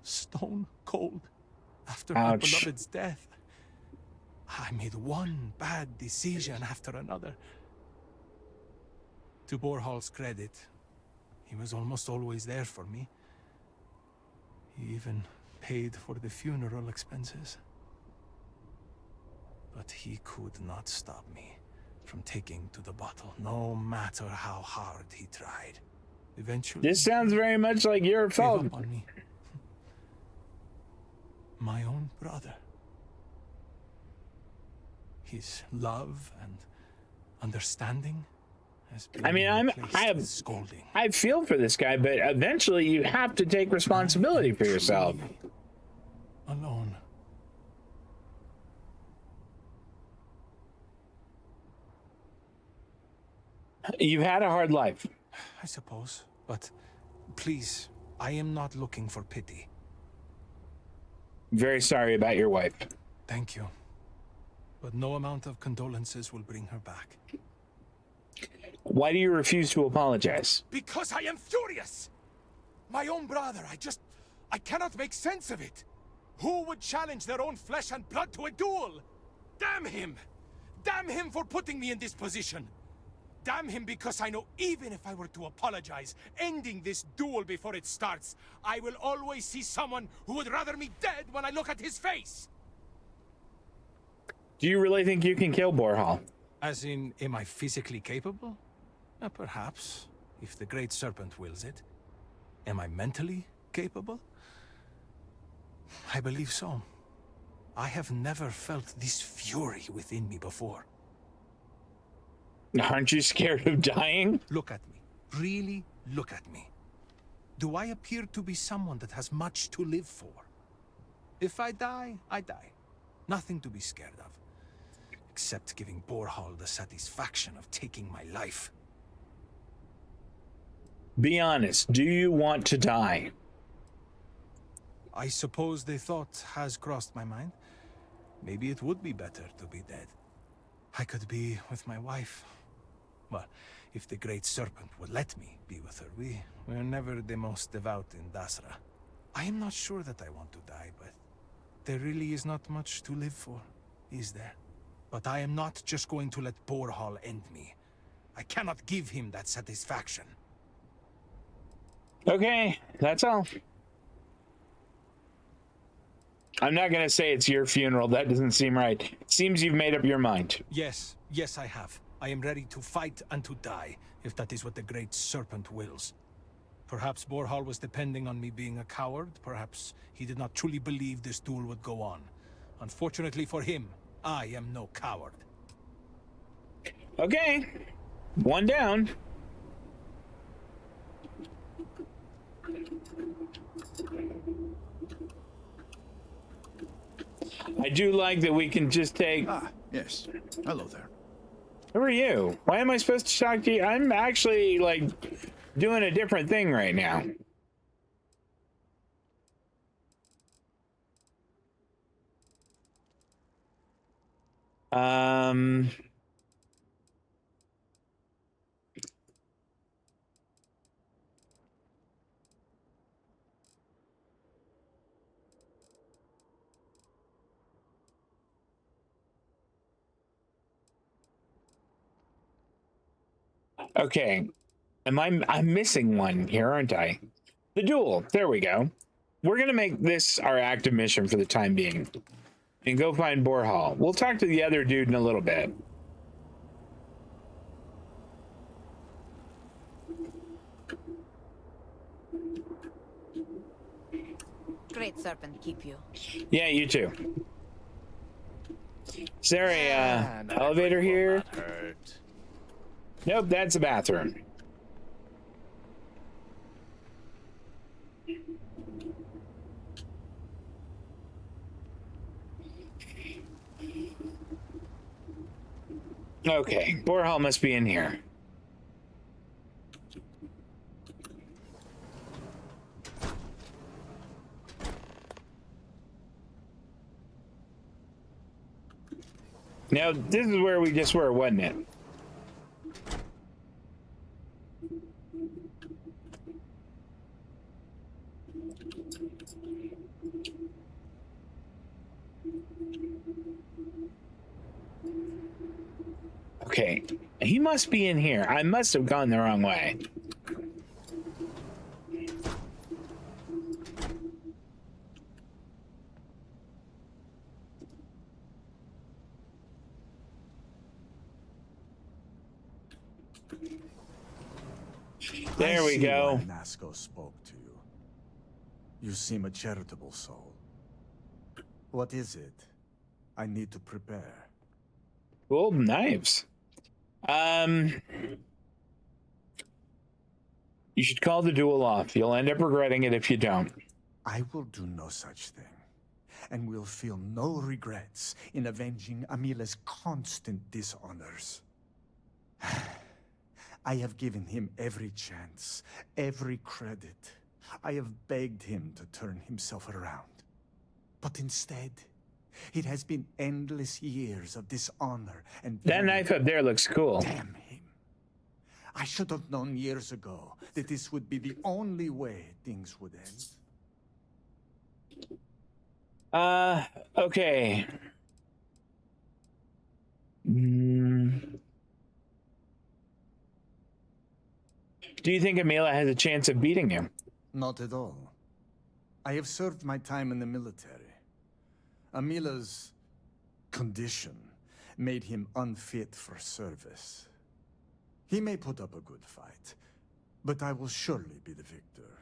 Speaker 18: Stone cold. After my beloved's death, I made one bad decision after another. To Borhal's credit, he was almost always there for me. He even paid for the funeral expenses. But he could not stop me from taking to the bottle, no matter how hard he tried. Eventually,
Speaker 1: this sounds very much like your fault.
Speaker 18: Gave up on me. My own brother. His love and understanding has been
Speaker 1: I feel for this guy, but eventually you have to take responsibility for yourself.
Speaker 18: Alone.
Speaker 1: You've had a hard life.
Speaker 18: I suppose, but please, I am not looking for pity.
Speaker 1: Very sorry about your wife.
Speaker 18: Thank you. But no amount of condolences will bring her back.
Speaker 1: Why do you refuse to apologize?
Speaker 18: Because I am furious! My own brother, I cannot make sense of it. Who would challenge their own flesh and blood to a duel? Damn him! Damn him for putting me in this position! Damn him because I know even if I were to apologize, ending this duel before it starts, I will always see someone who would rather me dead when I look at his face!
Speaker 1: Do you really think you can kill Borhal?
Speaker 18: As in, am I physically capable? Perhaps, if the Great Serpent wills it. Am I mentally capable? I believe so. I have never felt this fury within me before.
Speaker 1: Aren't you scared of dying?
Speaker 18: Look at me. Really look at me. Do I appear to be someone that has much to live for? If I die, I die. Nothing to be scared of. Except giving Borhal the satisfaction of taking my life.
Speaker 1: Be honest, do you want to die?
Speaker 18: I suppose the thought has crossed my mind. Maybe it would be better to be dead. I could be with my wife. Well, if the Great Serpent would let me be with her, we're never the most devout in Dasra. I am not sure that I want to die, but there really is not much to live for, is there? But I am not just going to let Borhal end me. I cannot give him that satisfaction.
Speaker 1: Okay, that's all. I'm not going to say it's your funeral. That doesn't seem right. It seems you've made up your mind.
Speaker 18: Yes, I have. I am ready to fight and to die, if that is what the Great Serpent wills. Perhaps Borhal was depending on me being a coward. Perhaps he did not truly believe this duel would go on. Unfortunately for him, I am no coward.
Speaker 1: Okay, one down. I do like that we can just take...
Speaker 3: Ah, yes. Hello there.
Speaker 1: Who are you? Why am I supposed to talk to you? I'm actually, like, doing a different thing right now. Okay. I'm missing one here, aren't I? The duel. There we go. we're gonna make this our active mission for the time being, and go find Borhall. We'll talk to the other dude in a little bit.
Speaker 7: Great serpent keep you.
Speaker 1: Yeah, you too. Is there a elevator here? Nope, that's a bathroom. Okay, Borhall must be in here. Now, this is where we just were, wasn't it? Okay, he must be in here. I must have gone the wrong way. There we go.
Speaker 2: Nasco spoke to you. You seem a charitable soul. What is it? I need to prepare.
Speaker 1: Cool knives. You should call the duel off. You'll end up regretting it if you don't.
Speaker 2: I will do no such thing, and will feel no regrets in avenging Amila's constant dishonors. I have given him every chance, every credit. I have begged him to turn himself around. But instead, it has been endless years of dishonor and...
Speaker 1: That knife up there looks cool.
Speaker 2: Damn him. I should have known years ago that this would be the only way things would end.
Speaker 1: Okay. Do you think Amila has a chance of beating him?
Speaker 2: Not at all. I have served my time in the military. Amila's condition made him unfit for service. He may put up a good fight, but I will surely be the victor.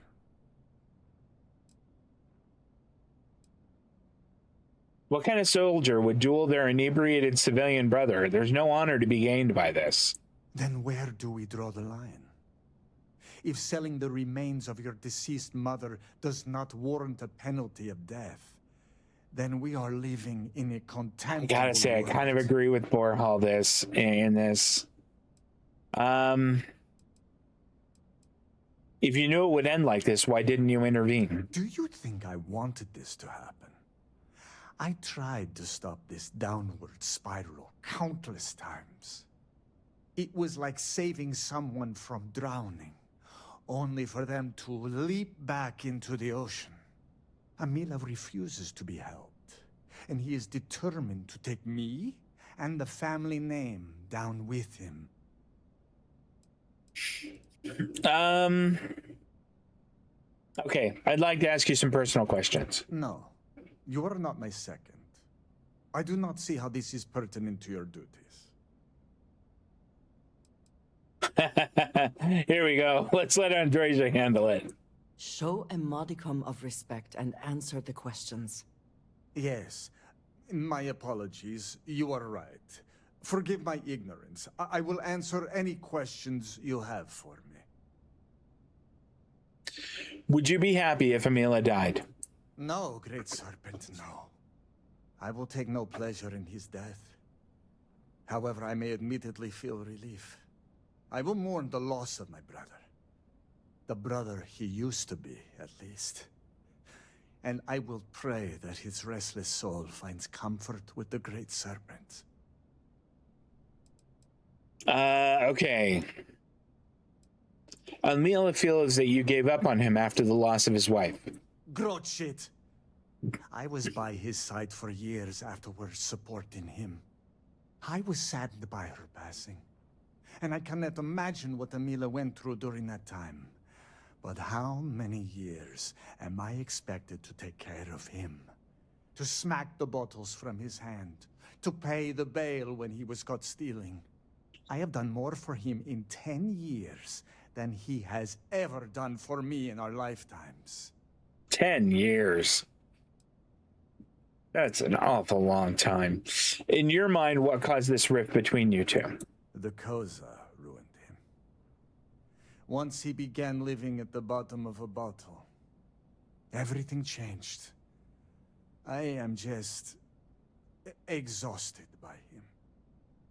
Speaker 1: What kind of soldier would duel their inebriated civilian brother? There's no honor to be gained by this.
Speaker 2: Then where do we draw the line? If selling the remains of your deceased mother does not warrant a penalty of death, then we are living in a contemptible
Speaker 1: I gotta say,
Speaker 2: world.
Speaker 1: I kind of agree with Borhall in this. If you knew it would end like this, why didn't you intervene?
Speaker 2: Do you think I wanted this to happen? I tried to stop this downward spiral countless times. It was like saving someone from drowning, only for them to leap back into the ocean. Amila refuses to be helped, and he is determined to take me and the family name down with him.
Speaker 1: Okay, I'd like to ask you some personal questions.
Speaker 2: No, you are not my second. I do not see how this is pertinent to your duties.
Speaker 1: Here we go. Let's let Andreja handle it.
Speaker 13: Show a modicum of respect and answer the questions.
Speaker 2: Yes, my apologies. You are right. Forgive my ignorance. I will answer any questions you have for me.
Speaker 1: Would you be happy if Amila died?
Speaker 2: No, Great Serpent, no. I will take no pleasure in his death. However, I may admittedly feel relief. I will mourn the loss of my brother. The brother he used to be, at least. And I will pray that his restless soul finds comfort with the Great Serpent.
Speaker 1: Okay. Amila feels that you gave up on him after the loss of his wife.
Speaker 2: Grot shit! I was by his side for years afterwards, supporting him. I was saddened by her passing. And I cannot imagine what Amila went through during that time. But how many years am I expected to take care of him? To smack the bottles from his hand, to pay the bail when he was caught stealing. I have done more for him in 10 years than he has ever done for me in our lifetimes.
Speaker 1: 10 years. That's an awful long time. In your mind, what caused this rift between you two?
Speaker 2: The Koza ruined him. Once he began living at the bottom of a bottle, everything changed. I am just exhausted by him.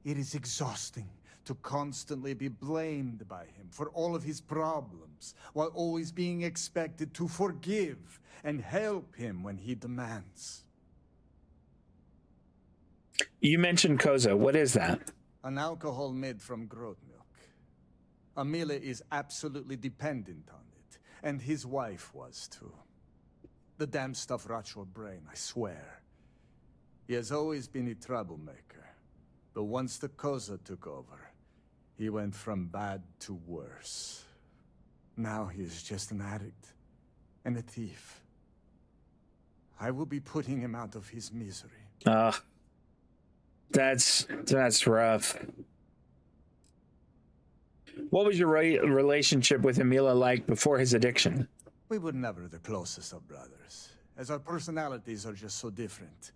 Speaker 2: It is exhausting to constantly be blamed by him for all of his problems, while always being expected to forgive and help him when he demands.
Speaker 1: You mentioned Koza. What is that?
Speaker 2: An alcohol made from goat milk. Amila is absolutely dependent on it, and his wife was too. The damn stuff rots your brain, I swear. He has always been a troublemaker, but once the Koza took over, he went from bad to worse. Now he is just an addict and a thief. I will be putting him out of his misery.
Speaker 1: That's rough. What was your relationship with Amila like before his addiction?
Speaker 2: We were never the closest of brothers, as our personalities are just so different.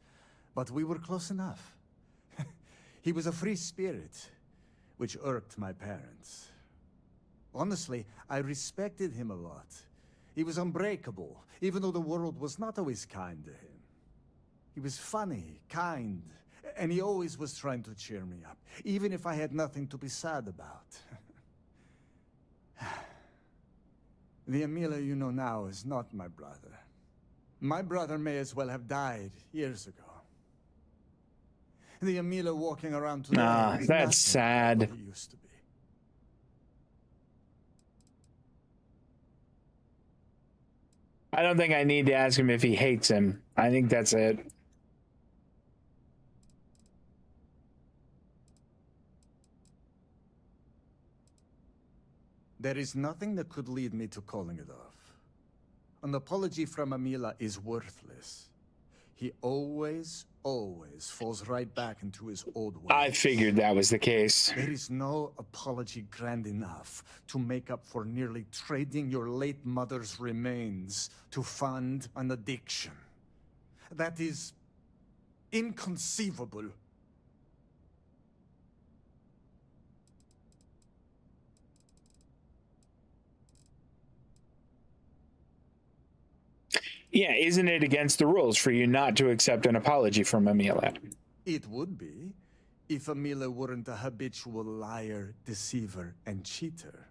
Speaker 2: But we were close enough. He was a free spirit, which irked my parents. Honestly, I respected him a lot. He was unbreakable, even though the world was not always kind to him. He was funny, kind, and he always was trying to cheer me up, even if I had nothing to be sad about. The Amila you know now is not my brother. My brother may as well have died years ago. The Amila walking around today is
Speaker 1: that's sad.
Speaker 2: what he used to be.
Speaker 1: I don't think I need to ask him if he hates him. I think that's it.
Speaker 2: There is nothing that could lead me to calling it off. An apology from Amila is worthless. He always falls right back into his old ways.
Speaker 1: I figured that was the case.
Speaker 2: There is no apology grand enough to make up for nearly trading your late mother's remains to fund an addiction. That is inconceivable.
Speaker 1: Yeah, isn't it against the rules for you not to accept an apology from Amila?
Speaker 2: It would be, if Amila weren't a habitual liar, deceiver, and cheater.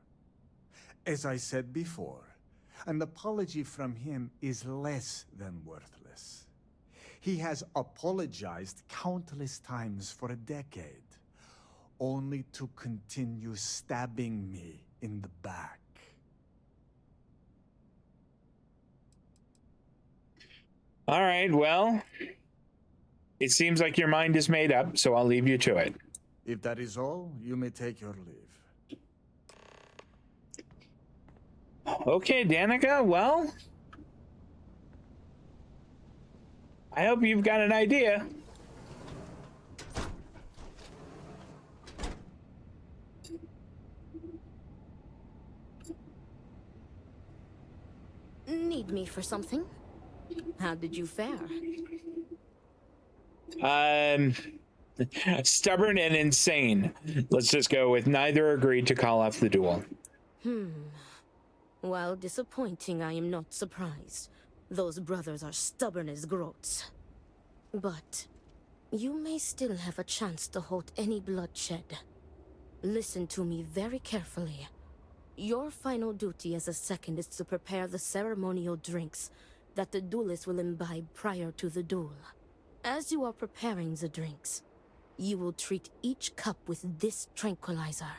Speaker 2: As I said before, an apology from him is less than worthless. He has apologized countless times for a decade, only to continue stabbing me in the back.
Speaker 1: All right, well, it seems like your mind is made up, so I'll leave you to it.
Speaker 2: If that is all, you may take your leave.
Speaker 1: Okay, Danica, well, I hope you've got an idea.
Speaker 21: Need me for something? How did you fare?
Speaker 1: Stubborn and insane. Let's just go with neither agreed to call off the duel.
Speaker 21: While disappointing, I am not surprised. Those brothers are stubborn as groats. But you may still have a chance to halt any bloodshed. Listen to me very carefully. Your final duty as a second is to prepare the ceremonial drinks that the duelists will imbibe prior to the duel. As you are preparing the drinks, you will treat each cup with this tranquilizer.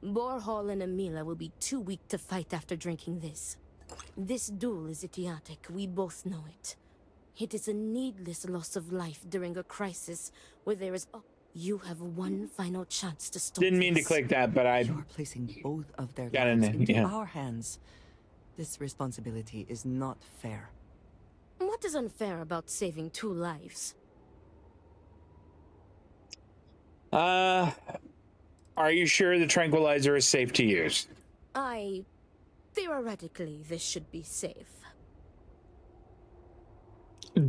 Speaker 21: Borhall and Amila will be too weak to fight after drinking this. This duel is idiotic, we both know it. It is a needless loss of life during a crisis where there is... You have one final chance to stop
Speaker 1: Didn't mean to click that, but I...
Speaker 4: You're placing both of their
Speaker 1: got
Speaker 4: lives
Speaker 1: in,
Speaker 4: into
Speaker 1: yeah.
Speaker 4: our hands.
Speaker 13: This responsibility is not fair.
Speaker 21: What is unfair about saving 2 lives?
Speaker 1: Are you sure the tranquilizer is safe to use?
Speaker 21: Theoretically, this should be safe.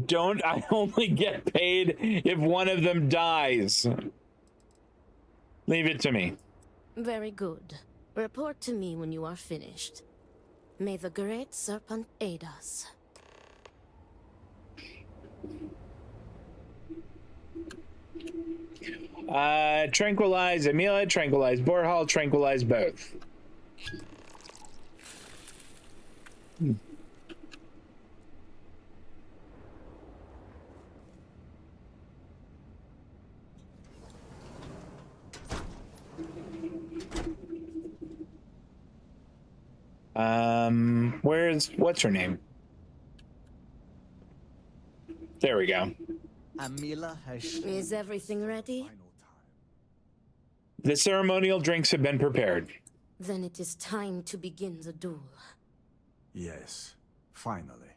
Speaker 1: Don't I only get paid if one of them dies? Leave it to me.
Speaker 21: Very good. Report to me when you are finished. May the Great Serpent aid us.
Speaker 1: Tranquilize Amelia, tranquilize Borhall, tranquilize both. What's her name? There we go.
Speaker 19: Amila has...
Speaker 21: Is everything ready?
Speaker 1: The ceremonial drinks have been prepared.
Speaker 21: Then it is time to begin the duel.
Speaker 2: Yes, finally.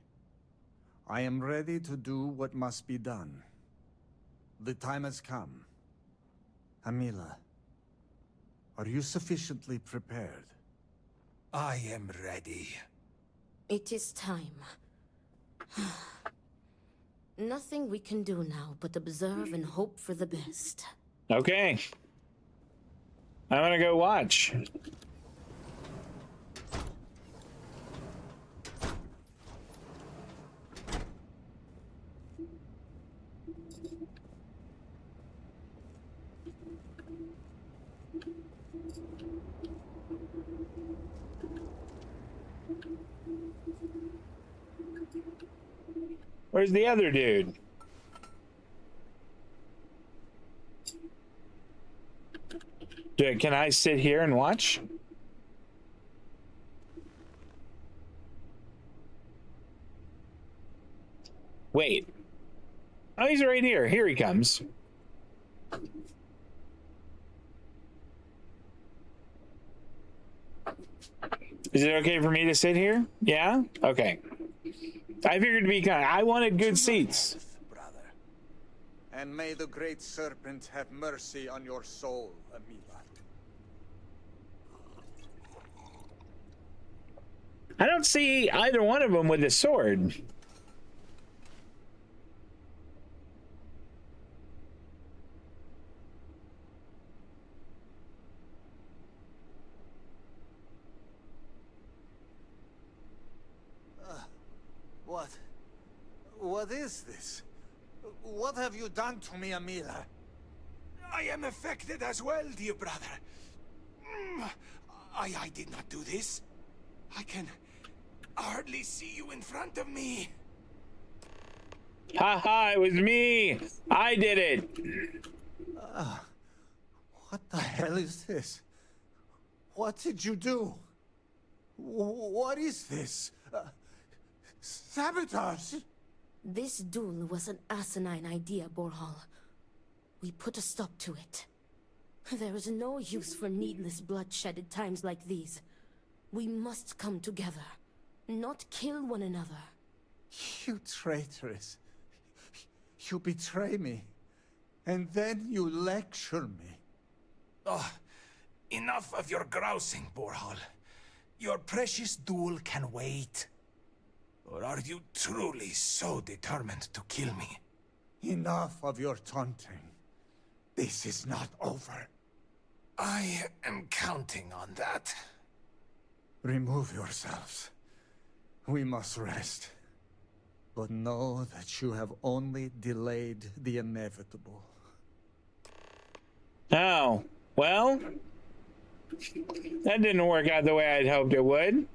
Speaker 2: I am ready to do what must be done. The time has come. Amila, are you sufficiently prepared?
Speaker 18: I am ready.
Speaker 21: It is time. Nothing we can do now but observe and hope for the best.
Speaker 1: Okay. I'm gonna go watch. Where's the other dude? Can I sit here and watch? Wait. Oh, he's right here. Here he comes. Is it okay for me to sit here? Yeah? Okay. I figured to be kind. I wanted good seats.
Speaker 2: And may the Great Serpent have mercy on your soul, Amila.
Speaker 1: I don't see either one of them with a sword.
Speaker 2: What is this? What have you done to me, Amila?
Speaker 18: I am affected as well, dear brother. I did not do this. I can hardly see you in front of me.
Speaker 1: Ha ha, it was me. I did it.
Speaker 2: What the hell is this? What did you do? What is this? Sabotage?
Speaker 21: This duel was an asinine idea, Borhall. We put a stop to it. There is no use for needless bloodshed at times like these. We must come together, not kill one another.
Speaker 2: You traitoress. You betray me. And then you lecture me.
Speaker 18: Oh, enough of your grousing, Borhall. Your precious duel can wait. Or are you truly so determined to kill me?
Speaker 2: Enough of your taunting. This is not over.
Speaker 18: I am counting on that.
Speaker 2: Remove yourselves. We must rest. But know that you have only delayed the inevitable.
Speaker 1: Oh, well, that didn't work out the way I'd hoped it would.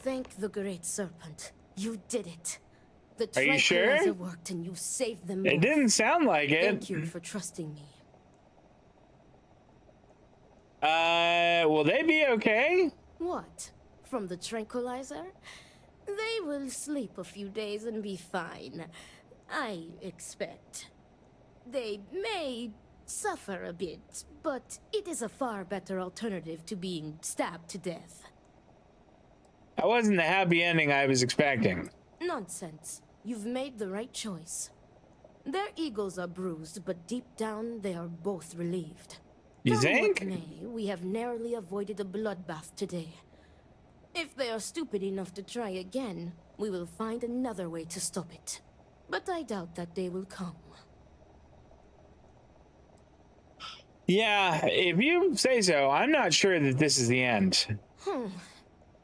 Speaker 21: Thank the Great Serpent. You did it. The
Speaker 1: Are you sure?
Speaker 21: tranquilizer worked and you saved them both.
Speaker 1: It didn't sound like it.
Speaker 21: Thank you for trusting me.
Speaker 1: Will they be okay?
Speaker 21: What? From the tranquilizer? They will sleep a few days and be fine. I expect. They may suffer a bit, but it is a far better alternative to being stabbed to death.
Speaker 1: That wasn't the happy ending I was expecting.
Speaker 21: Nonsense. You've made the right choice. Their egos are bruised, but deep down they are both relieved.
Speaker 1: You
Speaker 21: Come
Speaker 1: think?
Speaker 21: what may, we have narrowly avoided a bloodbath today. If they are stupid enough to try again, we will find another way to stop it. But I doubt that day will come.
Speaker 1: Yeah, if you say so, I'm not sure that this is the end.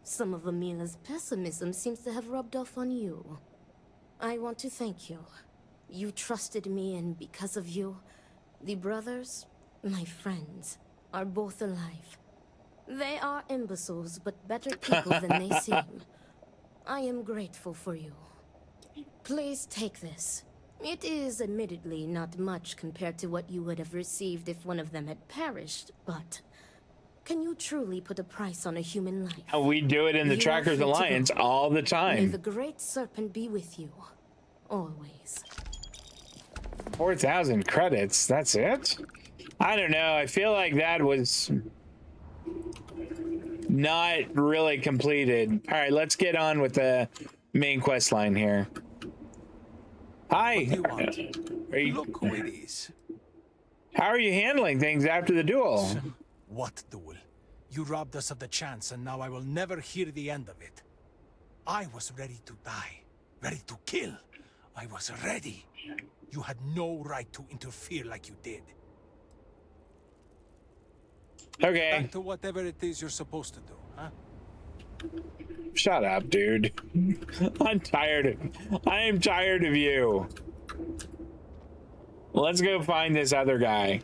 Speaker 21: Some of Amila's pessimism seems to have rubbed off on you. I want to thank you. You trusted me, and because of you, the brothers, my friends, are both alive. They are imbeciles, but better people than they seem. I am grateful for you. Please take this. It is admittedly not much compared to what you would have received if one of them had perished, but can you truly put a price on a human life?
Speaker 1: We do it in the Trackers Alliance all the
Speaker 21: May
Speaker 1: time.
Speaker 21: the Great Serpent be with you, always.
Speaker 1: 4,000 credits, that's it? I don't know, I feel like that was not really completed. All right, let's get on with the main quest line here. Hi.
Speaker 18: What do you want? Look who it is.
Speaker 1: How are you handling things after the duel?
Speaker 18: What duel? You robbed us of the chance, and now I will never hear the end of it. I was ready to die, ready to kill. I was ready. You had no right to interfere like you did.
Speaker 1: Okay.
Speaker 18: Back to whatever it is you're supposed to do, huh?
Speaker 1: Shut up, dude. I am tired of you. Let's go find this other guy.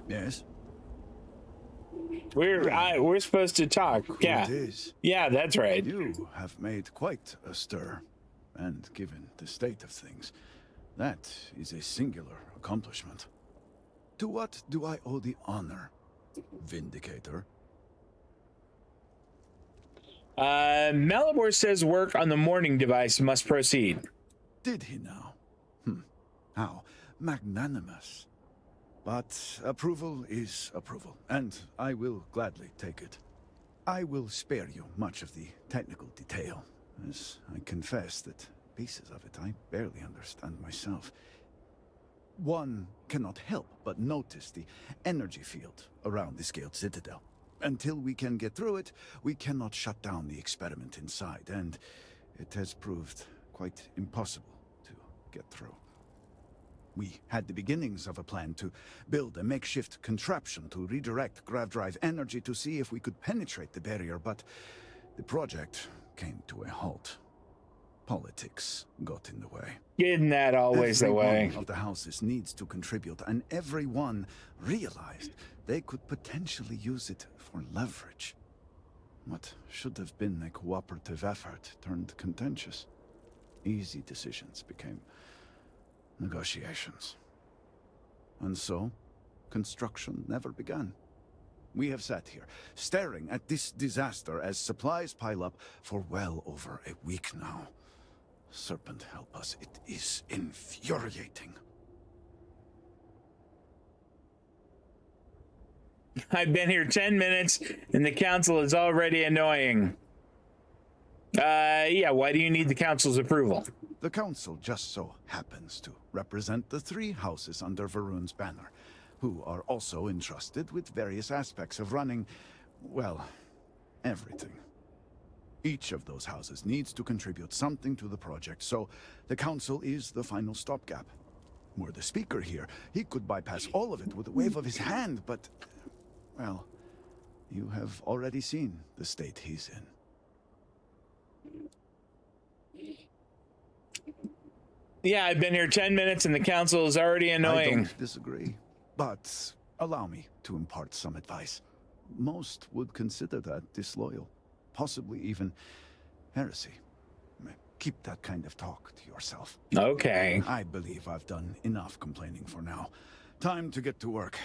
Speaker 3: Yes?
Speaker 1: We're supposed to talk. Yeah.
Speaker 3: It is.
Speaker 1: Yeah, that's right.
Speaker 3: You have made quite a stir. And given the state of things, that is a singular accomplishment. To what do I owe the honor, Vindicator?
Speaker 1: Malibor says work on the morning device must proceed.
Speaker 3: Did he now? How magnanimous. But approval is approval, and I will gladly take it. I will spare you much of the technical detail, as I confess that pieces of it I barely understand myself. One cannot help but notice the energy field around the Scaled Citadel. Until we can get through it, we cannot shut down the experiment inside, and it has proved quite impossible to get through. We had the beginnings of a plan to build a makeshift contraption to redirect grav drive energy to see if we could penetrate the barrier, but the project came to a halt. Politics got in the way.
Speaker 1: Isn't that always the way?
Speaker 3: Every one of the houses needs to contribute, and everyone realized they could potentially use it for leverage. What should have been a cooperative effort turned contentious. Easy decisions became negotiations. And so, construction never began. We have sat here, staring at this disaster as supplies pile up for well over a week now. Serpent help us, it is infuriating.
Speaker 1: I've been here 10 minutes and the council is already annoying. Yeah, why do you need the council's approval?
Speaker 3: The council just so happens to represent the 3 houses under Varun's banner, who are also entrusted with various aspects of running, well, everything. Each of those houses needs to contribute something to the project, so the council is the final stopgap. Were the speaker here, he could bypass all of it with a wave of his hand, but, well, you have already seen the state he's in.
Speaker 1: Yeah, I've been here 10 minutes and the council is already annoying.
Speaker 3: I don't disagree, but allow me to impart some advice. Most would consider that disloyal, possibly even heresy. keep that kind of talk to yourself.
Speaker 1: Okay.
Speaker 3: I believe I've done enough complaining for now. Time to get to work.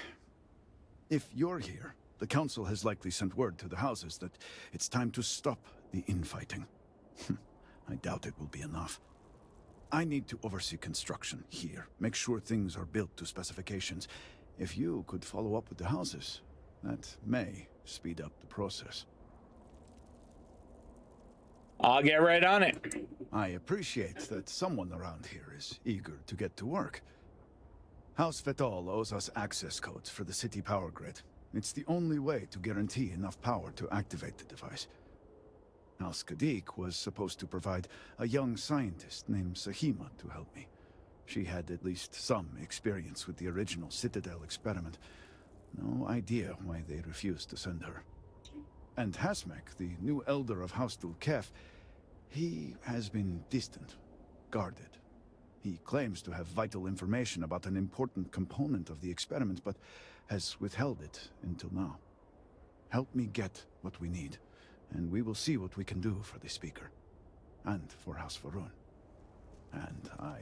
Speaker 3: If you're here, the council has likely sent word to the houses that it's time to stop the infighting. I doubt it will be enough. I need to oversee construction here, make sure things are built to specifications. If you could follow up with the houses, that may speed up the process.
Speaker 1: I'll get right on it.
Speaker 3: I appreciate that someone around here is eager to get to work. House Vetol owes us access codes for the city power grid. It's the only way to guarantee enough power to activate the device. House Kadik was supposed to provide a young scientist named Sahima to help me. She had at least some experience with the original Citadel experiment. No idea why they refused to send her. And Hasmek, the new elder of House Dulkef, he has been distant, guarded. He claims to have vital information about an important component of the experiment, but has withheld it until now. Help me get what we need, and we will see what we can do for the Speaker, and for House Varun. And I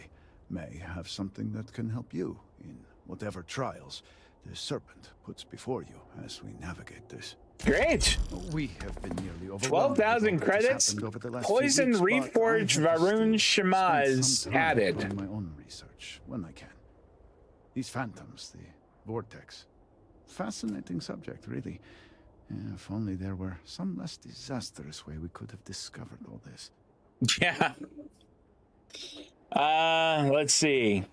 Speaker 3: may have something that can help you in whatever trials the Serpent puts before you as we navigate this.
Speaker 1: Great.
Speaker 3: We have been nearly over
Speaker 1: 12,000 credits. Poison Reforged Varun Shamaz added.
Speaker 3: Doing my own research when I can. These phantoms, the vortex. Fascinating subject, really. If only there were some less disastrous way we could have discovered all this.
Speaker 1: Yeah. Let's see.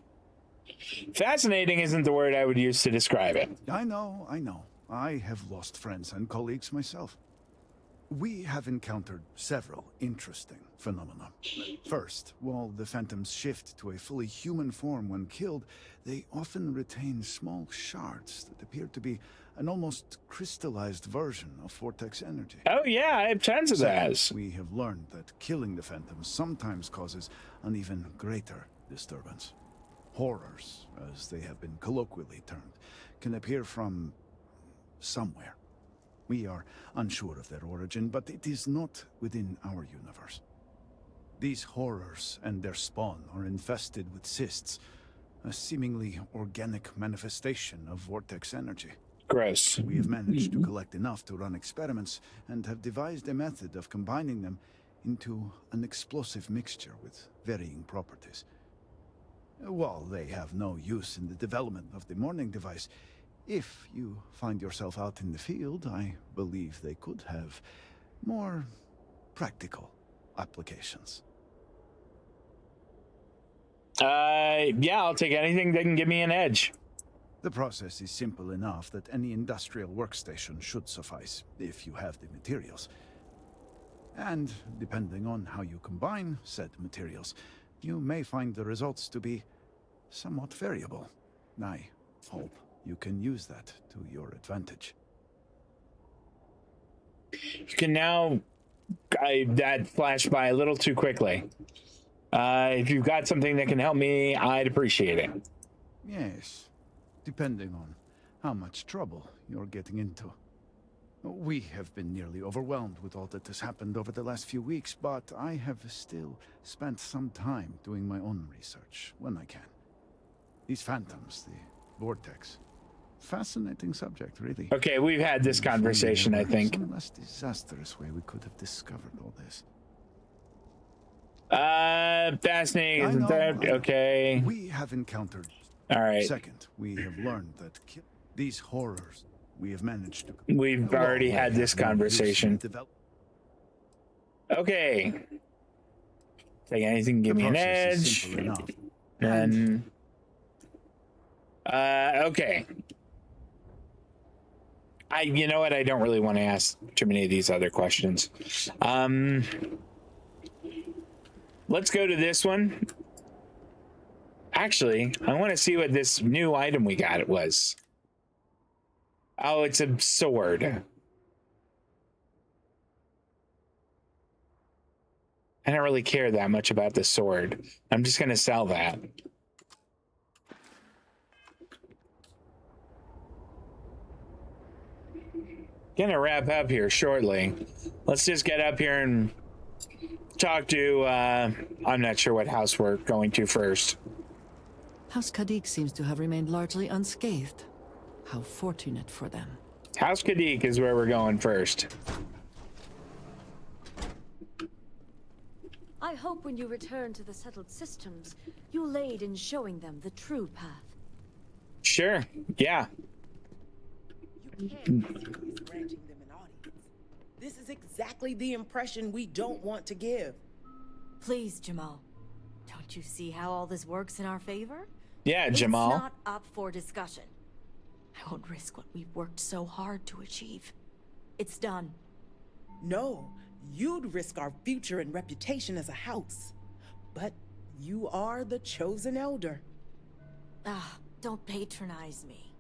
Speaker 1: Fascinating isn't the word I would use to describe it.
Speaker 3: I know. I have lost friends and colleagues myself. We have encountered several interesting phenomena. First, while the phantoms shift to a fully human form when killed, they often retain small shards that appear to be an almost crystallized version of vortex energy.
Speaker 1: Oh yeah, I have tons of those.
Speaker 3: We have learned that killing the phantoms sometimes causes an even greater disturbance. Horrors, as they have been colloquially termed, can appear from somewhere. We are unsure of their origin, but it is not within our universe. These horrors and their spawn are infested with cysts, a seemingly organic manifestation of vortex energy.
Speaker 1: Gross.
Speaker 3: We have managed to collect enough to run experiments and have devised a method of combining them into an explosive mixture with varying properties. While they have no use in the development of the morning device, if you find yourself out in the field, I believe they could have more practical applications.
Speaker 1: Yeah, I'll take anything that can give me an edge.
Speaker 3: The process is simple enough that any industrial workstation should suffice, if you have the materials. And depending on how you combine said materials, you may find the results to be somewhat variable. I hope you can use that to your advantage.
Speaker 1: You can now... that flashed by a little too quickly. If you've got something that can help me, I'd appreciate it.
Speaker 3: Yes, depending on how much trouble you're getting into. We have been nearly overwhelmed with all that has happened over the last few weeks, but I have still spent some time doing my own research when I can. These phantoms, the vortex. Fascinating subject, really.
Speaker 1: Okay, we've had this conversation, I think.
Speaker 3: Some less disastrous way we could have discovered all this.
Speaker 1: Fascinating, isn't that? Okay.
Speaker 3: We have encountered.
Speaker 1: All right.
Speaker 3: Second, we have learned that these horrors we have managed to.
Speaker 1: We've already had this conversation. Okay. Take anything, give me an edge. Then. Okay. You know what? I don't really want to ask too many of these other questions. Let's go to this one. Actually, I want to see what this new item we got was. Oh, it's a sword. I don't really care that much about the sword. I'm just going to sell that. Gonna wrap up here shortly. Let's just get up here and talk to, I'm not sure what house we're going to first.
Speaker 13: House Kadik seems to have remained largely unscathed. How fortunate for them.
Speaker 1: House Kadik is where we're going first.
Speaker 10: I hope when you return to the settled systems, you'll aid in showing them the true path.
Speaker 1: Sure, yeah.
Speaker 17: You can't granting them an audience. This is exactly the impression we don't want to give.
Speaker 10: Please, Jamal. Don't you see how all this works in our favor?
Speaker 1: Yeah, Jamal.
Speaker 10: It's not up for discussion. I won't risk what we've worked so hard to achieve. It's done.
Speaker 17: No, you'd risk our future and reputation as a house. But you are the chosen elder.
Speaker 10: Ah, don't patronize me.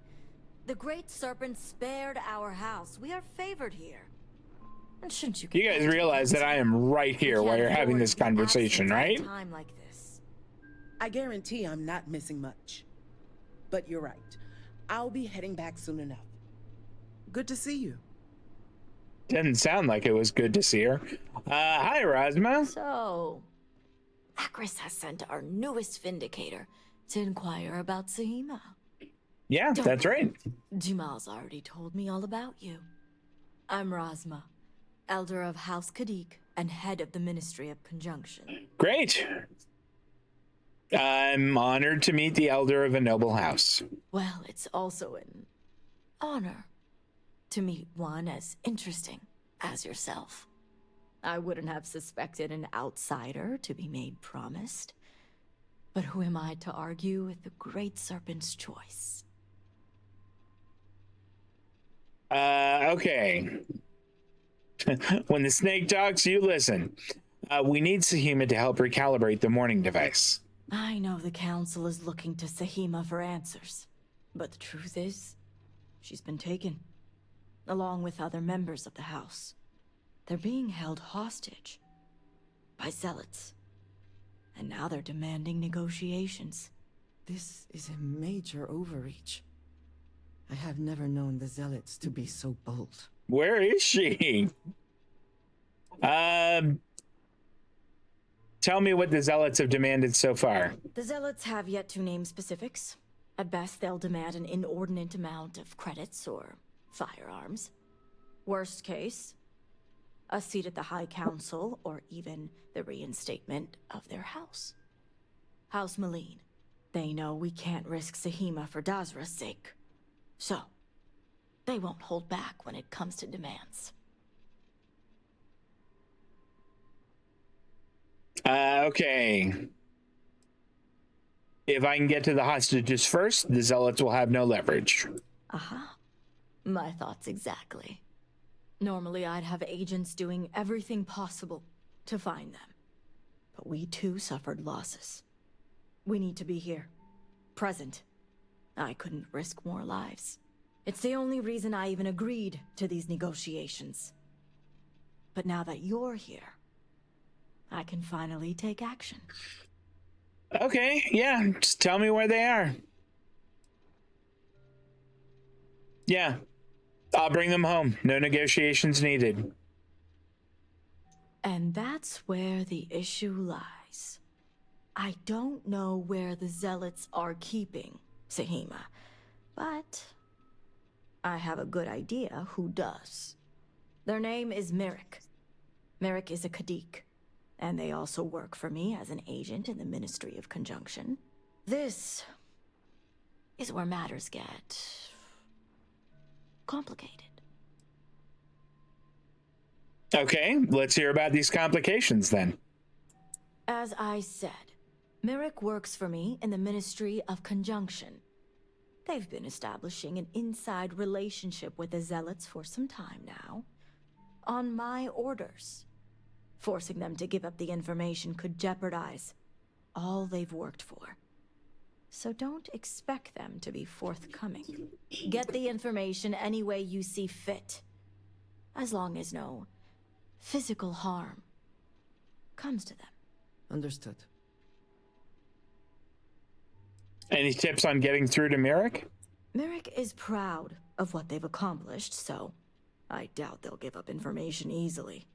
Speaker 10: The Great Serpent spared our house. We are favored here. And shouldn't you?
Speaker 1: You guys realize that I am right here while you're having this conversation, right?
Speaker 10: Time like this.
Speaker 17: I guarantee I'm not missing much. But you're right. I'll be heading back soon enough. Good to see you.
Speaker 1: Didn't sound like it was good to see her. Hi, Rosma.
Speaker 10: So, Akris has sent our newest Vindicator to inquire about Sahima.
Speaker 1: Yeah, that's right.
Speaker 10: Jamal's already told me all about you. I'm Rosma, Elder of House Kadik and head of the Ministry of Conjunction.
Speaker 1: Great. I'm honored to meet the elder of a noble house.
Speaker 10: Well, it's also an honor to meet one as interesting as yourself. I wouldn't have suspected an outsider to be made promised. But who am I to argue with the Great Serpent's choice?
Speaker 1: Okay. When the snake talks, you listen. We need Sahima to help recalibrate the morning device.
Speaker 10: I know the Council is looking to Sahima for answers. But the truth is, she's been taken, along with other members of the House. They're being held hostage by zealots. And now they're demanding negotiations.
Speaker 13: This is a major overreach. I have never known the zealots to be so bold.
Speaker 1: Where is she? Tell me what the zealots have demanded so far.
Speaker 10: The zealots have yet to name specifics. At best, they'll demand an inordinate amount of credits or firearms. Worst case, a seat at the High Council or even the reinstatement of their house. House Malene. They know we can't risk Sahima for Dazra's sake. So, they won't hold back when it comes to demands.
Speaker 1: Okay. If I can get to the hostages first, the zealots will have no leverage.
Speaker 10: Aha. My thoughts exactly. Normally I'd have agents doing everything possible to find them. But we too suffered losses. We need to be here. Present. I couldn't risk more lives. It's the only reason I even agreed to these negotiations. But now that you're here, I can finally take action.
Speaker 1: Okay, yeah, just tell me where they are. Yeah, I'll bring them home. No negotiations needed.
Speaker 10: And that's where the issue lies. I don't know where the zealots are keeping Sahima, but I have a good idea who does. Their name is Merrick. Merrick is a Kadik, and they also work for me as an agent in the Ministry of Conjunction. This is where matters get complicated.
Speaker 1: Okay, let's hear about these complications then.
Speaker 10: As I said, Merrick works for me in the Ministry of Conjunction. They've been establishing an inside relationship with the Zealots for some time now. On my orders. Forcing them to give up the information could jeopardize all they've worked for. So don't expect them to be forthcoming. Get the information any way you see fit. As long as no physical harm comes to them.
Speaker 13: Understood.
Speaker 1: Any tips on getting through to Merrick?
Speaker 10: Merrick is proud of what they've accomplished, so I doubt they'll give up information easily.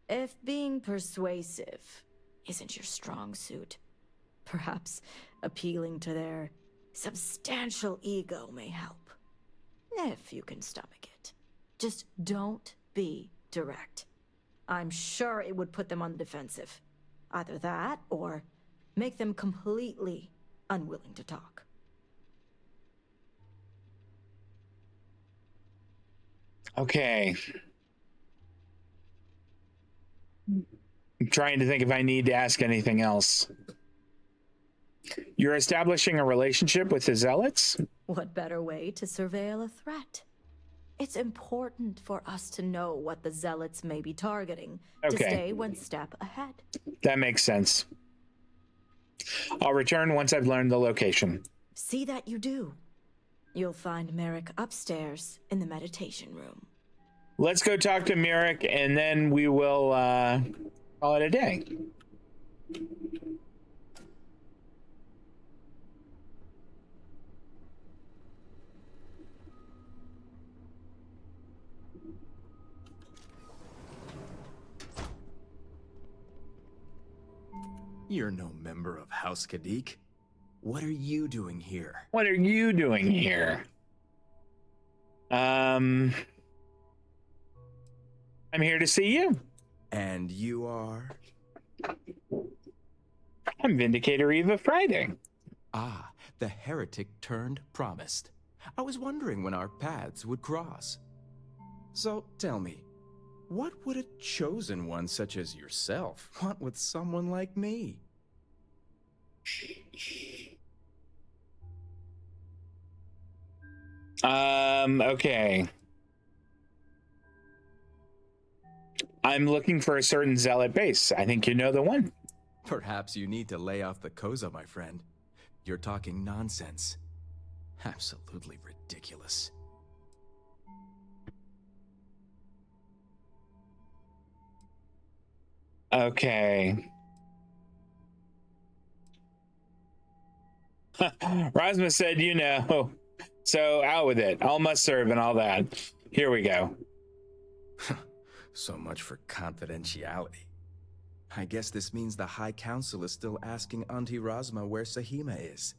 Speaker 10: If being persuasive isn't your strong suit, perhaps appealing to their substantial ego may help. If you can stomach it. Just don't be direct. I'm sure it would put them on the defensive. Either that, or make them completely unwilling to talk.
Speaker 1: Okay. I'm trying to think if I need to ask anything else. You're establishing a relationship with the Zealots?
Speaker 10: What better way to surveil a threat? It's important for us to know what the Zealots may be targeting to stay one step ahead.
Speaker 1: That makes sense. I'll return once I've learned the location.
Speaker 10: See that you do. You'll find Merrick upstairs in the meditation room.
Speaker 1: Let's go talk to Merrick, and then we will call it a day.
Speaker 9: You're no member of House Kadik. What are you doing here?
Speaker 1: What are you doing here? I'm here to see you.
Speaker 9: And you are?
Speaker 1: I'm Vindicator Eva Friday.
Speaker 9: Ah, the heretic turned promised. I was wondering when our paths would cross. So tell me, what would a chosen one such as yourself want with someone like me?
Speaker 1: Okay. I'm looking for a certain zealot base. I think you know the one.
Speaker 9: Perhaps you need to lay off the Koza, my friend. You're talking nonsense. Absolutely ridiculous.
Speaker 1: Okay. Rasmus said, you know, so out with it. All must serve and all that. Here we go.
Speaker 9: So much for confidentiality. I guess this means the High Council is still asking Auntie Razma where Sahima is.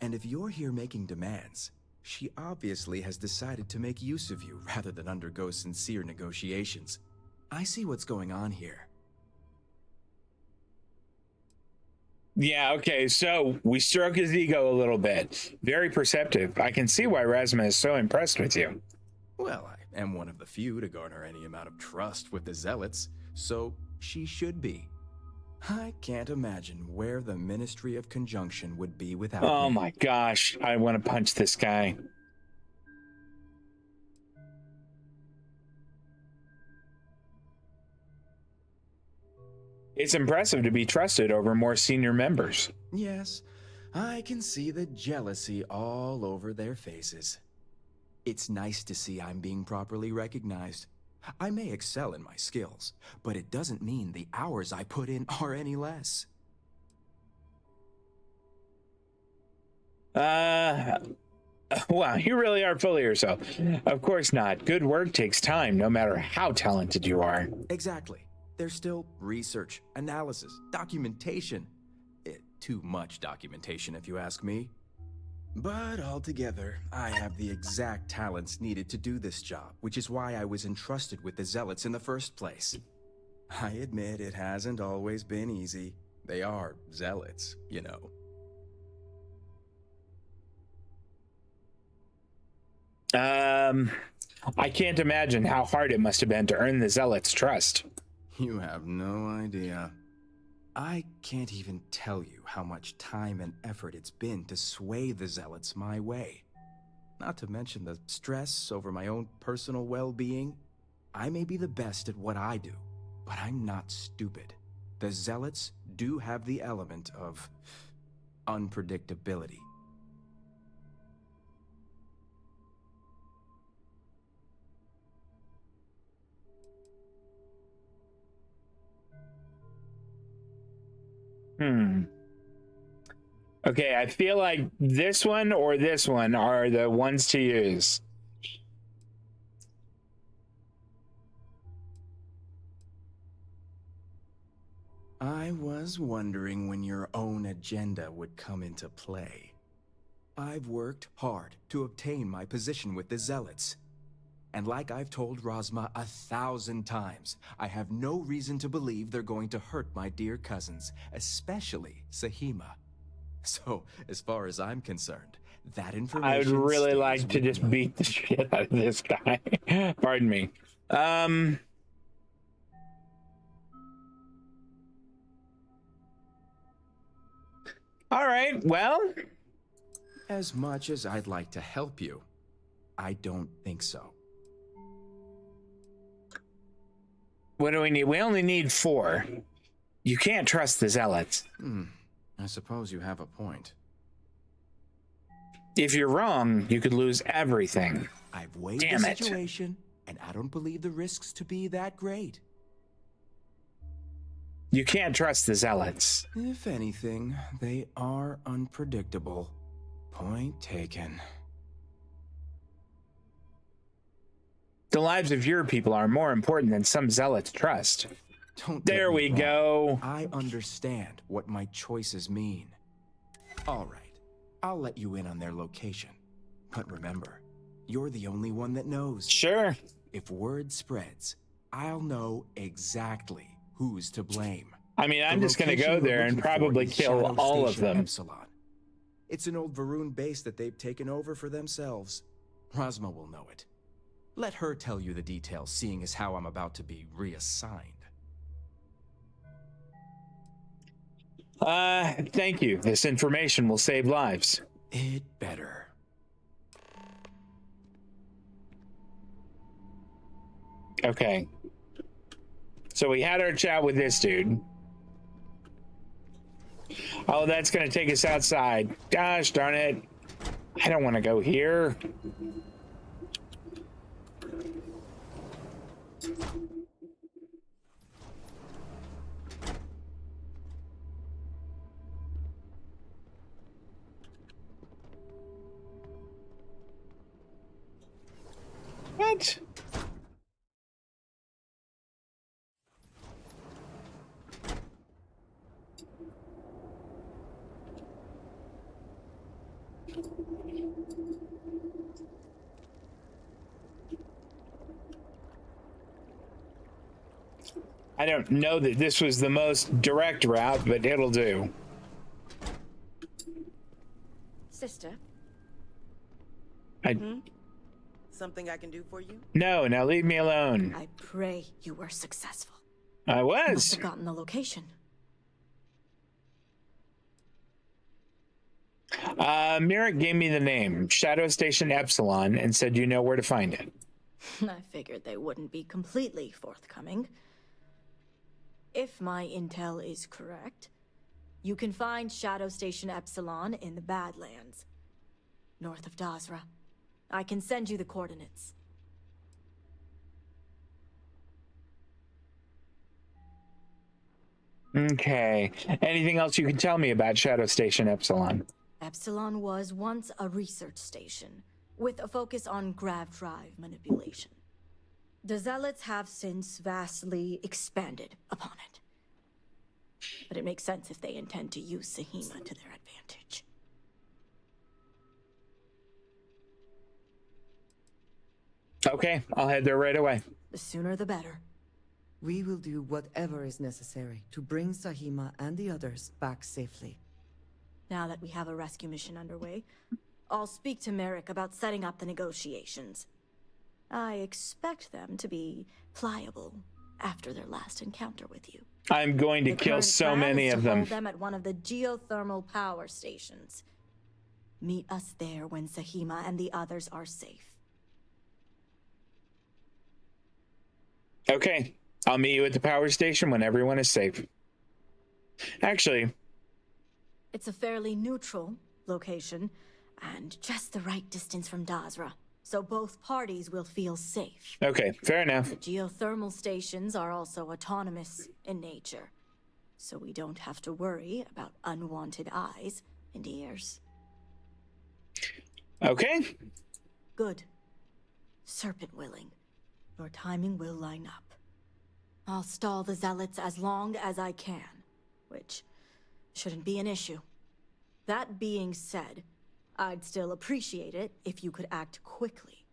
Speaker 9: And if you're here making demands, she obviously has decided to make use of you rather than undergo sincere negotiations. I see what's going on here.
Speaker 1: Yeah, okay, so we stroke his ego a little bit. Very perceptive. I can see why Razma is so impressed with you.
Speaker 9: Well, I am one of the few to garner any amount of trust with the Zealots, so she should be. I can't imagine where the Ministry of Conjunction would be without
Speaker 1: Oh
Speaker 9: me.
Speaker 1: my gosh, I want to punch this guy. It's impressive to be trusted over more senior members.
Speaker 9: Yes, I can see the jealousy all over their faces. It's nice to see I'm being properly recognized. I may excel in my skills, but it doesn't mean the hours I put in are any less.
Speaker 1: Wow, you really are full of yourself. Of course not. Good work takes time, no matter how talented you are.
Speaker 9: Exactly. There's still research, analysis, documentation. Too much documentation, if you ask me. But altogether, I have the exact talents needed to do this job, which is why I was entrusted with the Zealots in the first place. I admit it hasn't always been easy. They are Zealots, you know.
Speaker 1: I can't imagine how hard it must have been to earn the Zealots' trust.
Speaker 9: You have no idea. I can't even tell you how much time and effort it's been to sway the Zealots my way. Not to mention the stress over my own personal well-being. I may be the best at what I do, but I'm not stupid. The Zealots do have the element of unpredictability.
Speaker 1: Okay, I feel like this one or this one are the ones to use.
Speaker 9: I was wondering when your own agenda would come into play. I've worked hard to obtain my position with the Zealots. And like I've told Rosma 1,000 times, I have no reason to believe they're going to hurt my dear cousins, especially Sahima. So, as far as I'm concerned, that information
Speaker 1: I would really
Speaker 9: stays
Speaker 1: like to
Speaker 9: with
Speaker 1: just
Speaker 9: me.
Speaker 1: beat the shit out of this guy. Pardon me. All right, well.
Speaker 9: As much as I'd like to help you, I don't think so.
Speaker 1: What do we need? We only need 4. You can't trust the Zealots.
Speaker 9: I suppose you have a point.
Speaker 1: If you're wrong, you could lose everything.
Speaker 9: I've weighed
Speaker 1: Damn
Speaker 9: the
Speaker 1: it.
Speaker 9: situation, and I don't believe the risks to be that great.
Speaker 1: You can't trust the Zealots.
Speaker 9: If anything, they are unpredictable. Point taken.
Speaker 1: The lives of your people are more important than some Zealots trust. There we go.
Speaker 9: I understand what my choices mean. All right, I'll let you in on their location. But remember, you're the only one that knows.
Speaker 1: Sure.
Speaker 9: If word spreads, I'll know exactly who's to blame.
Speaker 1: I mean, I'm just going to go there and probably kill all of them.
Speaker 9: Epsilon. It's an old Varun base that they've taken over for themselves. Rosma will know it. Let her tell you the details, seeing as how I'm about to be reassigned.
Speaker 1: Thank you. This information will save lives.
Speaker 9: It better.
Speaker 1: Okay. So we had our chat with this dude. Oh, that's going to take us outside. Gosh darn it. I don't want to go here. What? I don't know that this was the most direct route, but it'll do.
Speaker 21: Sister?
Speaker 17: Something I can do for you?
Speaker 1: No, now leave me alone.
Speaker 10: I pray you were successful.
Speaker 1: I
Speaker 10: Must
Speaker 1: was.
Speaker 10: have gotten the location.
Speaker 1: Merrick gave me the name, Shadow Station Epsilon, and said you know where to find it.
Speaker 10: I figured they wouldn't be completely forthcoming. If my intel is correct, you can find Shadow Station Epsilon in the Badlands, north of Dazra. I can send you the coordinates.
Speaker 1: Okay. Anything else you can tell me about Shadow Station Epsilon?
Speaker 10: Epsilon was once a research station, with a focus on grav drive manipulation. The Zealots have since vastly expanded upon it. But it makes sense if they intend to use Sahima to their advantage.
Speaker 1: Okay, I'll head there right away.
Speaker 10: The sooner the better.
Speaker 13: We will do whatever is necessary to bring Sahima and the others back safely.
Speaker 10: Now that we have a rescue mission underway, I'll speak to Merrick about setting up the negotiations. I expect them to be pliable after their last encounter with you.
Speaker 1: I'm going to
Speaker 10: The
Speaker 1: kill
Speaker 10: current
Speaker 1: so
Speaker 10: plan
Speaker 1: many
Speaker 10: is to
Speaker 1: of them.
Speaker 10: hold them at one of the geothermal power stations. Meet us there when Sahima and the others are safe.
Speaker 1: Okay, I'll meet you at the power station when everyone is safe. Actually,
Speaker 10: It's a fairly neutral location, and just the right distance from Dazra, so both parties will feel safe.
Speaker 1: okay, fair enough.
Speaker 10: The geothermal stations are also autonomous in nature, so we don't have to worry about unwanted eyes and ears.
Speaker 1: Okay.
Speaker 10: Good. Serpent willing, your timing will line up. I'll stall the Zealots as long as I can. which shouldn't be an issue. That being said, I'd still appreciate it if you could act quickly.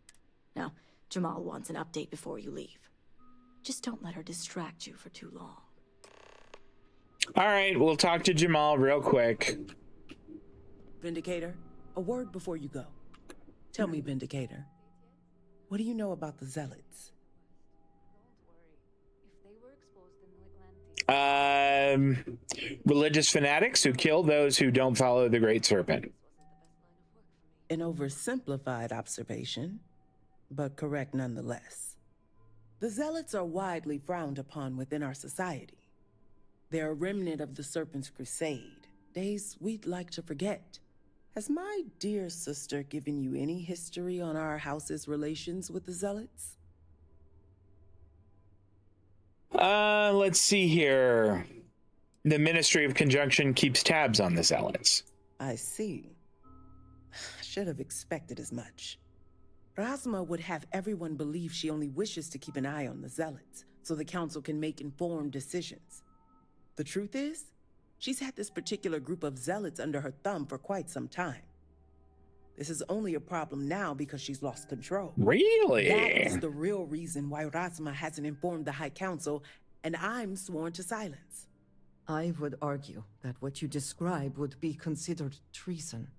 Speaker 10: Now, Jamal wants an update before you leave. Just don't let her distract you for too long.
Speaker 1: All right, we'll talk to Jamal real quick.
Speaker 17: Vindicator, a word before you go. Tell me, Vindicator, what do you know about the Zealots?
Speaker 1: Religious fanatics who kill those who don't follow the Great Serpent.
Speaker 17: An oversimplified observation, but correct nonetheless. The Zealots are widely frowned upon within our society. They're a remnant of the Serpent's crusade, days we'd like to forget. Has my dear sister given you any history on our house's relations with the Zealots?
Speaker 1: Let's see here. The Ministry of Conjunction keeps tabs on the Zealots.
Speaker 17: I see. Should have expected as much. Rasma would have everyone believe she only wishes to keep an eye on the Zealots, so the Council can make informed decisions. The truth is, she's had this particular group of Zealots under her thumb for quite some time. This is only a problem now because she's lost control.
Speaker 1: Really?
Speaker 17: That is the real reason why Rasma hasn't informed the High Council, and I'm sworn to silence.
Speaker 13: I would argue that what you describe would be considered treason.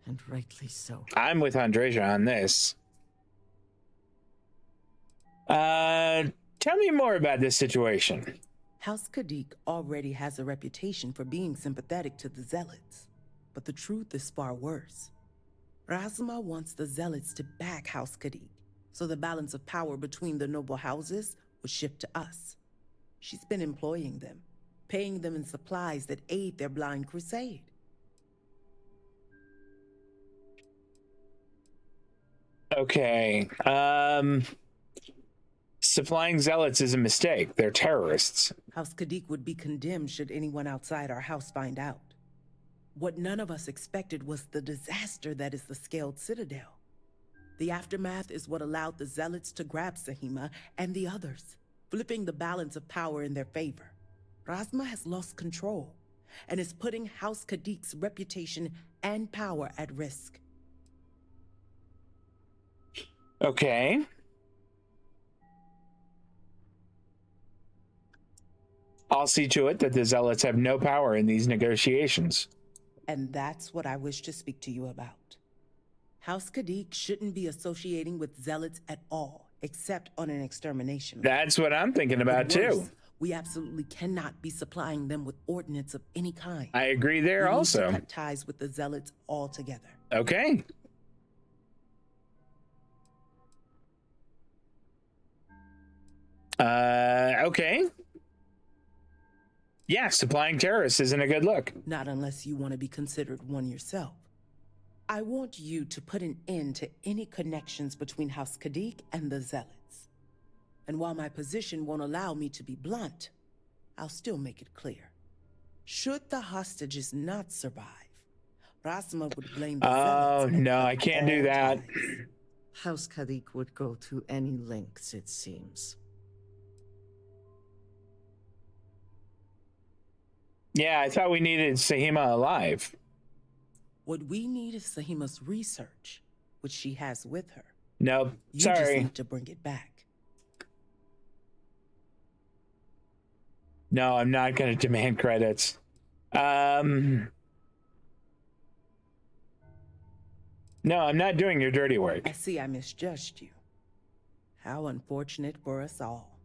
Speaker 13: And rightly so.
Speaker 1: I'm with Andreja on this. Tell me more about this situation.
Speaker 17: House Kadik already has a reputation for being sympathetic to the Zealots, but the truth is far worse. Rasma wants the Zealots to back House Kadik, so the balance of power between the noble houses would shift to us. She's been employing them, paying them in supplies that aid their blind crusade.
Speaker 1: Okay. Supplying Zealots is a mistake. They're terrorists.
Speaker 17: House Kadik would be condemned should anyone outside our house find out. What none of us expected was the disaster that is the Scaled Citadel. The aftermath is what allowed the Zealots to grab Sahima and the others, flipping the balance of power in their favor. Rasma has lost control and is putting House Kadik's reputation and power at risk.
Speaker 1: Okay. I'll see to it that the Zealots have no power in these negotiations.
Speaker 17: And that's what I wish to speak to you about. House Kadik shouldn't be associating with Zealots at all, except on an extermination.
Speaker 1: That's what I'm thinking about too.
Speaker 17: We absolutely cannot be supplying them with ordnance of any kind.
Speaker 1: I agree there
Speaker 17: we
Speaker 1: also.
Speaker 17: Need to cut ties with the Zealots altogether.
Speaker 1: Okay. Okay. Yeah, supplying terrorists isn't a good look.
Speaker 17: Not unless you want to be considered one yourself. I want you to put an end to any connections between House Kadik and the Zealots. And while my position won't allow me to be blunt, I'll still make it clear. Should the hostages not survive, Rasma would blame the Zealots.
Speaker 1: Oh, no, I can't do that.
Speaker 13: House Kadik would go to any lengths, it seems.
Speaker 1: Yeah, I thought we needed Sahima alive.
Speaker 17: What we need is Sahima's research, which she has with her.
Speaker 1: Nope,
Speaker 17: you just
Speaker 1: sorry.
Speaker 17: need to bring it back.
Speaker 1: No, I'm not going to demand credits. No, I'm not doing your dirty work.
Speaker 17: I see I misjudged you. How unfortunate for us all.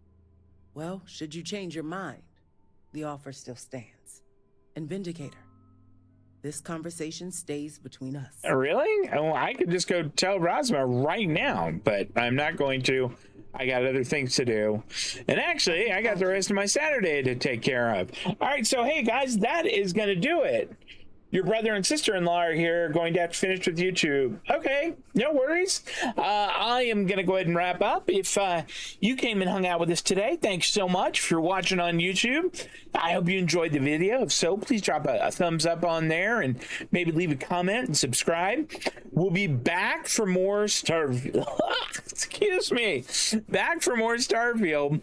Speaker 17: Well, should you change your mind, the offer still stands. And Vindicator, this conversation stays between us.
Speaker 1: Really? Oh, I could just go tell Rasma right now, but I'm not going to. I got other things to do. And actually, I got the rest of my Saturday to take care of. All right, so hey, guys, that is going to do it your brother and sister-in-law are here, going to have to finish with YouTube. Okay, no worries. I am going to go ahead and wrap up. If you came and hung out with us today, thanks so much for watching on YouTube. I hope you enjoyed the video. If so, please drop a thumbs up on there and maybe leave a comment and subscribe. We'll be back for more Starfield. Excuse me. Back for more Starfield.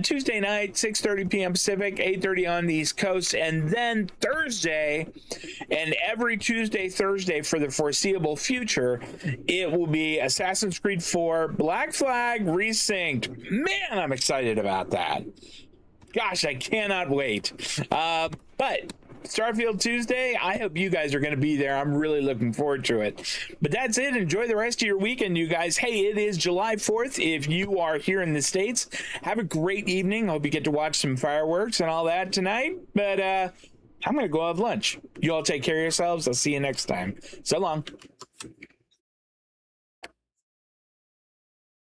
Speaker 1: Tuesday night, 6:30 p.m. Pacific, 8:30 on the East Coast, and then Thursday, and every Tuesday, Thursday for the foreseeable future, it will be Assassin's Creed 4 Black Flag Resynced. Man, I'm excited about that. Gosh, I cannot wait. But Starfield Tuesday, I hope you guys are going to be there. I'm really looking forward to it. But that's it. Enjoy the rest of your weekend, you guys. Hey, it is July 4th. If you are here in the States, have a great evening. Hope you get to watch some fireworks and all that tonight. But I'm going to go have lunch. You all take care of yourselves. I'll see you next time. So long.